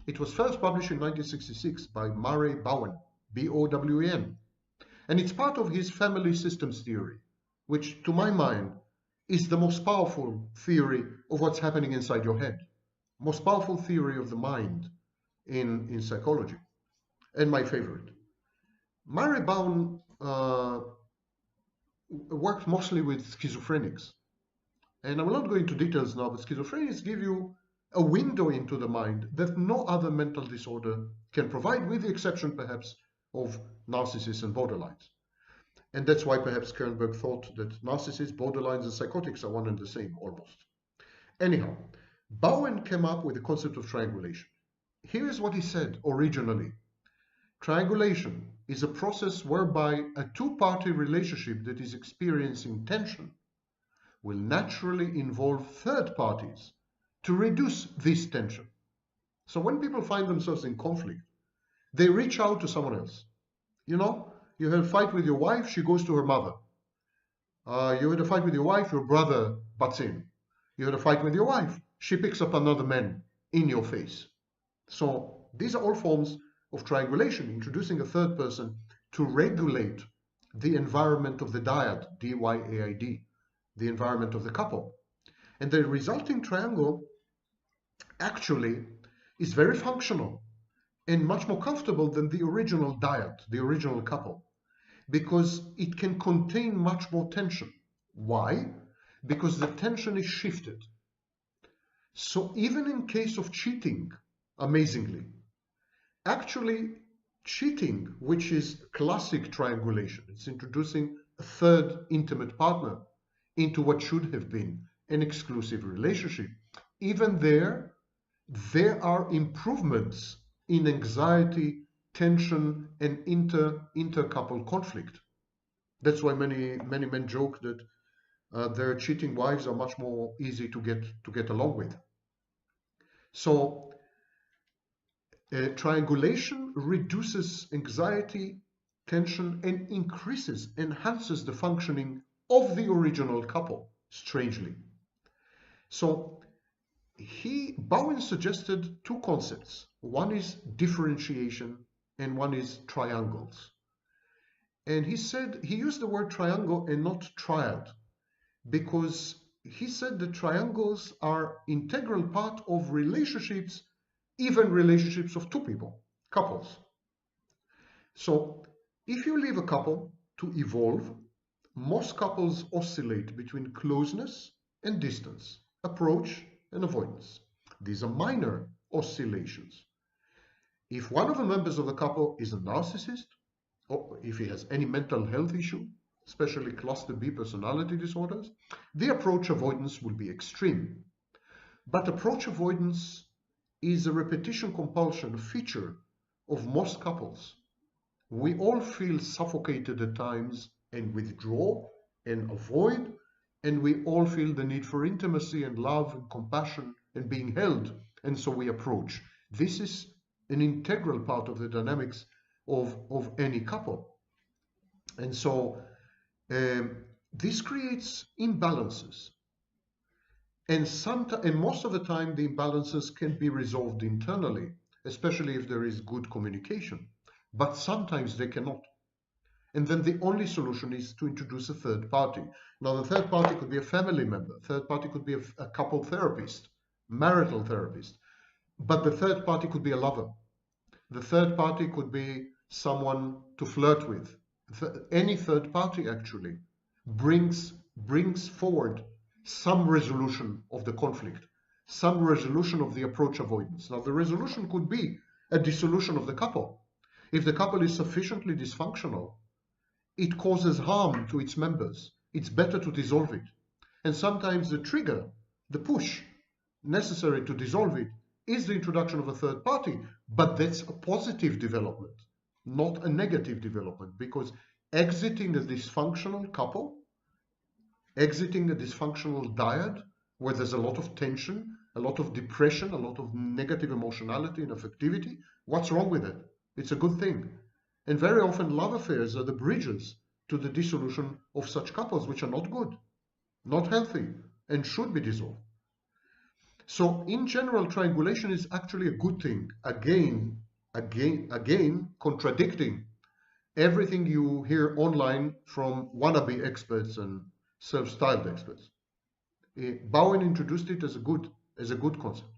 It was first published in 1966 by Murray Bowen, B-O-W-E-N. And it's part of his family systems theory, which, to my mind, is the most powerful theory of what's happening inside your head. Most powerful theory of the mind in psychology, and my favorite. Murray Bowen worked mostly with schizophrenics, And I will not go into details now, but schizophrenia gives you a window into the mind that no other mental disorder can provide, with the exception perhaps of narcissists and borderlines. And that's why perhaps Kernberg thought that narcissists, borderlines, and psychotics are one and the same, almost. Anyhow, Bowen came up with the concept of triangulation. Here is what he said originally. Triangulation is a process whereby a two-party relationship that is experiencing tension will naturally involve third parties to reduce this tension. So when people find themselves in conflict, they reach out to someone else. You know, you had a fight with your wife, she goes to her mother. You had a fight with your wife, your brother butts in. You had a fight with your wife, she picks up another man in your face. So these are all forms of triangulation, introducing a third person to regulate the environment of the dyad, D-Y-A-I-D, the environment of the couple. And the resulting triangle actually is very functional and much more comfortable than the original dyad, the original couple, because it can contain much more tension. Why? Because the tension is shifted. So even in case of cheating, amazingly, actually cheating, which is classic triangulation, it's introducing a third intimate partner into what should have been an exclusive relationship. Even there are improvements in anxiety, tension, and inter-couple conflict. That's why many men joke that their cheating wives are much more easy to get along with. So triangulation reduces anxiety, tension, and enhances the functioning of the original couple, strangely. So Bowen suggested two concepts. One is differentiation and one is triangles. And he said, he used the word triangle and not triad, because he said that triangles are integral part of relationships, even relationships of two people, couples. So if you leave a couple to evolve, most couples oscillate between closeness and distance, approach and avoidance. These are minor oscillations. If one of the members of the couple is a narcissist, or if he has any mental health issue, especially cluster B personality disorders, the approach avoidance will be extreme. But approach avoidance is a repetition compulsion feature of most couples. We all feel suffocated at times and withdraw and avoid, and we all feel the need for intimacy and love and compassion and being held, and so we approach. This is an integral part of the dynamics of any couple. And so this creates imbalances. And most of the time, the imbalances can be resolved internally, especially if there is good communication. But sometimes they cannot. And then the only solution is to introduce a third party. Now, the third party could be a family member. Third party could be a couple therapist, marital therapist. But the third party could be a lover. The third party could be someone to flirt with. Any third party actually brings forward some resolution of the conflict, some resolution of the approach avoidance. Now, the resolution could be a dissolution of the couple. If the couple is sufficiently dysfunctional, it causes harm to its members. It's better to dissolve it. And sometimes the trigger, the push necessary to dissolve it, is the introduction of a third party. But that's a positive development, not a negative development, because exiting a dysfunctional couple, exiting a dysfunctional dyad, where there's a lot of tension, a lot of depression, a lot of negative emotionality and affectivity, what's wrong with it? It's a good thing. And very often love affairs are the bridges to the dissolution of such couples, which are not good, not healthy, and should be dissolved. So in general, triangulation is actually a good thing. Again, contradicting everything you hear online from wannabe experts and self-styled experts. Bowen introduced it as a good concept.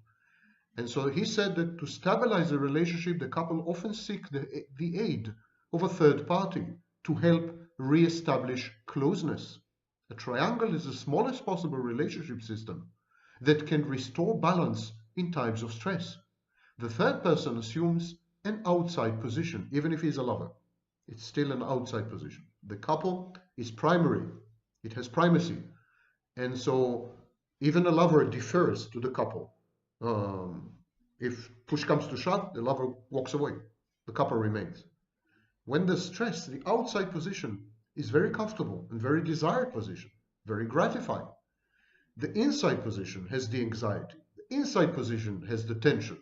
And so he said that to stabilize a relationship, the couple often seek the aid of a third party to help re-establish closeness A triangle is the smallest possible relationship system that can restore balance in times of stress. The third person assumes an outside position, even if he's a lover. It's still an outside position. The couple is primary. It has primacy. And so even a lover defers to the couple. If push comes to shove, the lover walks away. The couple remains. When there's stress, the outside position is very comfortable and very desired position, very gratifying. The inside position has the anxiety. The inside position has the tension.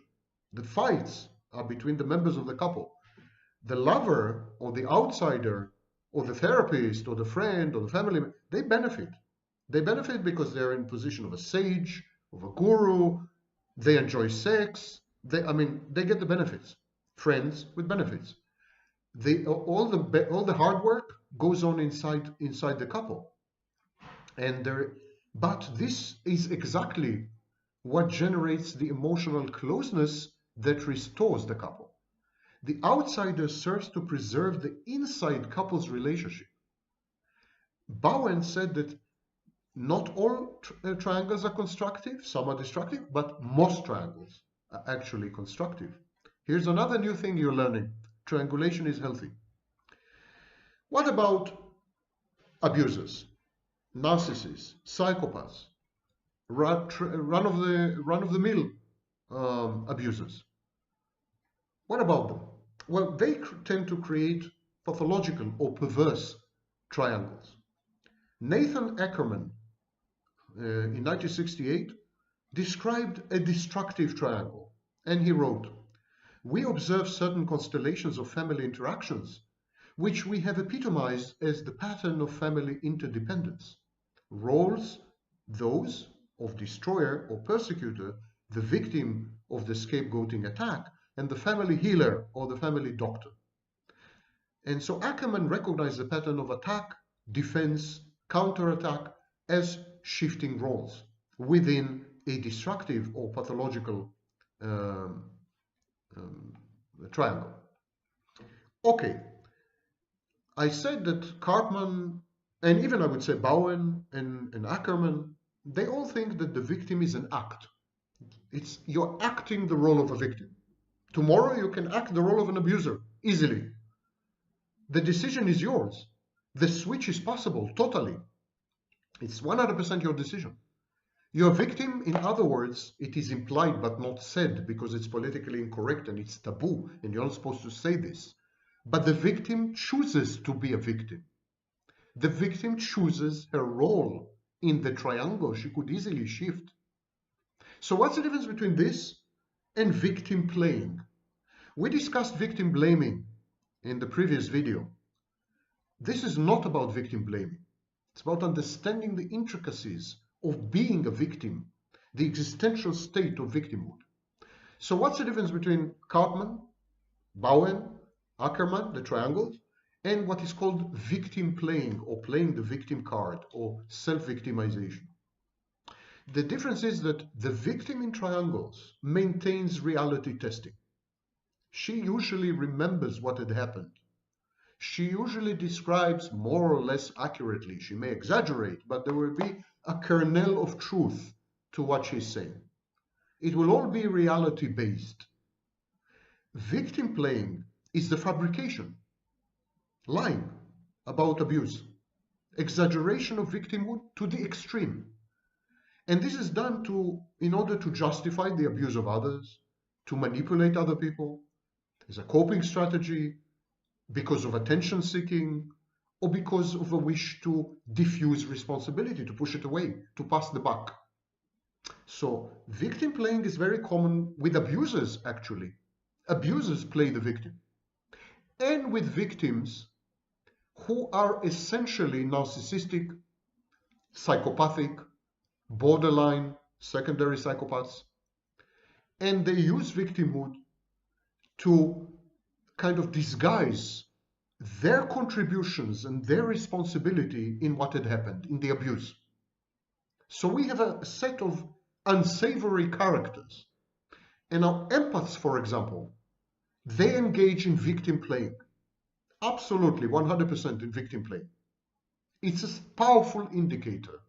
The fights are between the members of the couple. The lover or the outsider or the therapist or the friend or the family, they benefit. They benefit because they're in position of a sage, of a guru. They enjoy sex. They get the benefits. Friends with benefits. All the hard work goes on inside the couple. But this is exactly what generates the emotional closeness that restores the couple. The outsider serves to preserve the inside couple's relationship. Bowen said that not all triangles are constructive, some are destructive, but most triangles are actually constructive. Here's another new thing you're learning. Triangulation is healthy. What about abusers, narcissists, psychopaths, run-of-the-mill abusers? What about them? Well, they tend to create pathological or perverse triangles. Nathan Ackerman, in 1968, described a destructive triangle, and he wrote, "We observe certain constellations of family interactions, which we have epitomized as the pattern of family interdependence. Roles, those of destroyer or persecutor, the victim of the scapegoating attack, and the family healer or the family doctor." And so Ackerman recognized the pattern of attack, defense, counterattack as shifting roles within a destructive or pathological triangle. Okay, I said that Cartman, and even I would say Bowen and Ackerman, they all think that the victim is an act. You're acting the role of a victim. Tomorrow you can act the role of an abuser easily. The decision is yours. The switch is possible, totally. It's 100% your decision. You're a victim, in other words, it is implied but not said because it's politically incorrect and it's taboo and you're not supposed to say this. But the victim chooses to be a victim. The victim chooses her role in the triangle. She could easily shift. So what's the difference between this and victim playing? We discussed victim blaming in the previous video. This is not about victim blaming. It's about understanding the intricacies of being a victim, the existential state of victimhood. So what's the difference between Cartman, Bowen, Ackerman, the triangles, and what is called victim playing or playing the victim card or self-victimization? The difference is that the victim in triangles maintains reality testing. She usually remembers what had happened. She usually describes more or less accurately. She may exaggerate, but there will be a kernel of truth to what she's saying. It will all be reality-based. Victim playing is the fabrication, lying about abuse, exaggeration of victimhood to the extreme. And this is done in order to justify the abuse of others, to manipulate other people, as a coping strategy, because of attention seeking, or because of a wish to diffuse responsibility, to push it away, to pass the buck. So victim playing is very common with abusers, actually. Abusers play the victim. And with victims who are essentially narcissistic, psychopathic, borderline, secondary psychopaths. And they use victimhood to kind of disguise their contributions and their responsibility in what had happened, in the abuse. So we have a set of unsavory characters. And our empaths, for example, they engage in victim playing. Absolutely, 100% in victim playing. It's a powerful indicator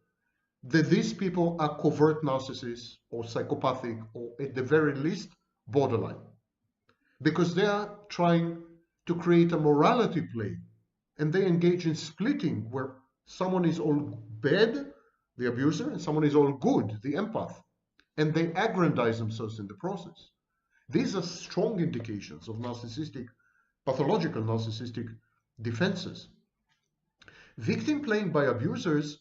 that these people are covert narcissists or psychopathic or at the very least borderline, because they are trying to create a morality play and they engage in splitting where someone is all bad, the abuser, and someone is all good, the empath, and they aggrandize themselves in the process. These are strong indications of narcissistic, pathological narcissistic defenses. Victim playing by abusers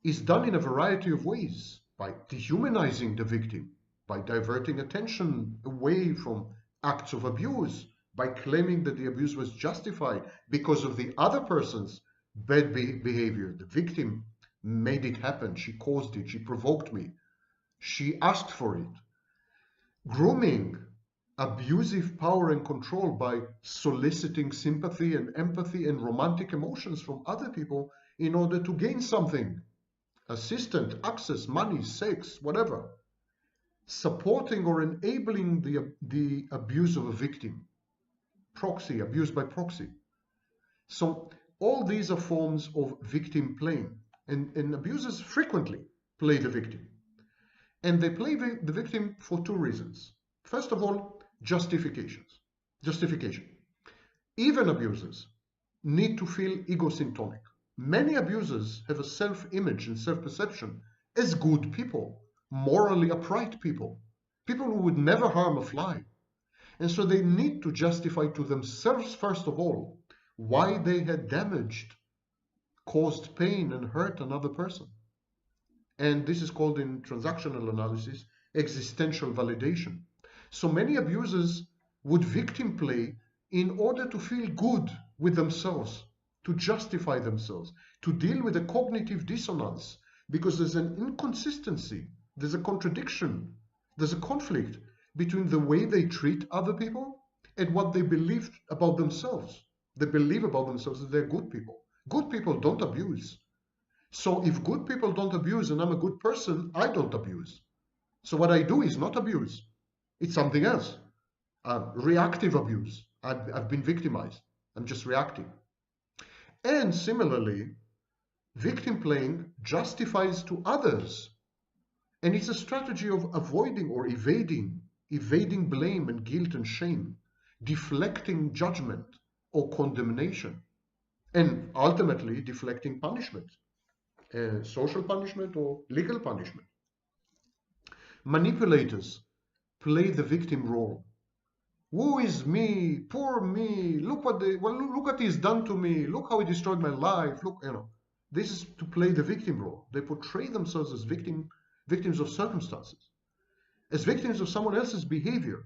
is done in a variety of ways, by dehumanizing the victim, by diverting attention away from acts of abuse, by claiming that the abuse was justified because of the other person's bad behavior. The victim made it happen, she caused it, she provoked me, she asked for it. Grooming abusive power and control by soliciting sympathy and empathy and romantic emotions from other people in order to gain something. Assistant, access, money, sex, whatever. Supporting or enabling the abuse of a victim. Proxy, abuse by proxy. So all these are forms of victim playing. And abusers frequently play the victim. And they play the victim for two reasons. First of all, justification. Even abusers need to feel egosyntonic. Many abusers have a self-image and self-perception as good people, morally upright people, people who would never harm a fly. And so they need to justify to themselves, first of all, why they had damaged, caused pain and hurt another person. And this is called in transactional analysis existential validation. So many abusers would victim play in order to feel good with themselves, to justify themselves, to deal with a cognitive dissonance, because there's an inconsistency, there's a contradiction, there's a conflict between the way they treat other people and what they believe about themselves. They believe about themselves that they're good people. Good people don't abuse. So if good people don't abuse and I'm a good person, I don't abuse. So what I do is not abuse. It's something else. Reactive abuse. I've been victimized. I'm just reacting. And similarly, victim playing justifies to others. And it's a strategy of avoiding or evading blame and guilt and shame, deflecting judgment or condemnation, and ultimately deflecting punishment, social punishment or legal punishment. Manipulators play the victim role. Woe is me, poor me, look what he's done to me, look how he destroyed my life, look, This is to play the victim role. They portray themselves as victims of circumstances, as victims of someone else's behavior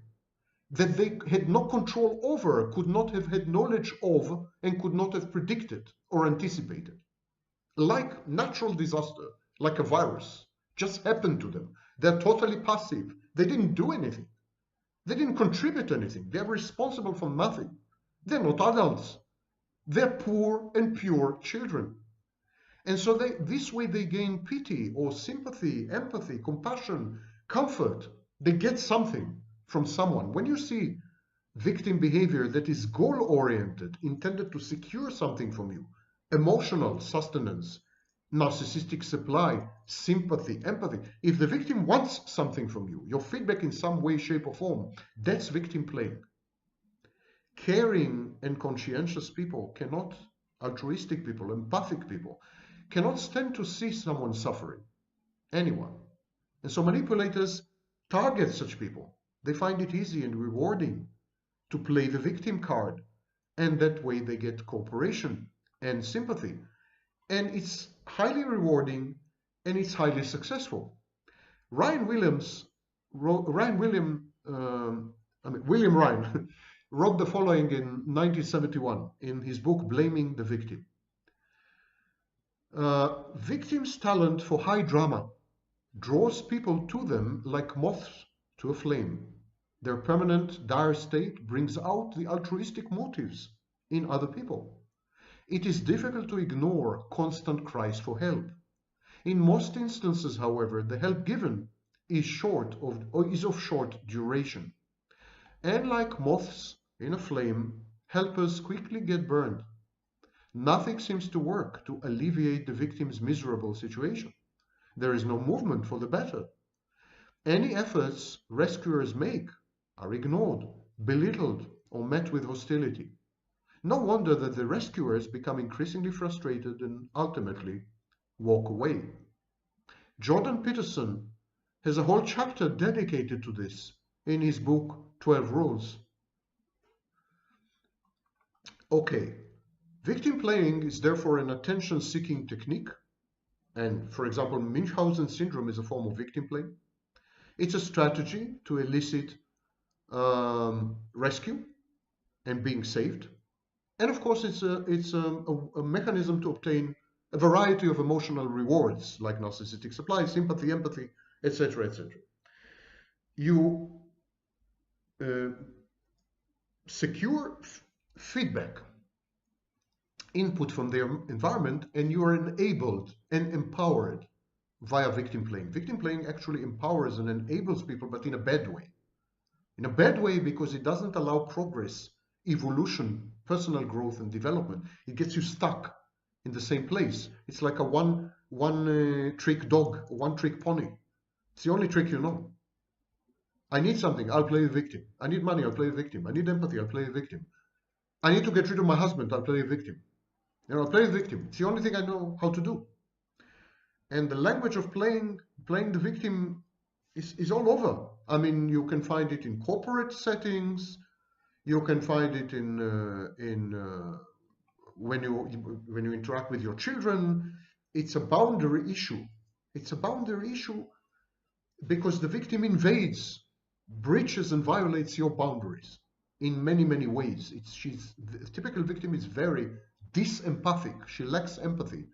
that they had no control over, could not have had knowledge of, and could not have predicted or anticipated. Like natural disaster, like a virus, just happened to them. They're totally passive. They didn't do anything. They didn't contribute anything. They're responsible for nothing. They're not adults. They're poor and pure children. And so this way they gain pity or sympathy, empathy, compassion, comfort. They get something from someone. When you see victim behavior that is goal-oriented, intended to secure something from you, emotional sustenance, narcissistic supply, sympathy, empathy. If the victim wants something from you, your feedback in some way, shape, or form, that's victim playing. Caring and conscientious people cannot, altruistic people, empathic people, cannot stand to see someone suffering, anyone. And so manipulators target such people. They find it easy and rewarding to play the victim card, and that way they get cooperation and sympathy. And it's highly rewarding and it's highly successful. William Ryan wrote the following in 1971 in his book Blaming the Victim. Victims' talent for high drama draws people to them like moths to a flame. Their permanent dire state brings out the altruistic motives in other people. It is difficult to ignore constant cries for help. In most instances, however, the help given is of short duration. And like moths in a flame, helpers quickly get burned. Nothing seems to work to alleviate the victim's miserable situation. There is no movement for the better. Any efforts rescuers make are ignored, belittled, or met with hostility. No wonder that the rescuers become increasingly frustrated and ultimately walk away. Jordan Peterson has a whole chapter dedicated to this in his book 12 Rules. Okay, victim playing is therefore an attention-seeking technique, and for example, Munchausen syndrome is a form of victim play. It's a strategy to elicit rescue and being saved. And of course, it's a mechanism to obtain a variety of emotional rewards, like narcissistic supply, sympathy, empathy, etc., etc. You secure feedback, input from their environment, and you are enabled and empowered via victim playing. Victim playing actually empowers and enables people, but in a bad way. In a bad way because it doesn't allow progress, evolution, personal growth, and development. It gets you stuck in the same place. It's like a one-trick dog, one-trick pony. It's the only trick you know. I need something, I'll play the victim. I need money, I'll play the victim. I need empathy, I'll play the victim. I need to get rid of my husband, I'll play the victim. I'll play the victim. It's the only thing I know how to do. And the language of playing the victim is all over. I mean, you can find it in corporate settings. You can find it when you interact with your children. It's a boundary issue. It's a boundary issue because the victim invades, breaches, and violates your boundaries in many, many ways. The typical victim is very disempathic. She lacks empathy.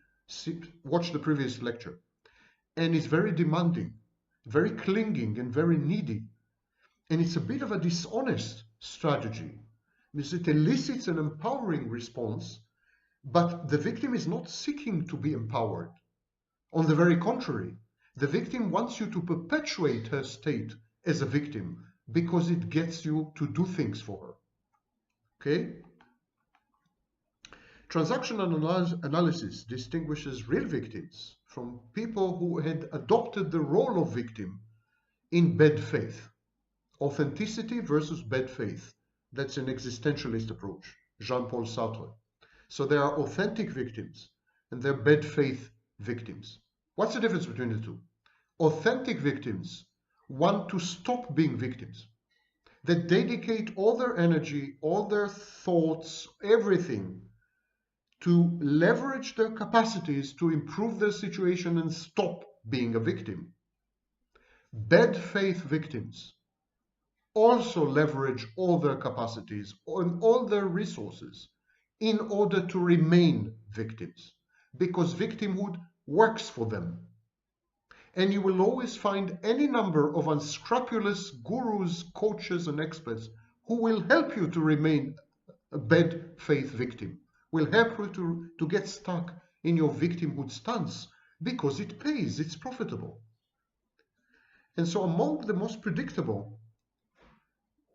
Watch the previous lecture. And is very demanding, very clinging, and very needy. And it's a bit of a dishonest strategy because it elicits an empowering response, but the victim is not seeking to be empowered. On the very contrary, the victim wants you to perpetuate her state as a victim because it gets you to do things for her. Okay? Transactional analysis distinguishes real victims from people who had adopted the role of victim in bad faith. Authenticity versus bad faith. That's an existentialist approach, Jean-Paul Sartre. So there are authentic victims and there are bad faith victims. What's the difference between the two? Authentic victims want to stop being victims. They dedicate all their energy, all their thoughts, everything to leverage their capacities to improve their situation and stop being a victim. Bad faith victims also leverage all their capacities and all their resources in order to remain victims, because victimhood works for them. And you will always find any number of unscrupulous gurus, coaches, and experts who will help you to remain a bad faith victim, will help you to get stuck in your victimhood stance because it pays, it's profitable. And so among the most predictable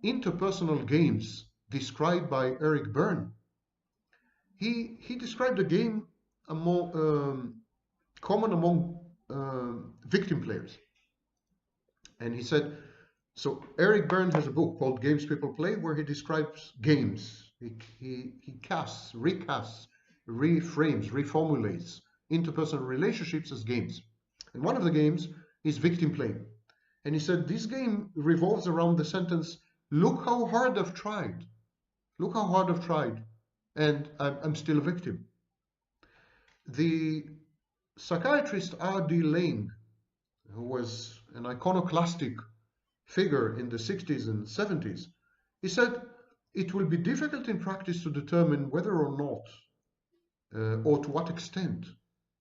interpersonal games described by Eric Berne, he described a game common among victim players. And he said, so Eric Berne has a book called Games People Play where he describes games. He casts, recasts, reframes, reformulates interpersonal relationships as games. And one of the games is victim playing. And he said, this game revolves around the sentence, look how hard I've tried. Look how hard I've tried. And I'm still a victim. The psychiatrist R.D. Laing, who was an iconoclastic figure in the 60s and 70s, he said, it will be difficult in practice to determine whether or not, or to what extent,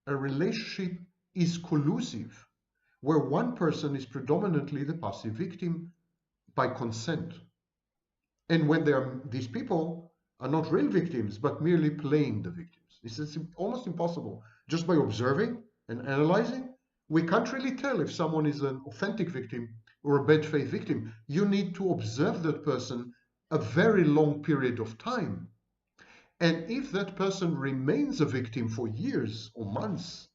a relationship is collusive, where one person is predominantly the passive victim by consent. And when these people are not real victims, but merely playing the victims. This is almost impossible. Just by observing and analyzing, we can't really tell if someone is an authentic victim or a bad faith victim. You need to observe that person a very long period of time. And if that person remains a victim for years or months,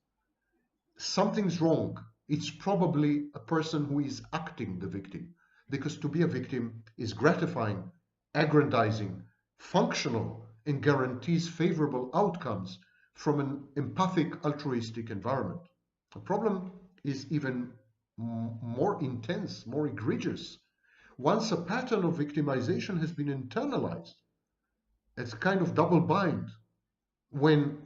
something's wrong. It's probably a person who is acting the victim, because to be a victim is gratifying, aggrandizing, functional, and guarantees favorable outcomes from an empathic, altruistic environment. The problem is even more intense, more egregious. Once a pattern of victimization has been internalized, it's kind of double bind. When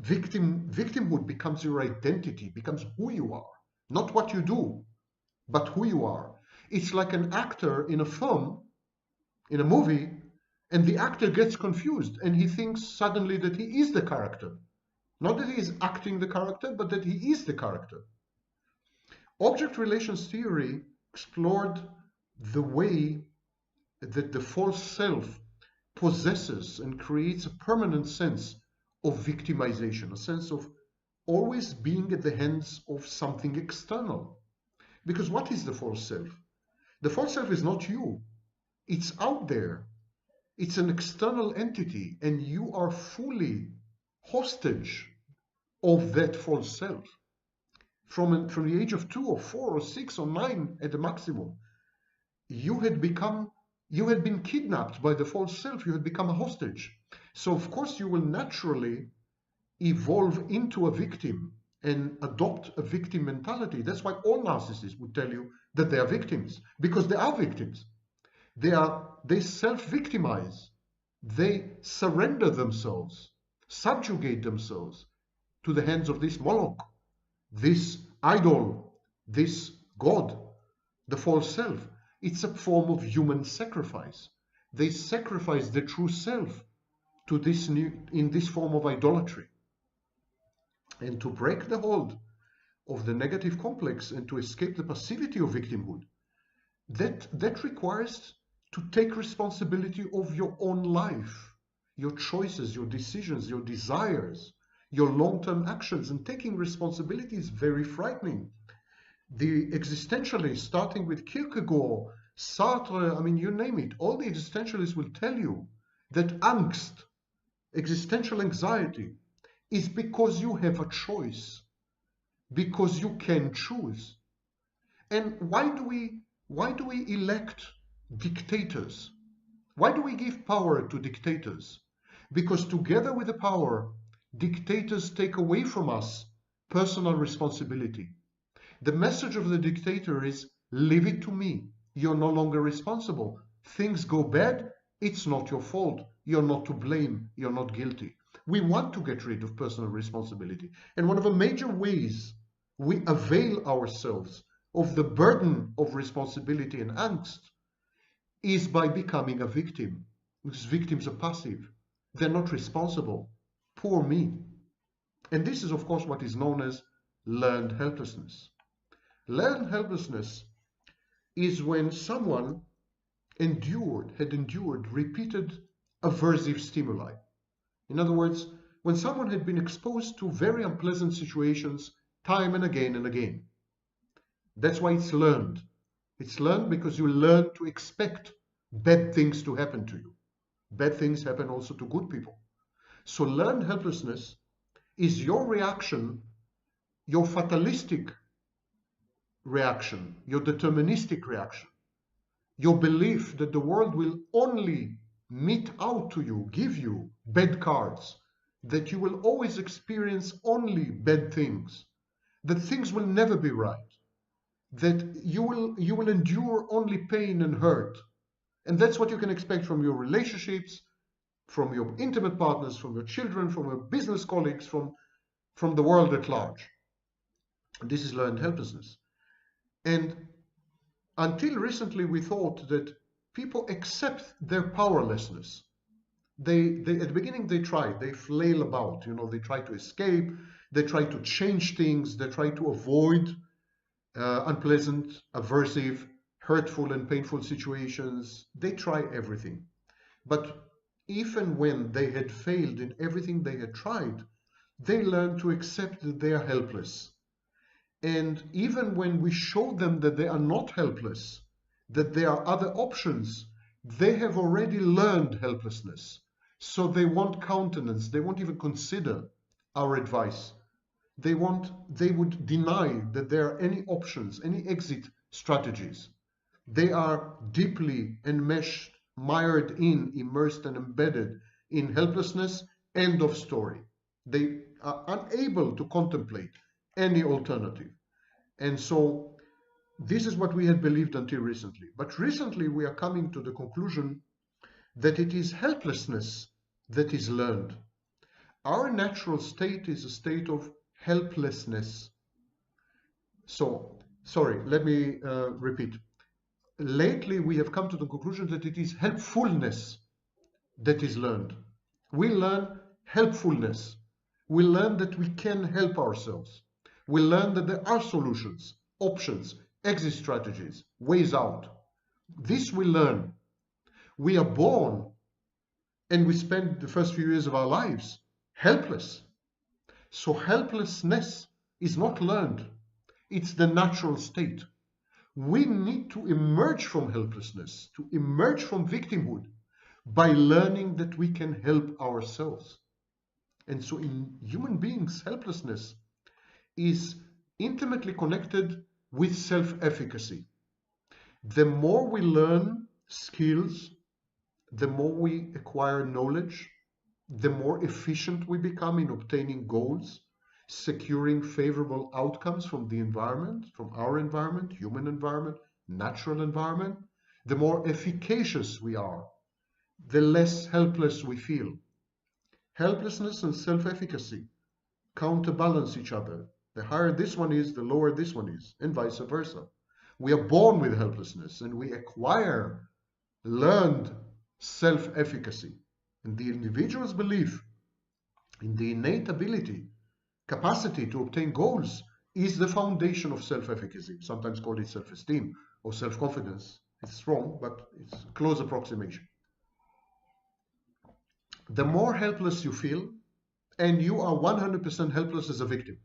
victimhood becomes your identity, becomes who you are, not what you do, but who you are. It's like an actor in a film, in a movie, and the actor gets confused and he thinks suddenly that he is the character. Not that he is acting the character, but that he is the character. Object relations theory explored the way that the false self possesses and creates a permanent sense of victimization, a sense of always being at the hands of something external. Because what is the false self? The false self is not you. It's out there. It's an external entity, and you are fully hostage of that false self. From the age of 2 or 4 or 6 or 9 at the maximum, you had been kidnapped by the false self. You had become a hostage. So of course you will naturally evolve into a victim and adopt a victim mentality. That's why all narcissists would tell you that they are victims, because they are victims. They self-victimize. They surrender themselves, subjugate themselves to the hands of this Moloch, this idol, this God, the false self. It's a form of human sacrifice. They sacrifice the true self to in this form of idolatry. And to break the hold of the negative complex and to escape the passivity of victimhood, that requires to take responsibility of your own life, your choices, your decisions, your desires, your long-term actions. And taking responsibility is very frightening. The existentialists, starting with Kierkegaard, Sartre, I mean, you name it, all the existentialists will tell you that angst, existential anxiety, is because you have a choice, because you can choose. And why do we elect dictators? Why do we give power to dictators? Because together with the power, dictators take away from us personal responsibility. The message of the dictator is, leave it to me. You're no longer responsible. Things go bad, it's not your fault. You're not to blame. You're not guilty. We want to get rid of personal responsibility. And one of the major ways we avail ourselves of the burden of responsibility and angst is by becoming a victim. Because victims are passive. They're not responsible. Poor me. And this is, of course, what is known as learned helplessness. Learned helplessness is when someone had endured repeated aversive stimuli. In other words, when someone had been exposed to very unpleasant situations time and again and again. That's why it's learned. It's learned because you learn to expect bad things to happen to you. Bad things happen also to good people. So learned helplessness is your reaction, your fatalistic reaction, your deterministic reaction, your belief that the world will only mete out to you, give you bad cards, that you will always experience only bad things, that things will never be right, that you will endure only pain and hurt. And that's what you can expect from your relationships, from your intimate partners, from your children, from your business colleagues, from the world at large. This is learned helplessness. And until recently, we thought that people accept their powerlessness. They at the beginning, they flail about, they try to escape, they try to change things, they try to avoid unpleasant, aversive, hurtful and painful situations. They try everything. But even when they had failed in everything they had tried, they learned to accept that they are helpless. And even when we show them that they are not helpless, that there are other options, they have already learned helplessness. So they won't countenance, they won't even consider our advice. They would deny that there are any options, any exit strategies. They are deeply enmeshed, mired in, immersed and embedded in helplessness. End of story. They are unable to contemplate any alternative. And so this is what we had believed until recently. But recently we are coming to the conclusion that it is helplessness that is learned. Our natural state is a state of helplessness. So, sorry, let me repeat. Lately, we have come to the conclusion that it is helpfulness that is learned. We learn helpfulness. We learn that we can help ourselves. We learn that there are solutions, options, exit strategies, ways out. This we learn. We are born and we spend the first few years of our lives helpless. So helplessness is not learned. It's the natural state. We need to emerge from helplessness, to emerge from victimhood by learning that we can help ourselves. And so in human beings, helplessness is intimately connected with self-efficacy. The more we learn skills, the more we acquire knowledge, the more efficient we become in obtaining goals, securing favorable outcomes from the environment, from our environment, human environment, natural environment, the more efficacious we are, the less helpless we feel. Helplessness and self-efficacy counterbalance each other. The higher this one is, the lower this one is, and vice versa. We are born with helplessness and we acquire learned self-efficacy. And the individual's belief in the innate ability, capacity to obtain goals is the foundation of self-efficacy. Sometimes called it self-esteem or self-confidence. It's wrong, but it's a close approximation. The more helpless you feel, and you are 100% helpless as a victim,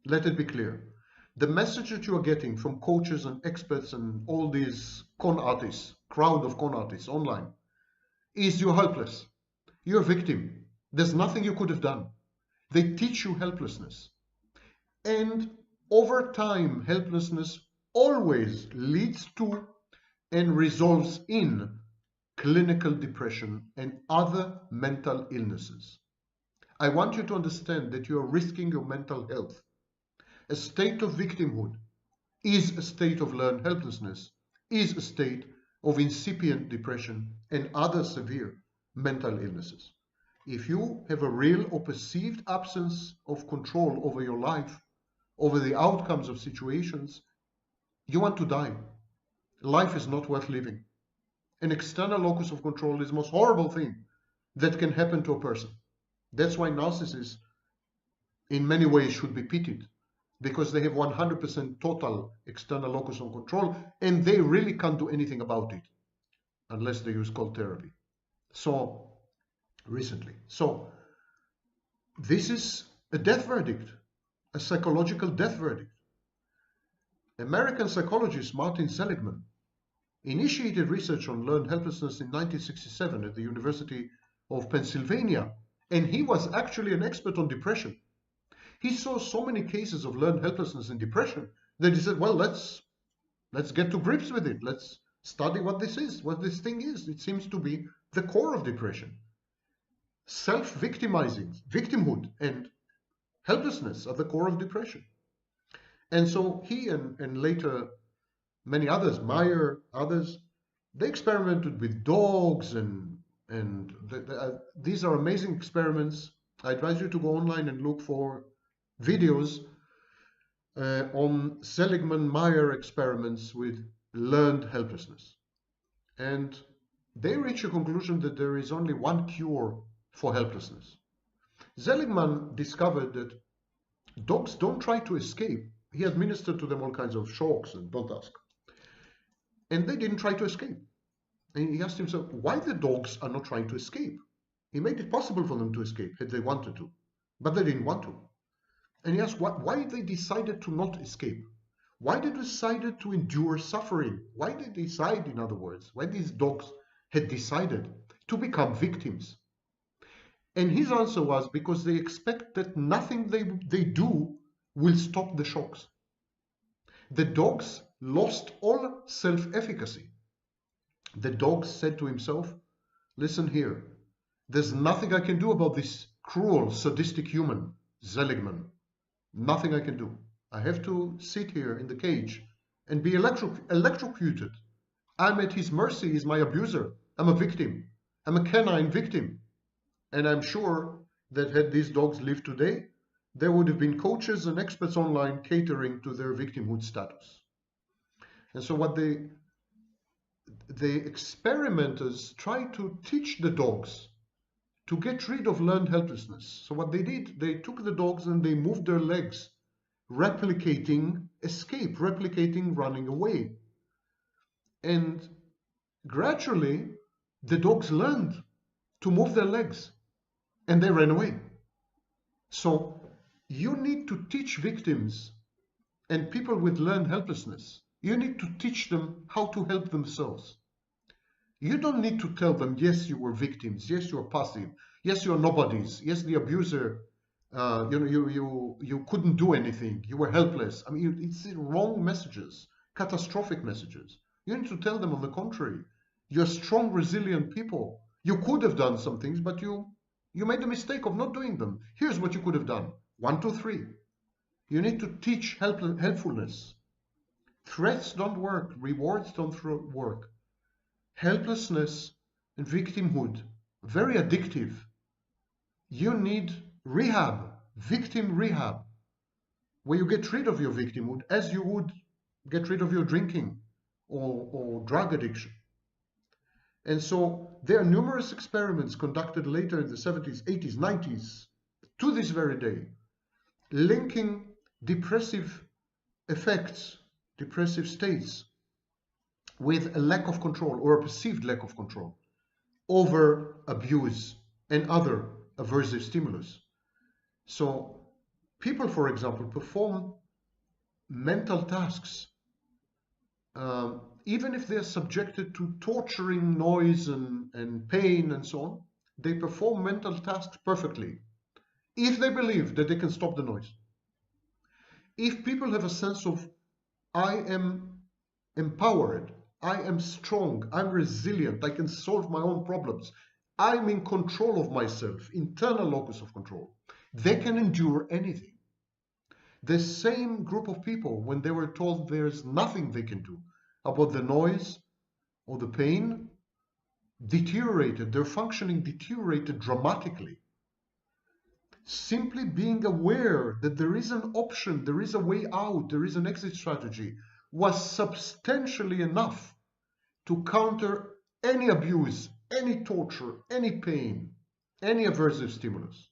let it be clear. The message that you are getting from coaches and experts and all these con artists, crowd of con artists online, is you're helpless. You're a victim. There's nothing you could have done. They teach you helplessness. And over time, helplessness always leads to and resolves in clinical depression and other mental illnesses. I want you to understand that you are risking your mental health. A state of victimhood is a state of learned helplessness, is a state of incipient depression and other severe mental illnesses. If you have a real or perceived absence of control over your life, over the outcomes of situations, you want to die. Life is not worth living. An external locus of control is the most horrible thing that can happen to a person. That's why narcissists, in many ways, should be pitied, because they have 100% total external locus of control, and they really can't do anything about it unless they use cold therapy. So, recently. So, this is a death verdict, a psychological death verdict. American psychologist Martin Seligman initiated research on learned helplessness in 1967 at the University of Pennsylvania, and he was actually an expert on depression. He saw so many cases of learned helplessness and depression that he said, well, let's get to grips with it. Let's study what this is, what this thing is. It seems to be the core of depression. Self-victimizing, victimhood, and helplessness are the core of depression. And so he and later many others, Meyer, others, they experimented with dogs, and these are amazing experiments. I advise you to go online and look for videos on Seligman-Meyer experiments with learned helplessness. And they reach a conclusion that there is only one cure for helplessness. Seligman discovered that dogs don't try to escape. He administered to them all kinds of shocks, and don't ask. And they didn't try to escape. And he asked himself why the dogs are not trying to escape. He made it possible for them to escape had they wanted to, but they didn't want to. And he asked why they decided to not escape. Why they decided to endure suffering. Why they decide, in other words, why these dogs had decided to become victims. And his answer was because they expect that nothing they do will stop the shocks. The dogs lost all self-efficacy. The dog said to himself, listen here, there's nothing I can do about this cruel, sadistic human, Seligman. Nothing I can do. I have to sit here in the cage and be electrocuted. I'm at his mercy. He's my abuser. I'm a victim. I'm a canine victim. And I'm sure that had these dogs lived today, there would have been coaches and experts online catering to their victimhood status. And so what the experimenters tried to teach the dogs to get rid of learned helplessness. So what they did, they took the dogs and they moved their legs, replicating escape, replicating running away. And gradually, the dogs learned to move their legs and they ran away. So you need to teach victims and people with learned helplessness, you need to teach them how to help themselves. You don't need to tell them, yes, you were victims, yes, you are passive, yes, you are nobodies, yes, the abuser, you couldn't do anything, you were helpless. I mean, it's wrong messages, catastrophic messages. You need to tell them, on the contrary, you're strong, resilient people. You could have done some things, but you made the mistake of not doing them. Here's what you could have done. 1, 2, 3. You need to teach helpfulness. Threats don't work. Rewards don't work. Helplessness and victimhood, very addictive. You need rehab, victim rehab, where you get rid of your victimhood as you would get rid of your drinking or drug addiction. And so there are numerous experiments conducted later in the 70s, 80s, 90s, to this very day, linking depressive effects, depressive states, with a lack of control or a perceived lack of control over abuse and other aversive stimulus. So people, for example, perform mental tasks, even if they're subjected to torturing noise and pain and so on, they perform mental tasks perfectly if they believe that they can stop the noise. If people have a sense of, I am empowered, I am strong, I'm resilient, I can solve my own problems, I'm in control of myself, internal locus of control, they can endure anything. The same group of people, when they were told there's nothing they can do about the noise or the pain, deteriorated, their functioning deteriorated dramatically. Simply being aware that there is an option, there is a way out, there is an exit strategy, was substantially enough to counter any abuse, any torture, any pain, any aversive stimulus.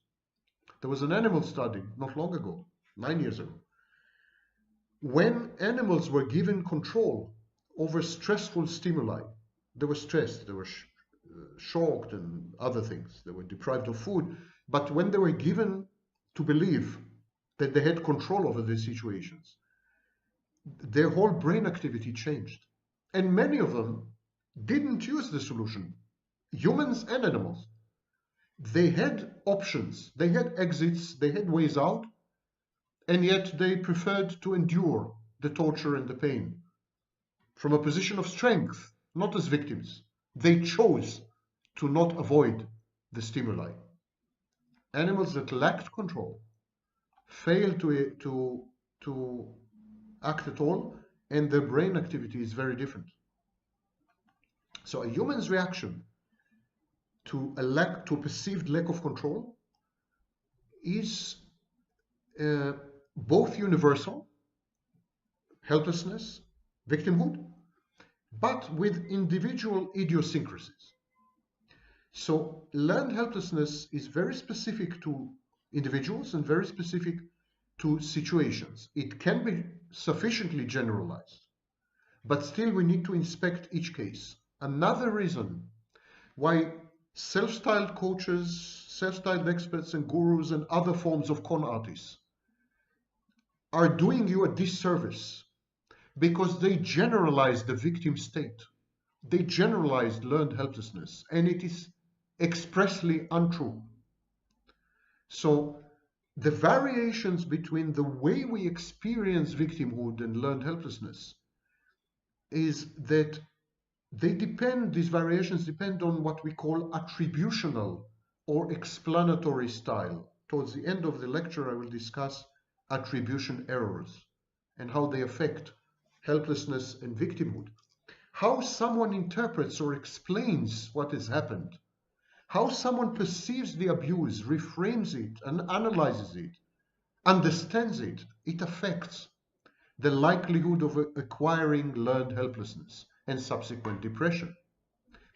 There was an animal study not long ago, 9 years ago. When animals were given control over stressful stimuli, they were stressed, they were shocked and other things, they were deprived of food, but when they were given to believe that they had control over these situations, their whole brain activity changed. And many of them didn't use the solution, humans and animals. They had options, they had exits, they had ways out, and yet they preferred to endure the torture and the pain from a position of strength, not as victims. They chose to not avoid the stimuli. Animals that lacked control failed to act at all, and their brain activity is very different. So a human's reaction to a perceived lack of control is both universal, helplessness, victimhood, but with individual idiosyncrasies. So learned helplessness is very specific to individuals and very specific to situations. It can be sufficiently generalized, but still we need to inspect each case. Another reason why self-styled coaches, self-styled experts and gurus and other forms of con artists are doing you a disservice, because they generalize the victim state. They generalize learned helplessness, and it is expressly untrue. So the variations between the way we experience victimhood and learned helplessness is that these variations depend on what we call attributional or explanatory style. Towards the end of the lecture, I will discuss attribution errors and how they affect helplessness and victimhood. How someone interprets or explains what has happened, how someone perceives the abuse, reframes it, and analyzes it, understands it, it affects the likelihood of acquiring learned helplessness and subsequent depression.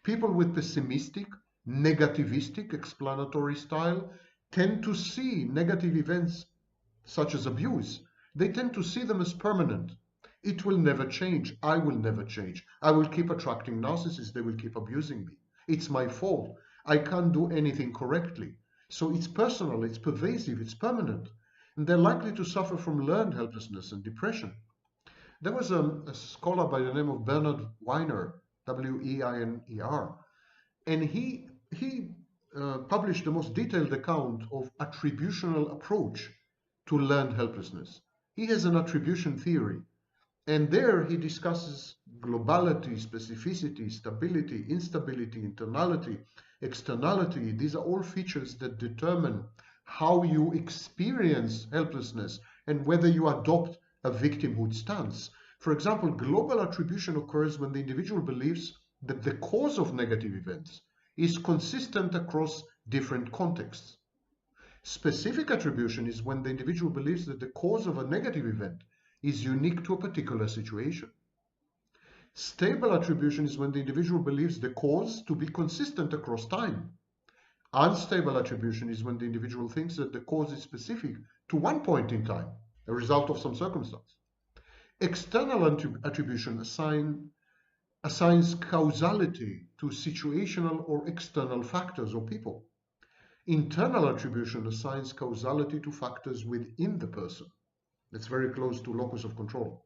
People with pessimistic, negativistic explanatory style tend to see negative events such as abuse. They tend to see them as permanent. It will never change. I will never change. I will keep attracting narcissists. They will keep abusing me. It's my fault. I can't do anything correctly. So it's personal, it's pervasive, it's permanent. And they're likely to suffer from learned helplessness and depression. There was a scholar by the name of Bernard Weiner, Weiner, and he published the most detailed account of attributional approach to learned helplessness. He has an attribution theory, and there he discusses globality, specificity, stability, instability, internality, externality. These are all features that determine how you experience helplessness and whether you adopt a victimhood stance. For example, global attribution occurs when the individual believes that the cause of negative events is consistent across different contexts. Specific attribution is when the individual believes that the cause of a negative event is unique to a particular situation. Stable attribution is when the individual believes the cause to be consistent across time. Unstable attribution is when the individual thinks that the cause is specific to one point in time, a result of some circumstance. External attribution assigns causality to situational or external factors or people. Internal attribution assigns causality to factors within the person. That's very close to locus of control.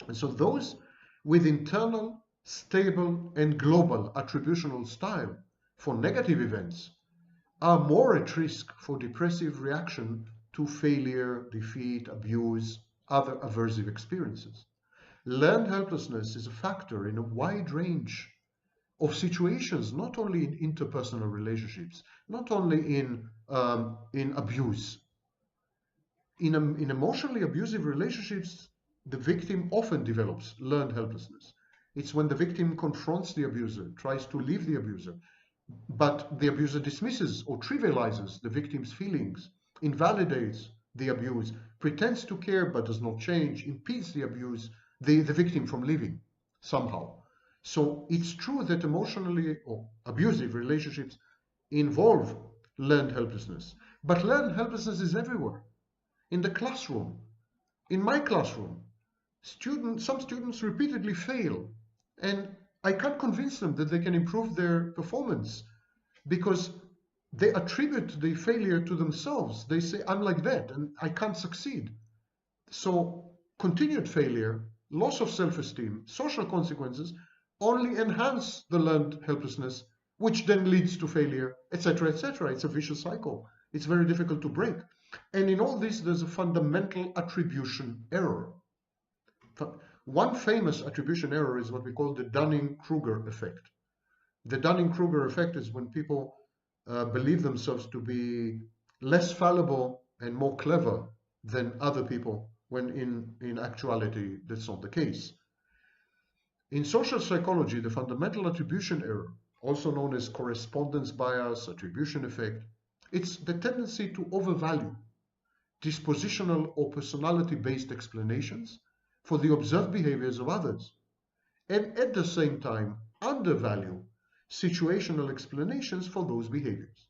And so those with internal, stable, and global attributional style for negative events are more at risk for depressive reaction to failure, defeat, abuse, other aversive experiences. Learned helplessness is a factor in a wide range of situations, not only in interpersonal relationships, not only in abuse. In emotionally abusive relationships, the victim often develops learned helplessness. It's when the victim confronts the abuser, tries to leave the abuser, but the abuser dismisses or trivializes the victim's feelings, invalidates the abuse, pretends to care but does not change, impedes the victim from leaving somehow. So it's true that emotionally or abusive relationships involve learned helplessness, but learned helplessness is everywhere. In the classroom, in my classroom, some students repeatedly fail, and I can't convince them that they can improve their performance because they attribute the failure to themselves. They say, I'm like that and I can't succeed. So continued failure, loss of self-esteem, social consequences only enhance the learned helplessness, which then leads to failure, etc., etc. It's a vicious cycle. It's very difficult to break. And in all this, there's a fundamental attribution error. One famous attribution error is what we call the Dunning-Kruger effect. The Dunning-Kruger effect is when people believe themselves to be less fallible and more clever than other people, when in actuality that's not the case. In social psychology, the fundamental attribution error, also known as correspondence bias, attribution effect, it's the tendency to overvalue dispositional or personality-based explanations for the observed behaviors of others, and at the same time undervalue situational explanations for those behaviors.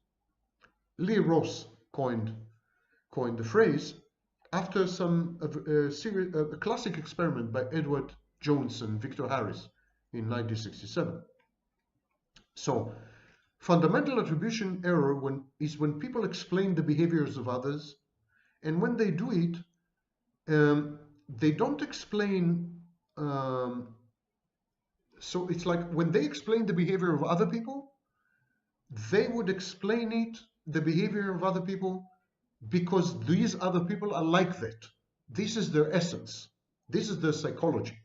Lee Ross coined the phrase after a classic experiment by Edward Jones and Victor Harris in 1967. So, fundamental attribution error is when people explain the behaviors of others, and when they do it, they don't explain. So it's like when they explain the behavior of other people, they would explain it the behavior of other people because these other people are like that. This is their essence. This is their psychology.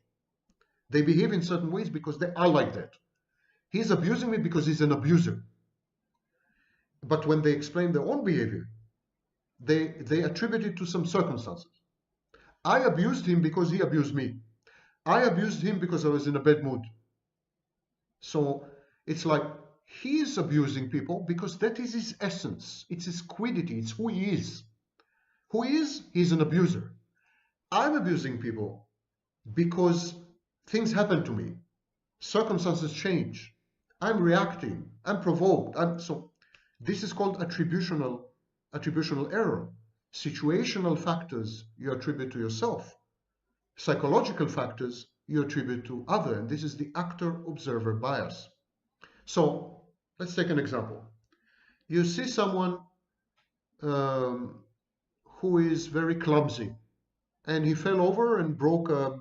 They behave in certain ways because they are like that. He's abusing me because he's an abuser. But when they explain their own behavior, they attribute it to some circumstances. I abused him because he abused me. I abused him because I was in a bad mood. So it's like he's abusing people because that is his essence. It's his quiddity. It's who he is. Who he is? He's an abuser. I'm abusing people because things happen to me. Circumstances change. I'm reacting. I'm provoked. So this is called attributional error. Situational factors you attribute to yourself. Psychological factors you attribute to other, and this is the actor-observer bias. So let's take an example. You see someone who is very clumsy, and he fell over and broke a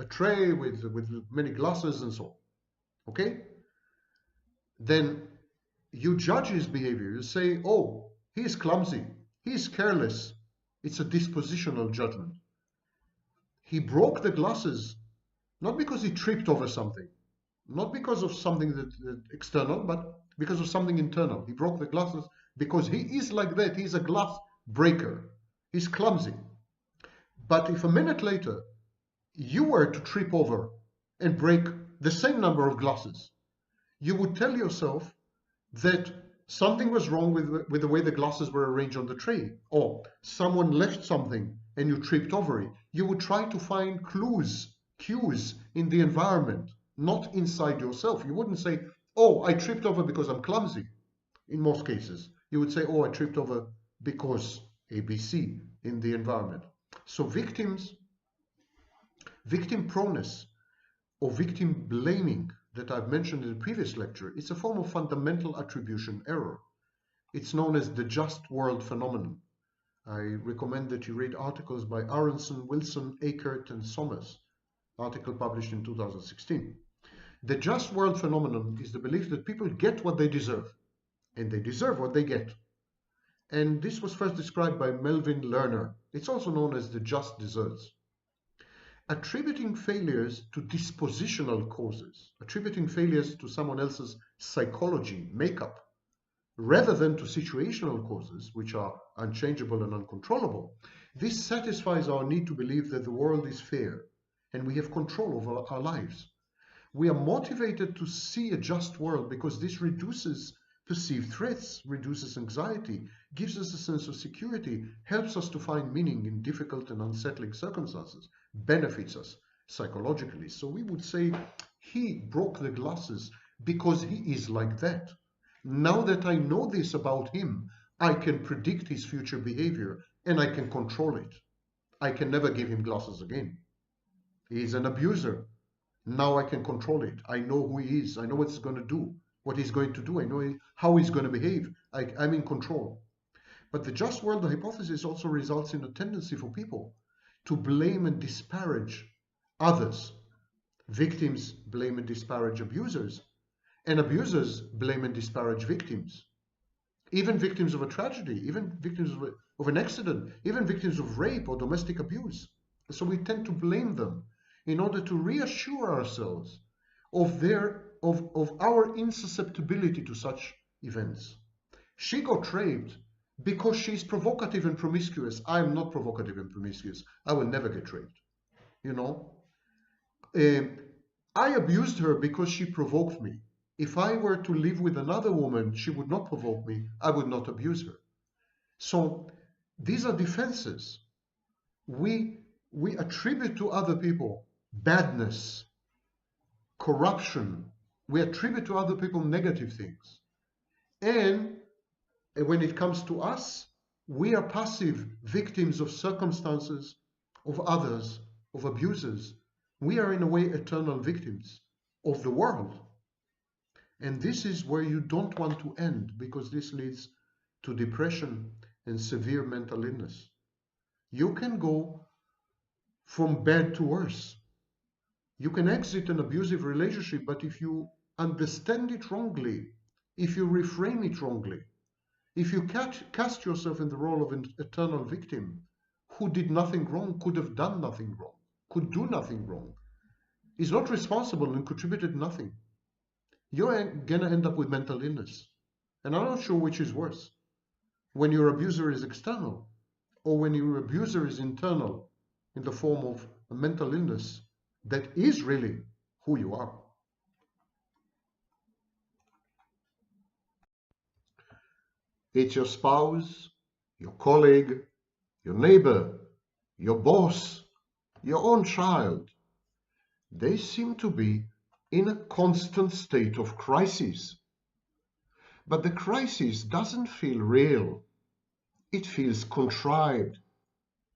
tray with many glasses and so on. Okay? Then you judge his behavior. You say, oh, he is clumsy. He is careless. It's a dispositional judgment. He broke the glasses not because he tripped over something, not because of something that external, but because of something internal. He broke the glasses because he is like that. He's a glass breaker. He's clumsy. But if a minute later you were to trip over and break the same number of glasses, you would tell yourself that something was wrong with the way the glasses were arranged on the tray, or someone left something and you tripped over it. You would try to find cues in the environment, not inside yourself. You wouldn't say, oh, I tripped over because I'm clumsy. In most cases, you would say, oh, I tripped over because ABC in the environment. So victim proneness or victim blaming that I've mentioned in the previous lecture, it's a form of fundamental attribution error. It's known as the just world phenomenon. I recommend that you read articles by Aronson, Wilson, Akert, and Somers, article published in 2016. The just world phenomenon is the belief that people get what they deserve, and they deserve what they get. And this was first described by Melvin Lerner. It's also known as the just desserts. Attributing failures to dispositional causes, attributing failures to someone else's psychology, makeup, rather than to situational causes, which are unchangeable and uncontrollable, this satisfies our need to believe that the world is fair and we have control over our lives. We are motivated to see a just world because this reduces perceived threats, reduces anxiety, gives us a sense of security, helps us to find meaning in difficult and unsettling circumstances, benefits us psychologically. So we would say he broke the glasses because he is like that. Now that I know this about him, I can predict his future behavior and I can control it. I can never give him glasses again. He is an abuser. Now I can control it. I know who he is. I know what he's going to do, what he's going to do. I know how he's going to behave. I'm in control. But the just world hypothesis also results in a tendency for people to blame and disparage others. Victims blame and disparage abusers, and abusers blame and disparage victims. Even victims of a tragedy, even victims of an accident, even victims of rape or domestic abuse. So we tend to blame them in order to reassure ourselves of our insusceptibility to such events. She got raped because she's provocative and promiscuous. I'm not provocative and promiscuous. I will never get raped. You know? I abused her because she provoked me. If I were to live with another woman, she would not provoke me. I would not abuse her. So these are defenses. We attribute to other people badness, corruption. We attribute to other people negative things. And when it comes to us, we are passive victims of circumstances, of others, of abusers. We are in a way eternal victims of the world. And this is where you don't want to end, because this leads to depression and severe mental illness. You can go from bad to worse. You can exit an abusive relationship, but if you understand it wrongly, if you reframe it wrongly, If you cast yourself in the role of an eternal victim who did nothing wrong, could have done nothing wrong, could do nothing wrong, is not responsible and contributed nothing, you're gonna end up with mental illness. And I'm not sure which is worse, when your abuser is external or when your abuser is internal in the form of a mental illness that is really who you are. It's your spouse, your colleague, your neighbor, your boss, your own child. They seem to be in a constant state of crisis. But the crisis doesn't feel real. It feels contrived.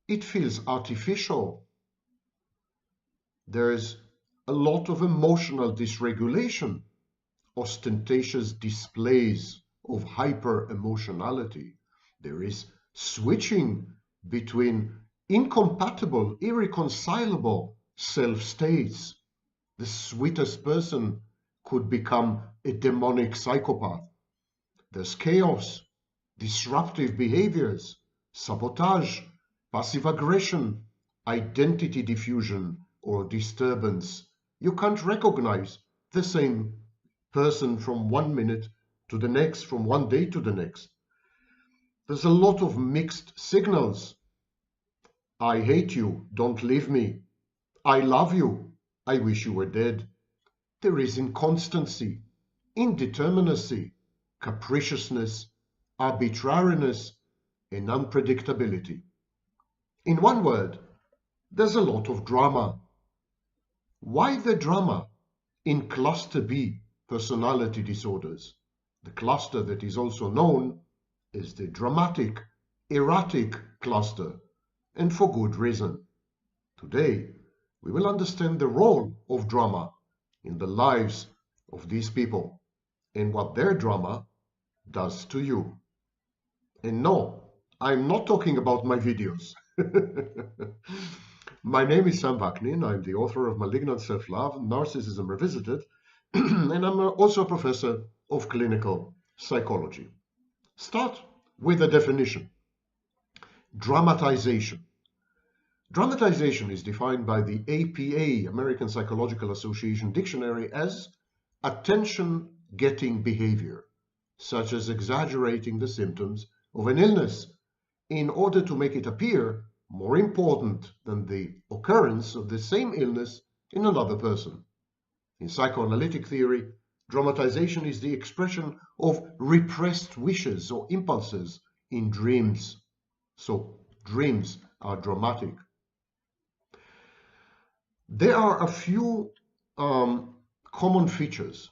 It feels artificial. There's a lot of emotional dysregulation, ostentatious displays of hyper-emotionality. There is switching between incompatible, irreconcilable self-states. The sweetest person could become a demonic psychopath. There's chaos, disruptive behaviors, sabotage, passive aggression, identity diffusion or disturbance. You can't recognize the same person from 1 minute to the next, from one day to the next. There's a lot of mixed signals. I hate you, don't leave me. I love you, I wish you were dead. There is inconstancy, indeterminacy, capriciousness, arbitrariness, and unpredictability. In one word, there's a lot of drama. Why the drama in cluster B personality disorders, the cluster that is also known as the Dramatic-Erratic cluster, and for good reason. Today, we will understand the role of drama in the lives of these people and what their drama does to you. And no, I'm not talking about my videos. My name is Sam Vaknin. I'm the author of Malignant Self-Love, Narcissism Revisited, and I'm also a professor of clinical psychology. Start with a definition. Dramatization. Dramatization is defined by the APA, American Psychological Association Dictionary, as attention-getting behavior, such as exaggerating the symptoms of an illness in order to make it appear more important than the occurrence of the same illness in another person. In psychoanalytic theory, dramatization is the expression of repressed wishes or impulses in dreams. So dreams are dramatic. There are a few common features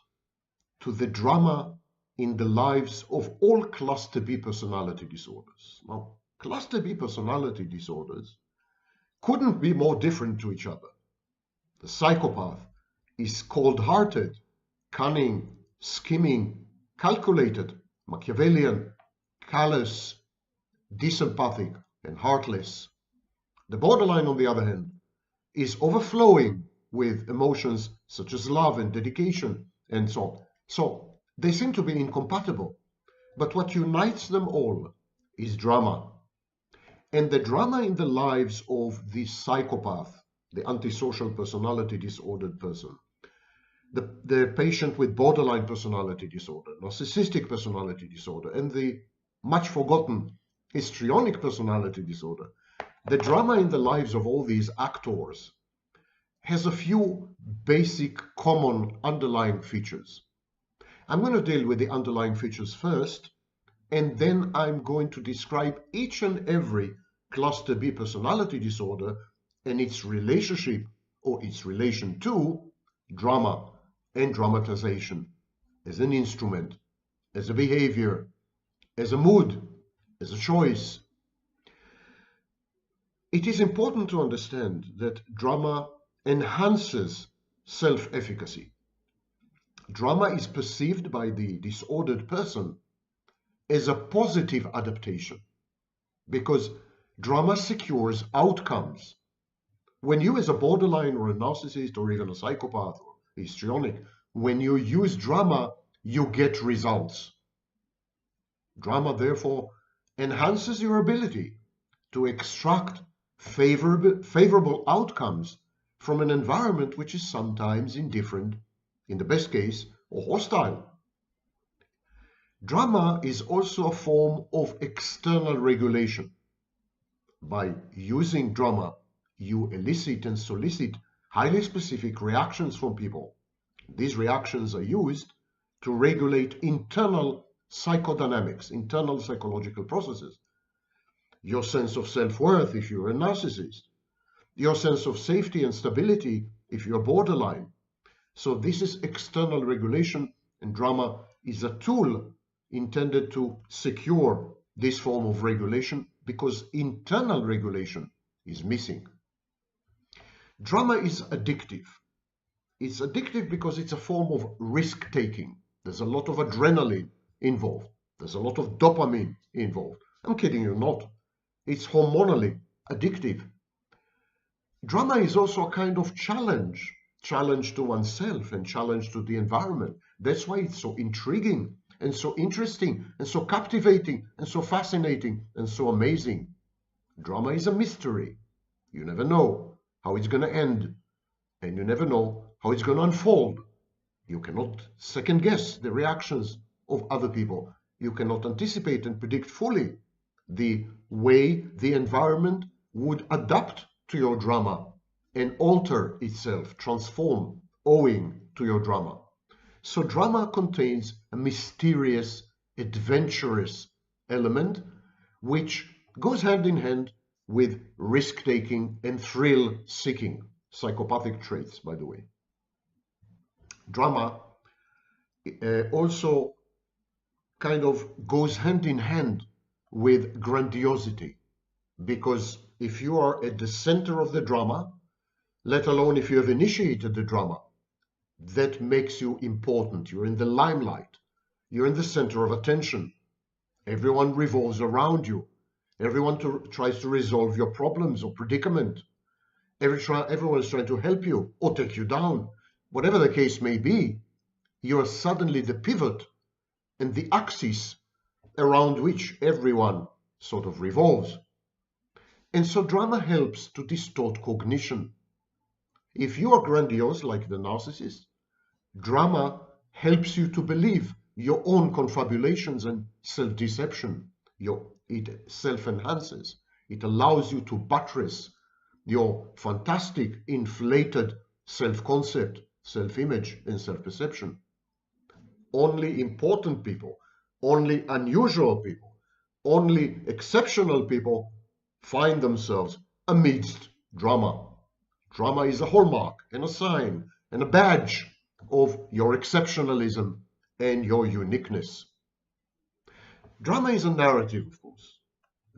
to the drama in the lives of all cluster B personality disorders. Now, cluster B personality disorders couldn't be more different to each other. The psychopath is cold-hearted, cunning, scheming, calculated, Machiavellian, callous, disempathic, and heartless. The borderline, on the other hand, is overflowing with emotions such as love and dedication and so on. So they seem to be incompatible, but what unites them all is drama. And the drama in the lives of the psychopath, the antisocial personality disordered person, the patient with borderline personality disorder, narcissistic personality disorder, and the much forgotten histrionic personality disorder, the drama in the lives of all these actors has a few basic common underlying features. I'm going to deal with the underlying features first, and then I'm going to describe each and every cluster B personality disorder and its relationship or its relation to drama and dramatization as an instrument, as a behavior, as a mood, as a choice. It is important to understand that drama enhances self-efficacy. Drama is perceived by the disordered person as a positive adaptation because drama secures outcomes. When you, as a borderline or a narcissist or even a psychopath or histrionic, when you use drama, you get results. Drama, therefore, enhances your ability to extract favorable outcomes from an environment which is sometimes indifferent, in the best case, or hostile. Drama is also a form of external regulation. By using drama, you elicit and solicit highly specific reactions from people. These reactions are used to regulate internal psychodynamics, internal psychological processes. Your sense of self-worth if you're a narcissist, your sense of safety and stability if you're borderline. So this is external regulation, and drama is a tool intended to secure this form of regulation because internal regulation is missing. Drama is addictive. It's addictive because it's a form of risk-taking. There's a lot of adrenaline involved. There's a lot of dopamine involved. I'm kidding you not. It's hormonally addictive. Drama is also a kind of challenge to oneself and challenge to the environment. That's why it's so intriguing and so interesting and so captivating and so fascinating and so amazing. Drama is a mystery. You never know how it's going to end, and you never know how it's going to unfold. You cannot second guess the reactions of other people. You cannot anticipate and predict fully the way the environment would adapt to your drama and alter itself, transform, owing to your drama. So drama contains a mysterious, adventurous element which goes hand in hand with risk-taking and thrill-seeking, psychopathic traits, by the way. Drama also kind of goes hand in hand with grandiosity, because if you are at the center of the drama, let alone if you have initiated the drama, that makes you important. You're in the limelight. You're in the center of attention. Everyone revolves around you. Everyone tries to resolve your problems or predicament. Everyone is trying to help you or take you down. Whatever the case may be, you are suddenly the pivot and the axis around which everyone sort of revolves. And so drama helps to distort cognition. If you are grandiose like the narcissist, drama helps you to believe your own confabulations and self-deception. It self-enhances. It allows you to buttress your fantastic, inflated self-concept, self-image, and self-perception. Only important people, only unusual people, only exceptional people find themselves amidst drama. Drama is a hallmark and a sign and a badge of your exceptionalism and your uniqueness. Drama is a narrative, of course.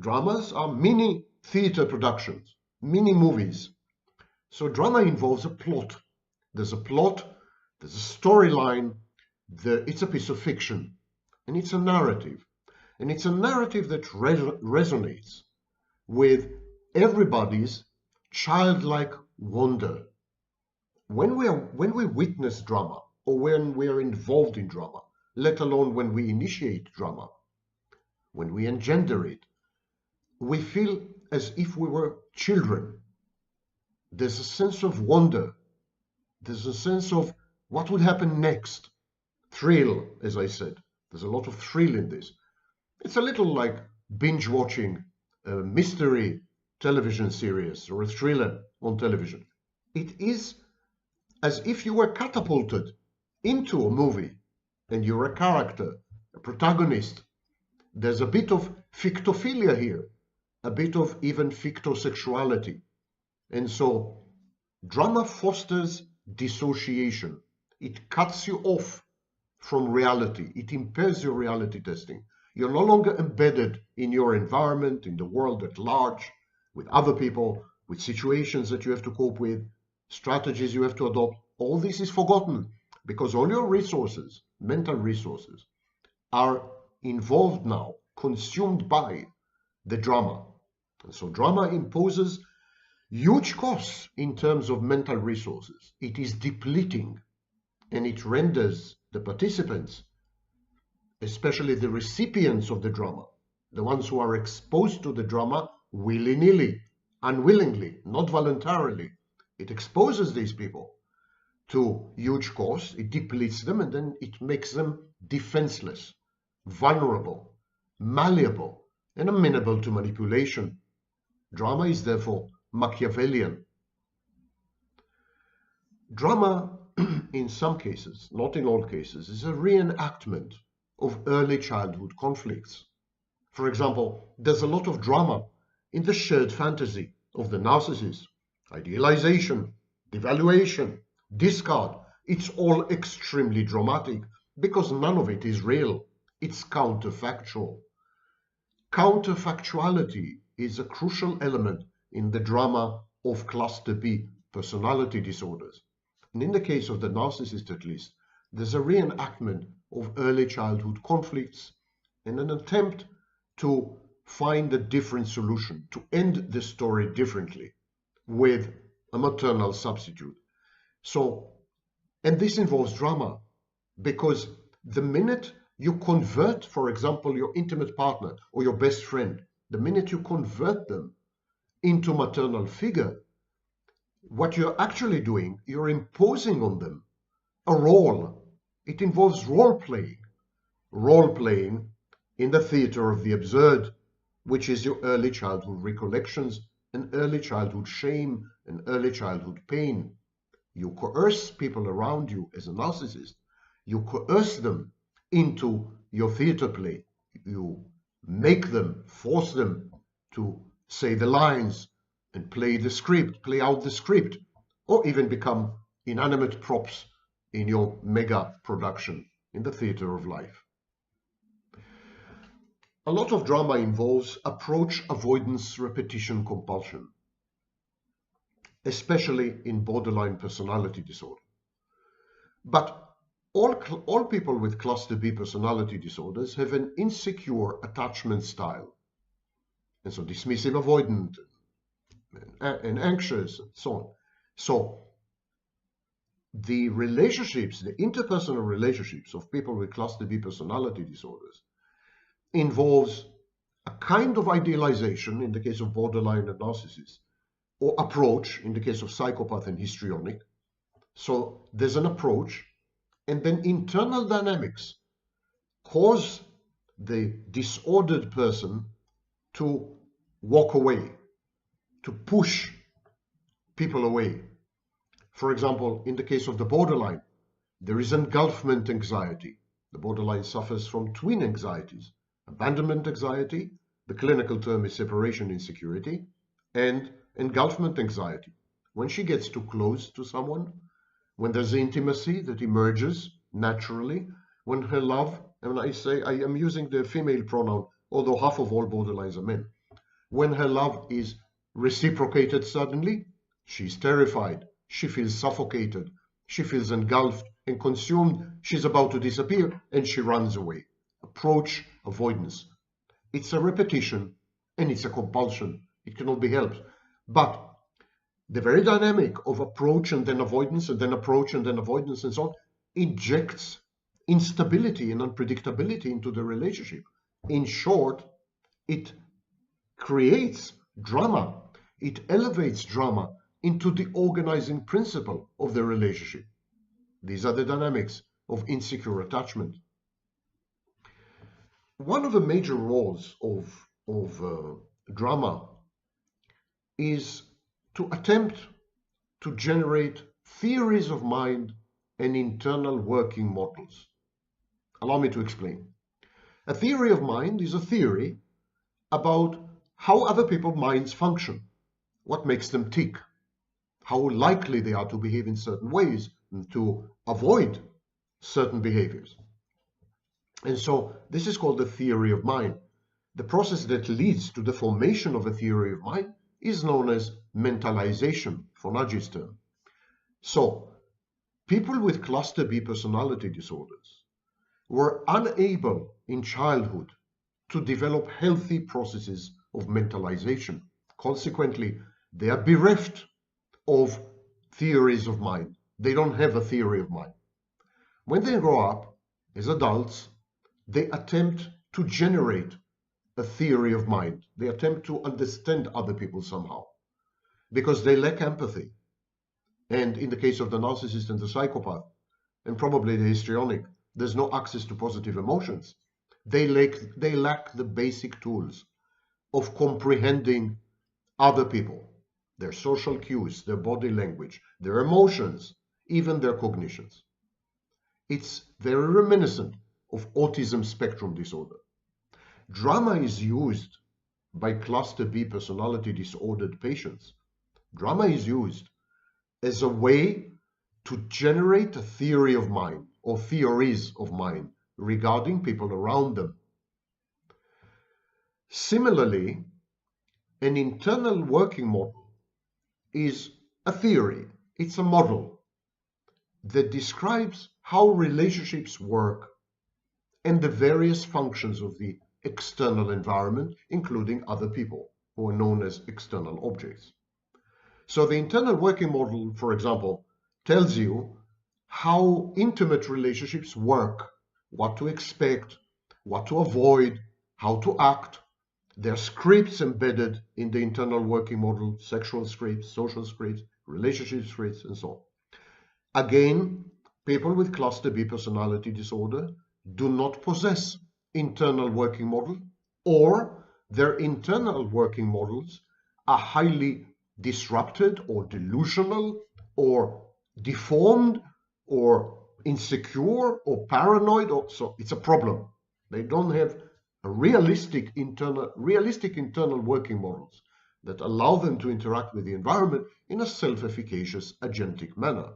Dramas are mini theater productions, mini movies. So drama involves a plot. There's a plot, there's a storyline, it's a piece of fiction, and it's a narrative. And it's a narrative that resonates with everybody's childlike wonder. When we witness drama, or when we are involved in drama, let alone when we initiate drama, when we engender it, we feel as if we were children. There's a sense of wonder. There's a sense of what would happen next. Thrill, as I said. There's a lot of thrill in this. It's a little like binge watching a mystery television series or a thriller on television. It is as if you were catapulted into a movie and you're a character, a protagonist. There's a bit of fictophilia here, a bit of even fictosexuality. And so drama fosters dissociation. It cuts you off from reality. It impairs your reality testing. You're no longer embedded in your environment, in the world at large, with other people, with situations that you have to cope with, strategies you have to adopt. All this is forgotten because all your resources, mental resources, are involved now, consumed by the drama. And so drama imposes huge costs in terms of mental resources. It is depleting, and it renders the participants especially the recipients of the drama, the ones who are exposed to the drama willy-nilly, unwillingly, not voluntarily. It exposes these people to huge costs, it depletes them, and then it makes them defenseless, vulnerable, malleable, and amenable to manipulation. Drama is therefore Machiavellian. Drama, in some cases, not in all cases, is a reenactment of early childhood conflicts. For example, there's a lot of drama in the shared fantasy of the narcissist. Idealization, devaluation, discard. It's all extremely dramatic because none of it is real. It's counterfactual. Counterfactuality is a crucial element in the drama of cluster B personality disorders. And in the case of the narcissist, at least, there's a reenactment of early childhood conflicts and an attempt to find a different solution, to end the story differently with a maternal substitute. So, and this involves drama because the minute you convert, for example, your intimate partner or your best friend, the minute you convert them into maternal figure, what you're actually doing, you're imposing on them a role. It involves role-playing. Role-playing in the theater of the absurd, which is your early childhood recollections and early childhood shame and early childhood pain. You coerce people around you as a narcissist. You coerce them into your theater play. You make them, force them to say the lines and play the script, play out the script, or even become inanimate props in your mega production in the theater of life. A lot of drama involves approach avoidance repetition compulsion, especially in borderline personality disorder. But all people with cluster B personality disorders have an insecure attachment style, and so dismissive, avoidant, and anxious, and so on. So the relationships, the interpersonal relationships of people with cluster B personality disorders involves a kind of idealization in the case of borderline and narcissist, or approach in the case of psychopath and histrionic. So there's an approach, and then internal dynamics cause the disordered person to walk away, to push people away. For example, in the case of the borderline, there is engulfment anxiety. The borderline suffers from twin anxieties: abandonment anxiety, the clinical term is separation insecurity, and engulfment anxiety. When she gets too close to someone, when there's intimacy that emerges naturally, when her love, and I say I am using the female pronoun, although half of all borderlines are men, when her love is reciprocated suddenly, she's terrified, she feels suffocated, she feels engulfed and consumed, she's about to disappear, and she runs away. Approach avoidance. It's a repetition and it's a compulsion. It cannot be helped. But the very dynamic of approach and then avoidance and then approach and then avoidance and so on injects instability and unpredictability into the relationship. In short, it creates drama. It elevates drama into the organizing principle of the relationship. These are the dynamics of insecure attachment. One of the major roles of drama is to attempt to generate theories of mind and internal working models. Allow me to explain. A theory of mind is a theory about how other people's minds function, what makes them tick, how likely they are to behave in certain ways and to avoid certain behaviors. And so this is called the theory of mind. The process that leads to the formation of a theory of mind is known as mentalization, for Nagi's term. So people with cluster B personality disorders were unable in childhood to develop healthy processes of mentalization. Consequently, they are bereft of theories of mind. They don't have a theory of mind. When they grow up as adults, they attempt to generate a theory of mind. They attempt to understand other people somehow because they lack empathy. And in the case of the narcissist and the psychopath, and probably the histrionic, there's no access to positive emotions. They lack the basic tools of comprehending other people, their social cues, their body language, their emotions, even their cognitions. It's very reminiscent of autism spectrum disorder. Drama is used by cluster B personality disordered patients. Drama is used as a way to generate a theory of mind or theories of mind regarding people around them. Similarly, an internal working model is a theory. It's a model that describes how relationships work and the various functions of the external environment, including other people, who are known as external objects. So the internal working model, for example, tells you how intimate relationships work, what to expect, what to avoid, how to act. There are scripts embedded in the internal working model, sexual scripts, social scripts, relationship scripts, and so on. Again, people with cluster B personality disorder do not possess internal working model, or their internal working models are highly disrupted or delusional or deformed or insecure or paranoid, or so it's a problem. They don't have a realistic internal working models that allow them to interact with the environment in a self-efficacious agentic manner.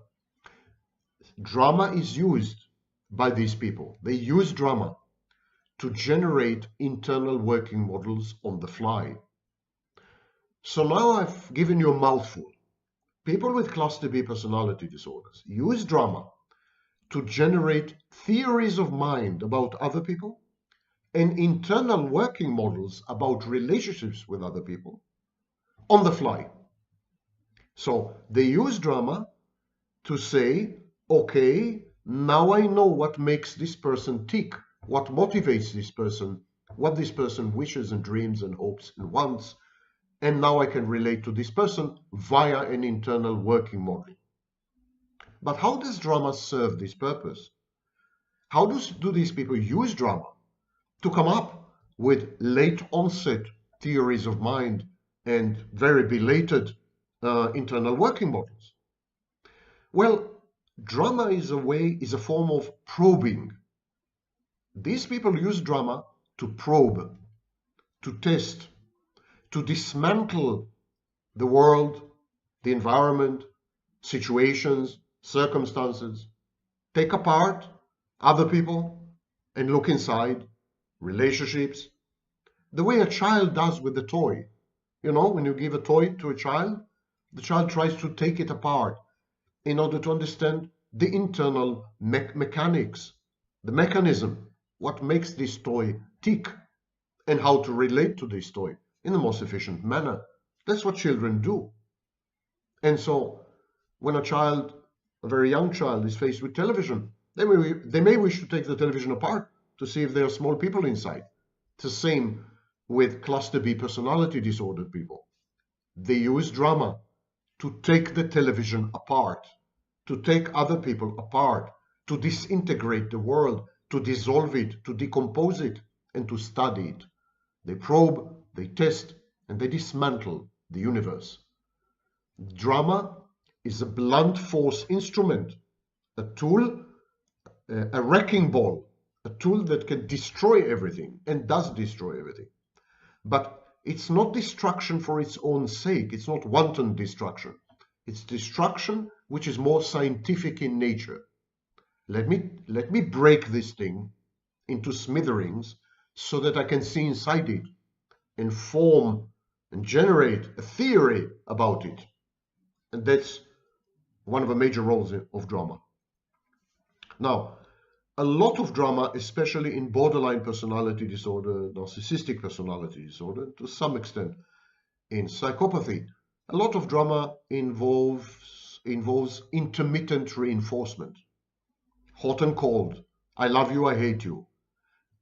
Drama is used by these people. They use drama to generate internal working models on the fly. So now I've given you a mouthful. People with cluster B personality disorders use drama to generate theories of mind about other people and internal working models about relationships with other people on the fly. So they use drama to say, okay, now I know what makes this person tick, what motivates this person, what this person wishes and dreams and hopes and wants, and now I can relate to this person via an internal working model. But how does drama serve this purpose? How do these people use drama to come up with late onset theories of mind and very belated internal working models? Well, drama is a form of probing. These people use drama to probe, to test, to dismantle the world, the environment, situations, circumstances, take apart other people and look inside, relationships, the way a child does with a toy. You know, when you give a toy to a child, the child tries to take it apart in order to understand the internal mechanics, the mechanism, what makes this toy tick, and how to relate to this toy in the most efficient manner. That's what children do. And so when a very young child, is faced with television, they may wish to take the television apart to see if there are small people inside. It's the same with cluster B personality disordered people. They use drama to take the television apart, to take other people apart, to disintegrate the world, to dissolve it, to decompose it, and to study it. They probe, they test, and they dismantle the universe. Drama is a blunt force instrument, a tool, a wrecking ball, a tool that can destroy everything and does destroy everything. But it's not destruction for its own sake. It's not wanton destruction. It's destruction which is more scientific in nature. Let me break this thing into smithereens so that I can see inside it and form and generate a theory about it. And that's one of the major roles of drama. Now, a lot of drama, especially in borderline personality disorder, narcissistic personality disorder, to some extent in psychopathy, a lot of drama involves intermittent reinforcement. Hot and cold, I love you, I hate you.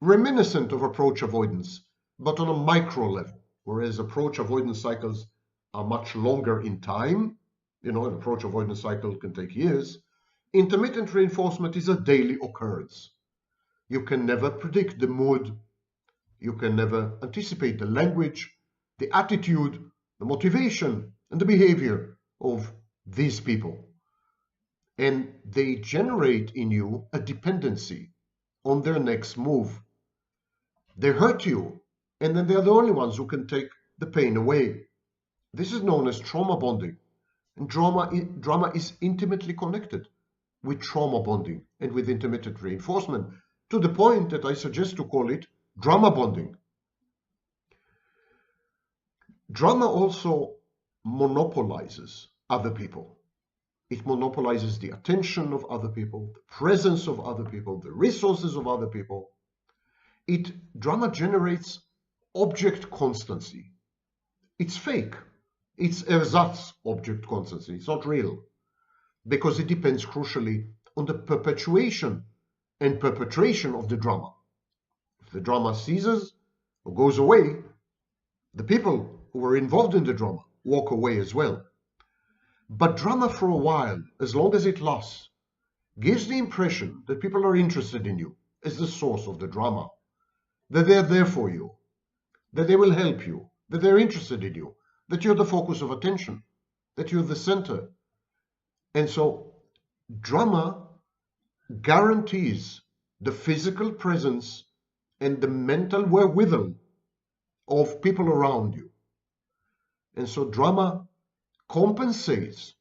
reminiscent of approach avoidance, but on a micro level, whereas approach avoidance cycles are much longer in time. An approach avoidance cycle can take years. Intermittent reinforcement is a daily occurrence. You can never predict the mood. You can never anticipate the language, the attitude, the motivation, and the behavior of these people. And they generate in you a dependency on their next move. They hurt you, and then they're the only ones who can take the pain away. This is known as trauma bonding. And drama is intimately connected with trauma bonding and with intermittent reinforcement, to the point that I suggest to call it drama bonding. Drama also monopolizes other people. It monopolizes the attention of other people, the presence of other people, the resources of other people. Drama generates object constancy. It's fake. It's ersatz object constancy. It's not real, because it depends crucially on the perpetuation and perpetration of the drama. If the drama ceases or goes away, the people who were involved in the drama walk away as well. But drama, for a while, as long as it lasts, gives the impression that people are interested in you as the source of the drama, that they're there for you, that they will help you, that they're interested in you, that you're the focus of attention, that you're the center. And so drama guarantees the physical presence and the mental wherewithal of people around you. And so drama compensates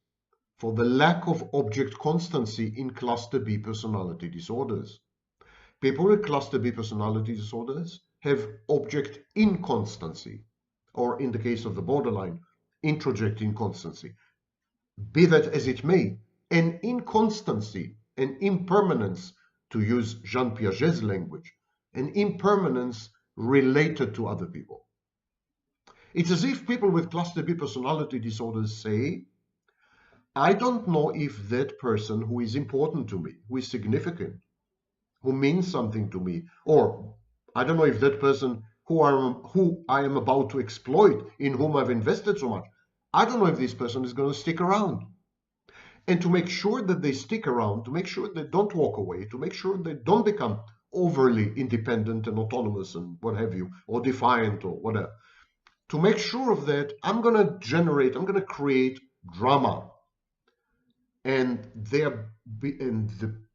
for the lack of object constancy in cluster B personality disorders. People with cluster B personality disorders have object inconstancy, or in the case of the borderline, introject inconstancy. Be that as it may, an inconstancy, an impermanence, to use Jean Piaget's language, an impermanence related to other people. It's as if people with cluster B personality disorders say, I don't know if that person who is important to me, who is significant, who means something to me, or I don't know if that person who I am about to exploit, in whom I've invested so much, I don't know if this person is going to stick around. And to make sure that they stick around, to make sure they don't walk away, to make sure they don't become overly independent and autonomous and what have you, or defiant or whatever, to make sure of that, I'm going to create drama. And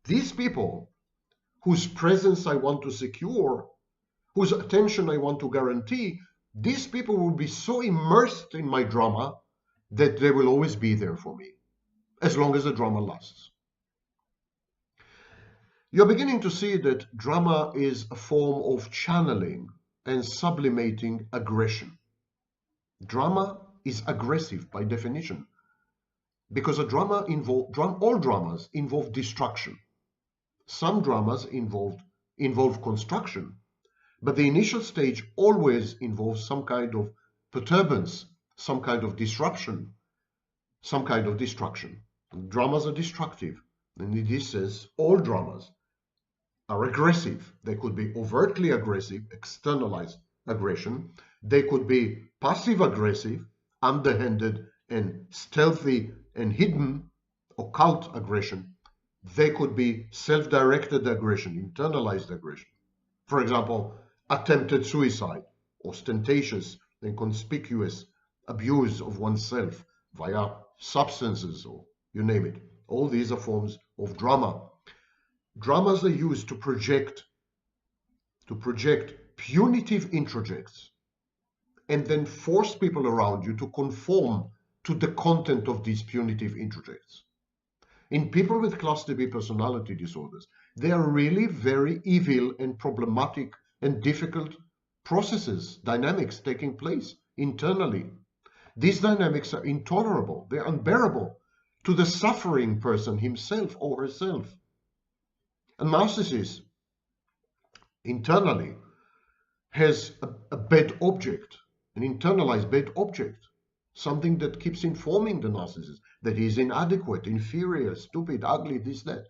these people whose presence I want to secure, whose attention I want to guarantee, these people will be so immersed in my drama that they will always be there for me, as long as the drama lasts. You're beginning to see that drama is a form of channeling and sublimating aggression. Drama is aggressive by definition, because all dramas involve destruction. Some dramas involve construction, but the initial stage always involves some kind of perturbance, some kind of disruption, some kind of destruction. Dramas are destructive, and this says all dramas are aggressive. They could be overtly aggressive, externalized aggression. They could be passive-aggressive, underhanded and stealthy and hidden, occult aggression. They could be self-directed aggression, internalized aggression. For example, attempted suicide, ostentatious and conspicuous abuse of oneself via substances, or you name it. All these are forms of drama. Dramas are used to project punitive introjects and then force people around you to conform to the content of these punitive introjects. In people with cluster B personality disorders, there are really very evil and problematic and difficult processes, dynamics taking place internally. These dynamics are intolerable, they're unbearable to the suffering person himself or herself. A narcissist internally has a bad object, an internalized bad object, something that keeps informing the narcissist that he is inadequate, inferior, stupid, ugly, this, that.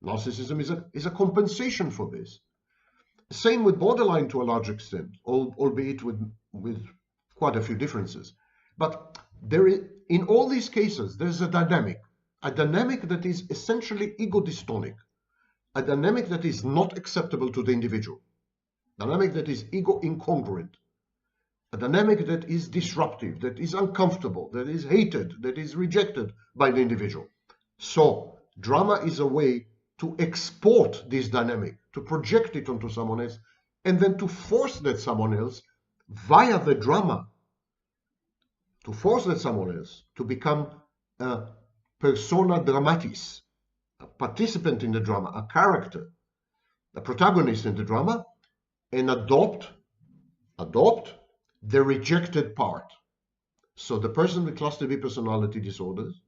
Narcissism is a compensation for this. Same with borderline to a large extent, albeit with quite a few differences. But in all these cases, there's a dynamic that is essentially ego-dystonic, a dynamic that is not acceptable to the individual, a dynamic that is ego-incongruent, a dynamic that is disruptive, that is uncomfortable, that is hated, that is rejected by the individual. So drama is a way to export this dynamic, to project it onto someone else, and then to force that someone else via the drama, to force that someone else to become a persona dramatis, a participant in the drama, a character, a protagonist in the drama, and adopt the rejected part. So the person with cluster B personality disorders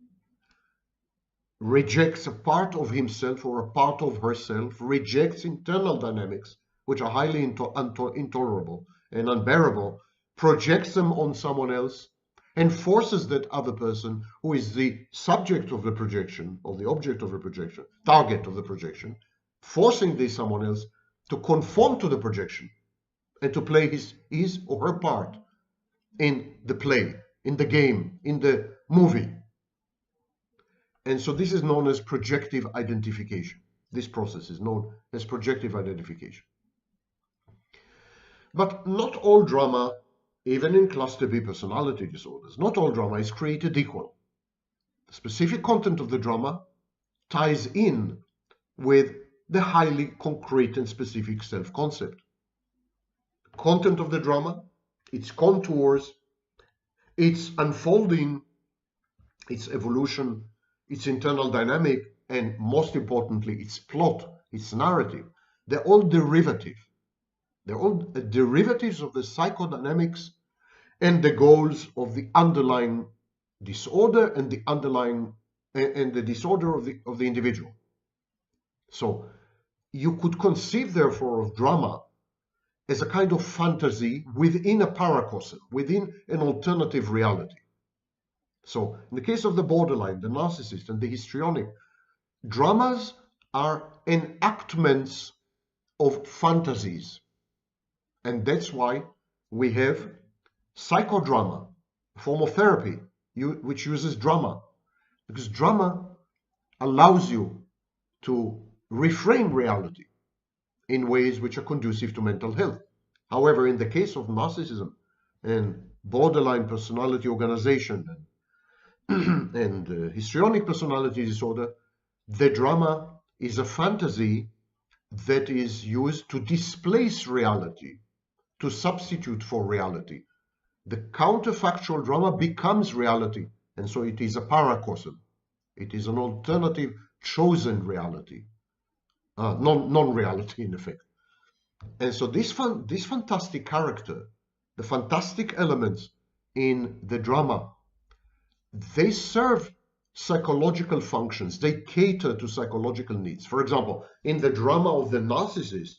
rejects a part of himself or a part of herself, rejects internal dynamics, which are highly intolerable and unbearable, projects them on someone else, and forces that other person, who is the subject of the projection, or the object of the projection, target of the projection, forcing this someone else to conform to the projection and to play his or her part in the play, in the game, in the movie. And so this is known as projective identification. This process is known as projective identification. But not all drama, even in cluster B personality disorders, not all drama is created equal. The specific content of the drama ties in with the highly concrete and specific self-concept. Content of the drama, its contours, its unfolding, its evolution, its internal dynamic, and most importantly, its plot, its narrative, they're all derivative. They're all derivatives of the psychodynamics and the goals of the underlying disorder and the disorder of the individual. So you could conceive, therefore, of drama as a kind of fantasy within a paracosm, within an alternative reality. So in the case of the borderline, the narcissist, and the histrionic, dramas are enactments of fantasies. And that's why we have psychodrama, a form of therapy, which uses drama. Because drama allows you to reframe reality in ways which are conducive to mental health. However, in the case of narcissism and borderline personality organization and histrionic personality disorder, the drama is a fantasy that is used to displace reality, to substitute for reality. The counterfactual drama becomes reality, and so it is a paracosm. It is an alternative chosen reality, non-reality in effect. And so this fantastic character, the fantastic elements in the drama, they serve psychological functions. They cater to psychological needs. For example, in the drama of the narcissist,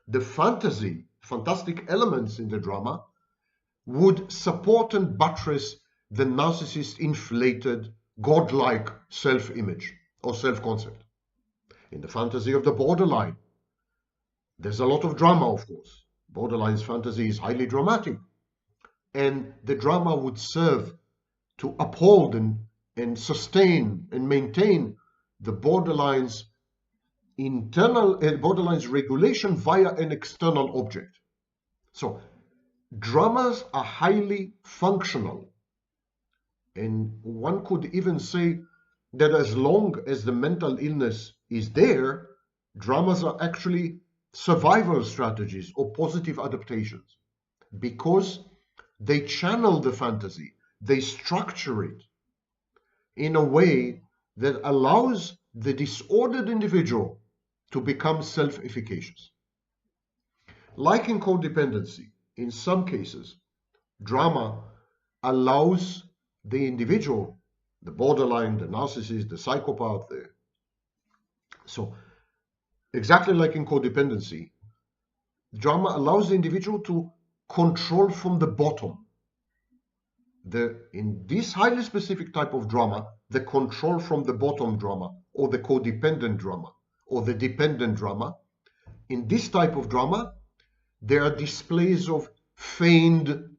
the fantastic elements in the drama would support and buttress the narcissist's inflated, godlike self-image or self-concept. In the fantasy of the borderline, there's a lot of drama, of course. Borderline's fantasy is highly dramatic. And the drama would serve to uphold and sustain and maintain the borderline's borderline's regulation via an external object. So dramas are highly functional, and one could even say that as long as the mental illness is there, dramas are actually survival strategies or positive adaptations, because they channel the fantasy, they structure it in a way that allows the disordered individual to become self-efficacious. Like in codependency, in some cases, drama allows the individual, the borderline, the narcissist, the psychopath, so exactly like in codependency, drama allows the individual to control from the bottom. In this highly specific type of drama, the control from the bottom drama, or the codependent drama, or the dependent drama, in this type of drama, there are displays of feigned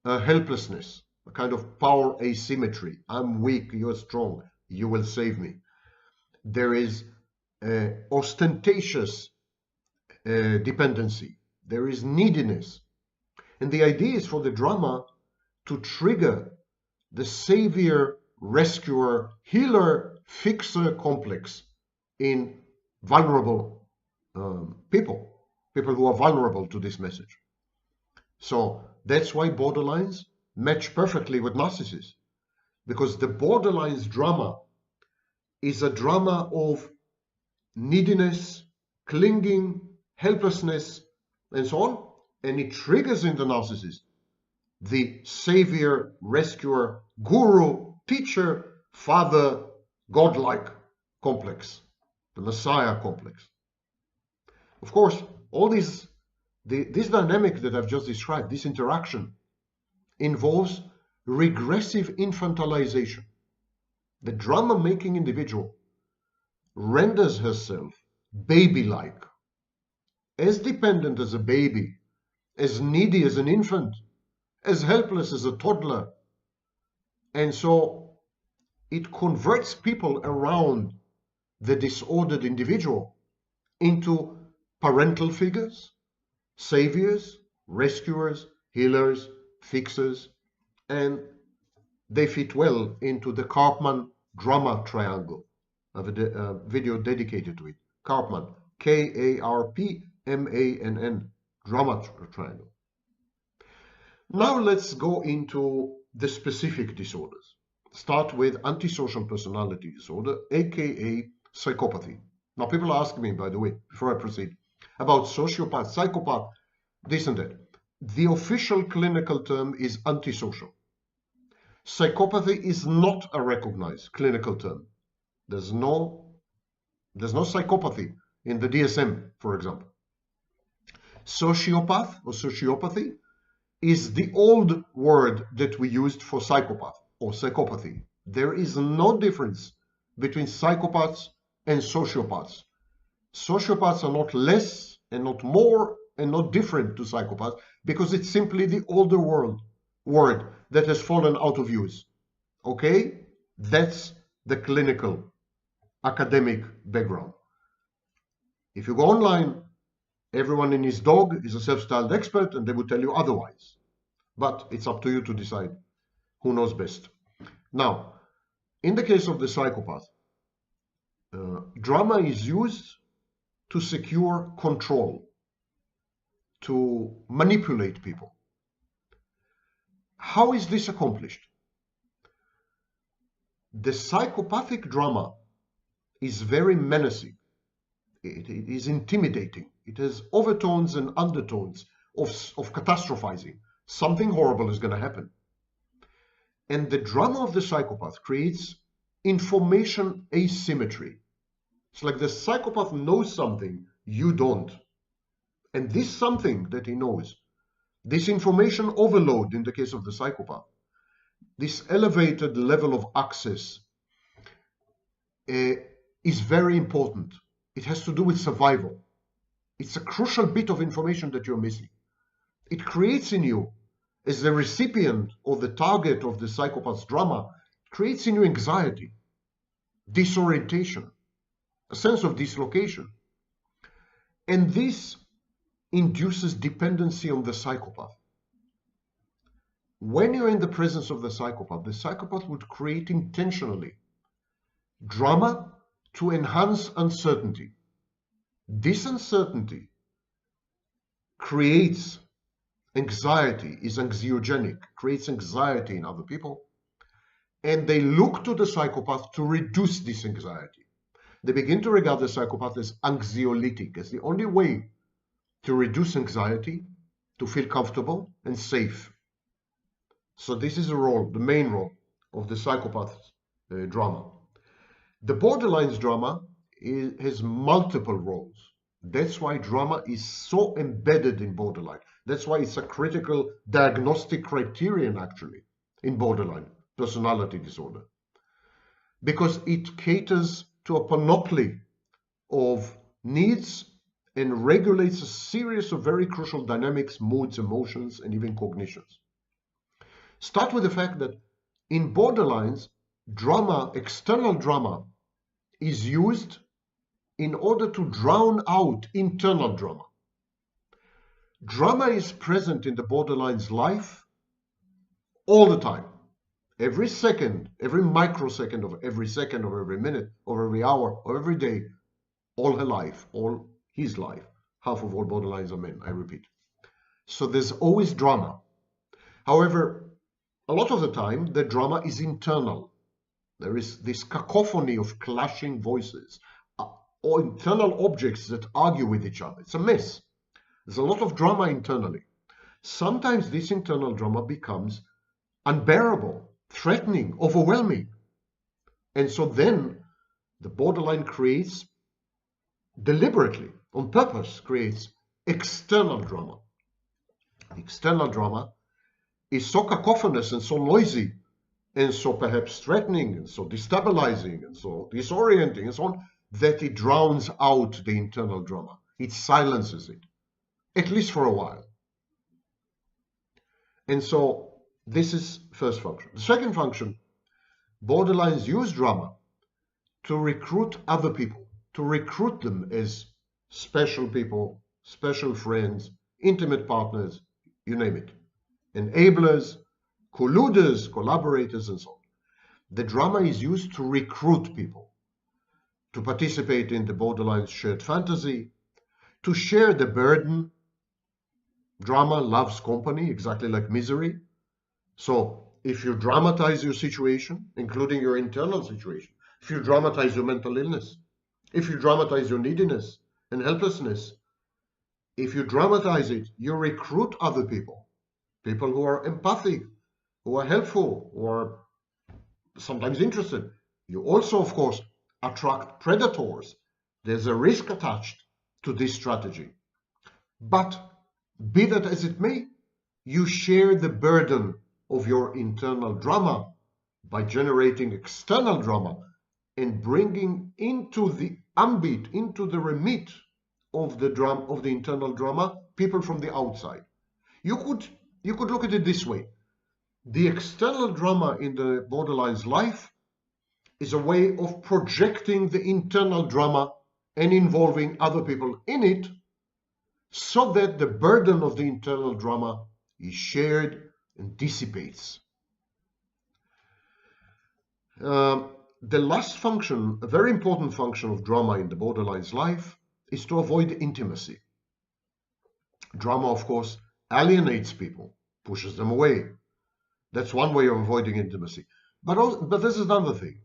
helplessness, a kind of power asymmetry. I'm weak, you're strong, you will save me. There is ostentatious dependency. There is neediness. And the idea is for the drama to trigger the savior, rescuer, healer, fixer complex in vulnerable people who are vulnerable to this message. So that's why borderlines match perfectly with narcissists, because the borderlines drama is a drama of neediness, clinging, helplessness, and so on, and it triggers in the narcissist the savior, rescuer, guru, teacher, father, godlike complex, the messiah complex. Of course, all this dynamic that I've just described, this interaction, involves regressive infantilization. The drama-making individual renders herself baby-like, as dependent as a baby, as needy as an infant, as helpless as a toddler. And so it converts people around the disordered individual into parental figures, saviors, rescuers, healers, fixers, and they fit well into the Karpman drama triangle. I have a video dedicated to it. Karpman, K-A-R-P-M-A-N-N, drama triangle. Now let's go into the specific disorders. Start with antisocial personality disorder, aka psychopathy. Now people ask me, by the way, before I proceed, about sociopath, psychopath, this and that. The official clinical term is antisocial. Psychopathy is not a recognized clinical term. There's no psychopathy in the DSM, for example. Sociopath or sociopathy is the old word that we used for psychopath or psychopathy. There is no difference between psychopaths and sociopaths. Sociopaths are not less and not more and not different to psychopaths because it's simply the older word that has fallen out of use. Okay? That's the clinical academic background. If you go online, everyone and his dog is a self-styled expert and they will tell you otherwise. But it's up to you to decide who knows best. Now, in the case of the psychopath, drama is used to secure control, to manipulate people. How is this accomplished? The psychopathic drama is very menacing. It is intimidating. It has overtones and undertones of catastrophizing. Something horrible is going to happen. And the drama of the psychopath creates information asymmetry. It's like the psychopath knows something you don't. And this something that he knows, this information overload in the case of the psychopath, this elevated level of access is very important. It has to do with survival. It's a crucial bit of information that you're missing. It creates in you, as the recipient or the target of the psychopath's drama, it creates in you anxiety, disorientation, a sense of dislocation. And this induces dependency on the psychopath. When you're in the presence of the psychopath would create intentionally drama to enhance uncertainty. This uncertainty creates anxiety, is anxiogenic, creates anxiety in other people, and they look to the psychopath to reduce this anxiety. They begin to regard the psychopath as anxiolytic, as the only way to reduce anxiety, to feel comfortable and safe. So this is the main role of the psychopath's drama. The borderlines drama has multiple roles. That's why drama is so embedded in borderline. That's why it's a critical diagnostic criterion, actually, in borderline personality disorder. Because it caters to a panoply of needs and regulates a series of very crucial dynamics, moods, emotions, and even cognitions. Start with the fact that in borderlines, drama, external drama, is used in order to drown out internal drama. Drama is present in the borderline's life all the time. Every second, every microsecond of every second of every minute, of every hour, of every day, all her life, all his life. Half of all borderlines are men, I repeat. So there's always drama. However, a lot of the time, the drama is internal. There is this cacophony of clashing voices, or internal objects that argue with each other. It's a mess. There's a lot of drama internally. Sometimes this internal drama becomes unbearable, threatening, overwhelming. And so then the borderline creates, deliberately, on purpose, creates external drama. The external drama is so cacophonous and so noisy and so perhaps threatening and so destabilizing and so disorienting and so on that it drowns out the internal drama. It silences it, at least for a while. And so this is first function. The second function, borderlines use drama to recruit other people, to recruit them as special people, special friends, intimate partners, you name it, enablers, colluders, collaborators, and so on. The drama is used to recruit people, to participate in the borderline's shared fantasy, to share the burden. Drama loves company, exactly like misery. So if you dramatize your situation, including your internal situation, if you dramatize your mental illness, if you dramatize your neediness and helplessness, if you dramatize it, you recruit other people, people who are empathic, who are helpful, who are sometimes interested. You also, of course, attract predators. There's a risk attached to this strategy. But be that as it may, you share the burden of your internal drama by generating external drama and bringing into the ambit, into the remit of the internal drama, people from the outside. You could look at it this way. The external drama in the borderline's life is a way of projecting the internal drama and involving other people in it, so that the burden of the internal drama is shared and dissipates. The last function, a very important function of drama in the borderline's life, is to avoid intimacy. Drama, of course, alienates people, pushes them away. That's one way of avoiding intimacy. But this is another thing.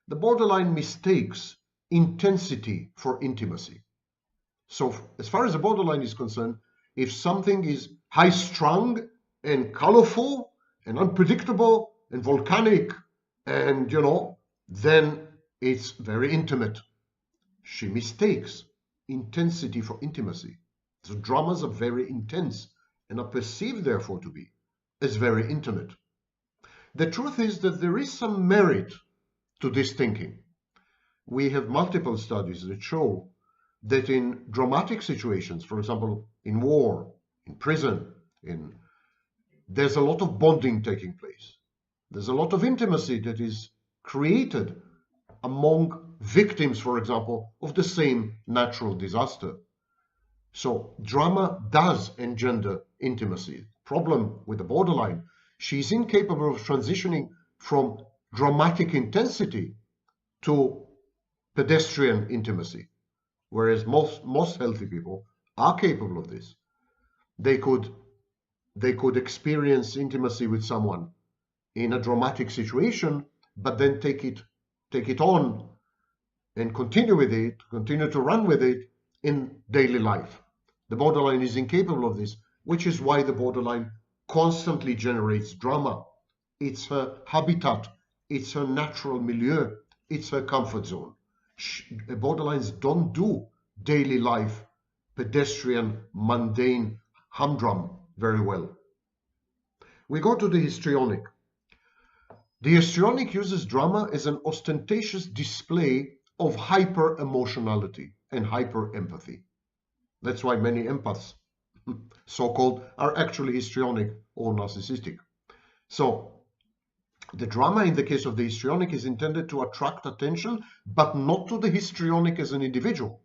The borderline mistakes intensity for intimacy. So as far as the borderline is concerned, if something is high-strung and colorful and unpredictable and volcanic and, then it's very intimate. She mistakes intensity for intimacy. So dramas are very intense and are perceived, therefore, to be as very intimate. The truth is that there is some merit to this thinking. We have multiple studies that show that in dramatic situations, for example, in war, in prison, there's a lot of bonding taking place. There's a lot of intimacy that is created among victims, for example, of the same natural disaster. So drama does engender intimacy. Problem with the borderline, she's incapable of transitioning from dramatic intensity to pedestrian intimacy. Whereas most healthy people are capable of this. They could experience intimacy with someone in a dramatic situation, but then take it on and continue with it, continue to run with it in daily life. The borderline is incapable of this, which is why the borderline constantly generates drama. It's her habitat, it's her natural milieu, it's her comfort zone. Borderlines don't do daily life, pedestrian, mundane humdrum very well. We go to the histrionic. The histrionic uses drama as an ostentatious display of hyper-emotionality and hyper-empathy. That's why many empaths, so-called, are actually histrionic or narcissistic. So the drama in the case of the histrionic is intended to attract attention, but not to the histrionic as an individual,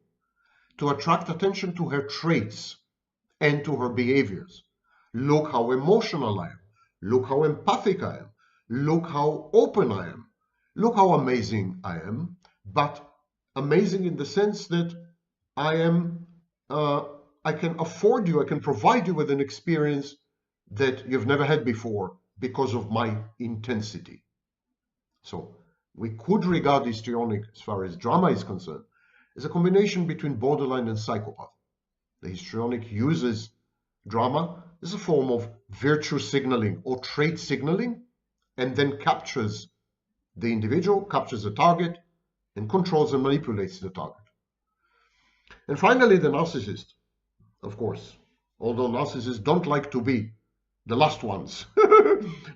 to attract attention to her traits and to her behaviors. Look how emotional I am. Look how empathic I am. Look how open I am. Look how amazing I am, but amazing in the sense that I can afford you, I can provide you with an experience that you've never had before because of my intensity. So we could regard histrionic, as far as drama is concerned, as a combination between borderline and psychopath. The histrionic uses drama as a form of virtue signaling or trait signaling, and then captures the individual, captures the target, and controls and manipulates the target. And finally, the narcissist, of course, although narcissists don't like to be the last ones.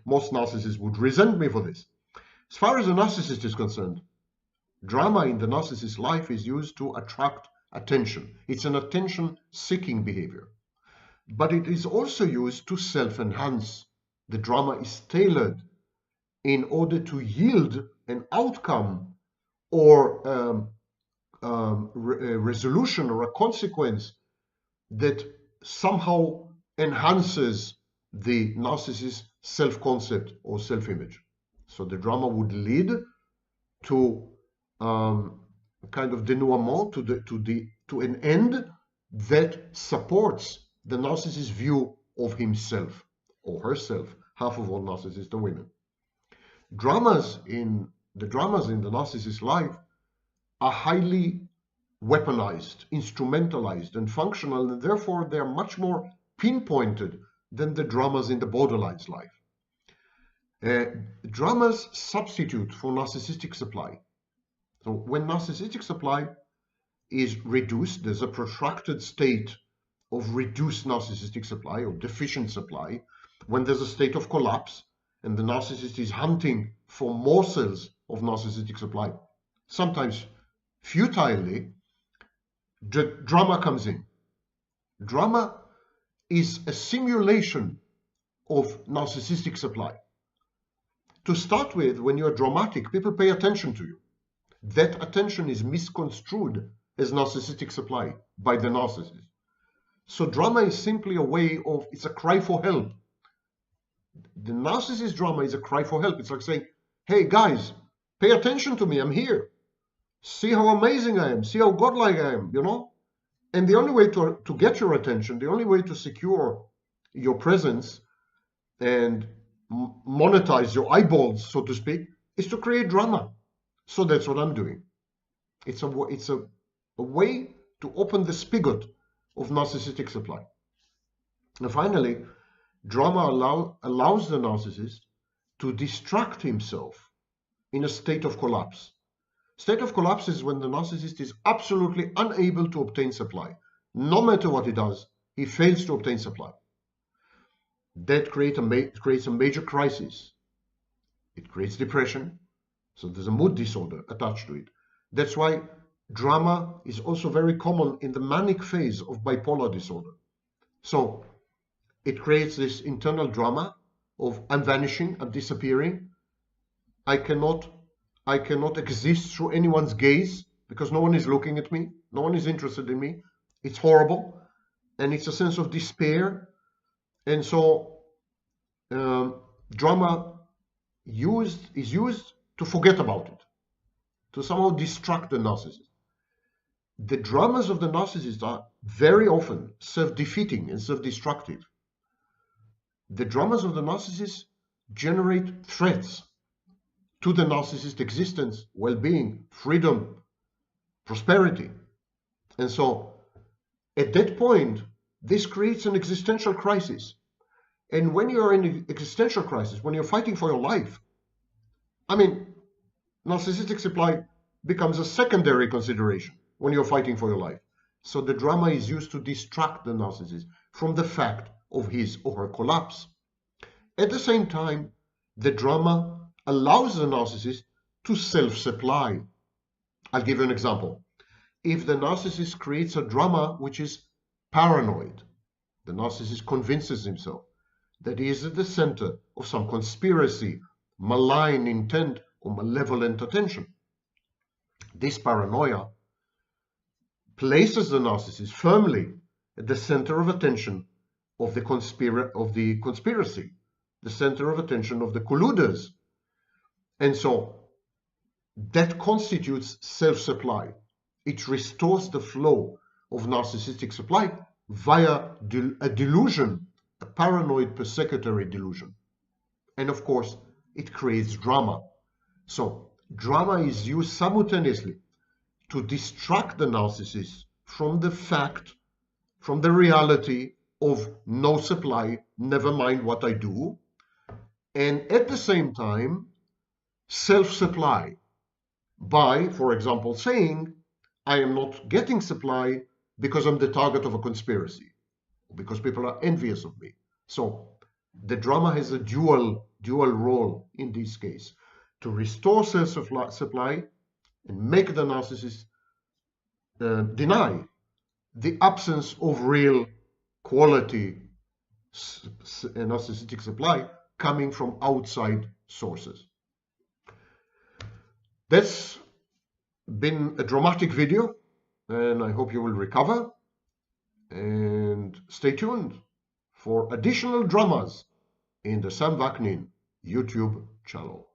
Most narcissists would resent me for this. As far as the narcissist is concerned, drama in the narcissist's life is used to attract attention. It's an attention-seeking behavior. But it is also used to self-enhance. The drama is tailored in order to yield an outcome or a resolution or a consequence that somehow enhances the narcissist's self-concept or self-image. So the drama would lead to kind of denouement, to an end that supports the narcissist's view of himself or herself. Half of all narcissists are women. The dramas in the narcissist's life are highly weaponized, instrumentalized, and functional, and therefore they are much more pinpointed than the dramas in the borderline's life. Dramas substitute for narcissistic supply. So when narcissistic supply is reduced, there's a protracted state of reduced narcissistic supply or deficient supply. When there's a state of collapse and the narcissist is hunting for morsels of narcissistic supply, sometimes futilely, drama comes in. Drama is a simulation of narcissistic supply. To start with, when you're dramatic, people pay attention to you. That attention is misconstrued as narcissistic supply by the narcissist. So drama is simply a way of, it's a cry for help. The narcissist drama is a cry for help. It's like saying, hey guys, pay attention to me, I'm here. See how amazing I am, see how godlike I am, you know? And the only way to get your attention, the only way to secure your presence and monetize your eyeballs, so to speak, is to create drama. So that's what I'm doing. It's a way to open the spigot of narcissistic supply. And finally, drama allows the narcissist to distract himself in a state of collapse. State of collapse is when the narcissist is absolutely unable to obtain supply. No matter what he does, he fails to obtain supply. That creates a major crisis. It creates depression. So there's a mood disorder attached to it. That's why drama is also very common in the manic phase of bipolar disorder. So it creates this internal drama of I'm vanishing, I'm disappearing. I cannot exist through anyone's gaze because no one is looking at me, no one is interested in me. It's horrible, and it's a sense of despair. And so drama is used to forget about it, to somehow distract the narcissist. The dramas of the narcissist are very often self-defeating and self-destructive. The dramas of the narcissist generate threats to the narcissist's existence, well-being, freedom, prosperity. And so at that point, this creates an existential crisis. And when you're in an existential crisis, when you're fighting for your life, I mean, narcissistic supply becomes a secondary consideration when you're fighting for your life. So the drama is used to distract the narcissist from the fact of his or her collapse. At the same time, the drama allows the narcissist to self-supply. I'll give you an example. If the narcissist creates a drama which is paranoid. The narcissist convinces himself that he is at the center of some conspiracy, malign intent, or malevolent attention. This paranoia places the narcissist firmly at the center of attention of the conspiracy, the center of attention of the colluders. And so that constitutes self-supply. It restores the flow of narcissistic supply via a delusion, a paranoid persecutory delusion. And of course, it creates drama. So drama is used simultaneously to distract the narcissist from the fact, from the reality of no supply, never mind what I do, and at the same time, self-supply by, for example, saying, I am not getting supply because I'm the target of a conspiracy, because people are envious of me. So the drama has a dual role in this case, to restore self-supply and make the narcissist deny the absence of real quality narcissistic supply coming from outside sources. That's been a dramatic video, and I hope you will recover. And stay tuned for additional dramas in the Sam Vaknin YouTube channel.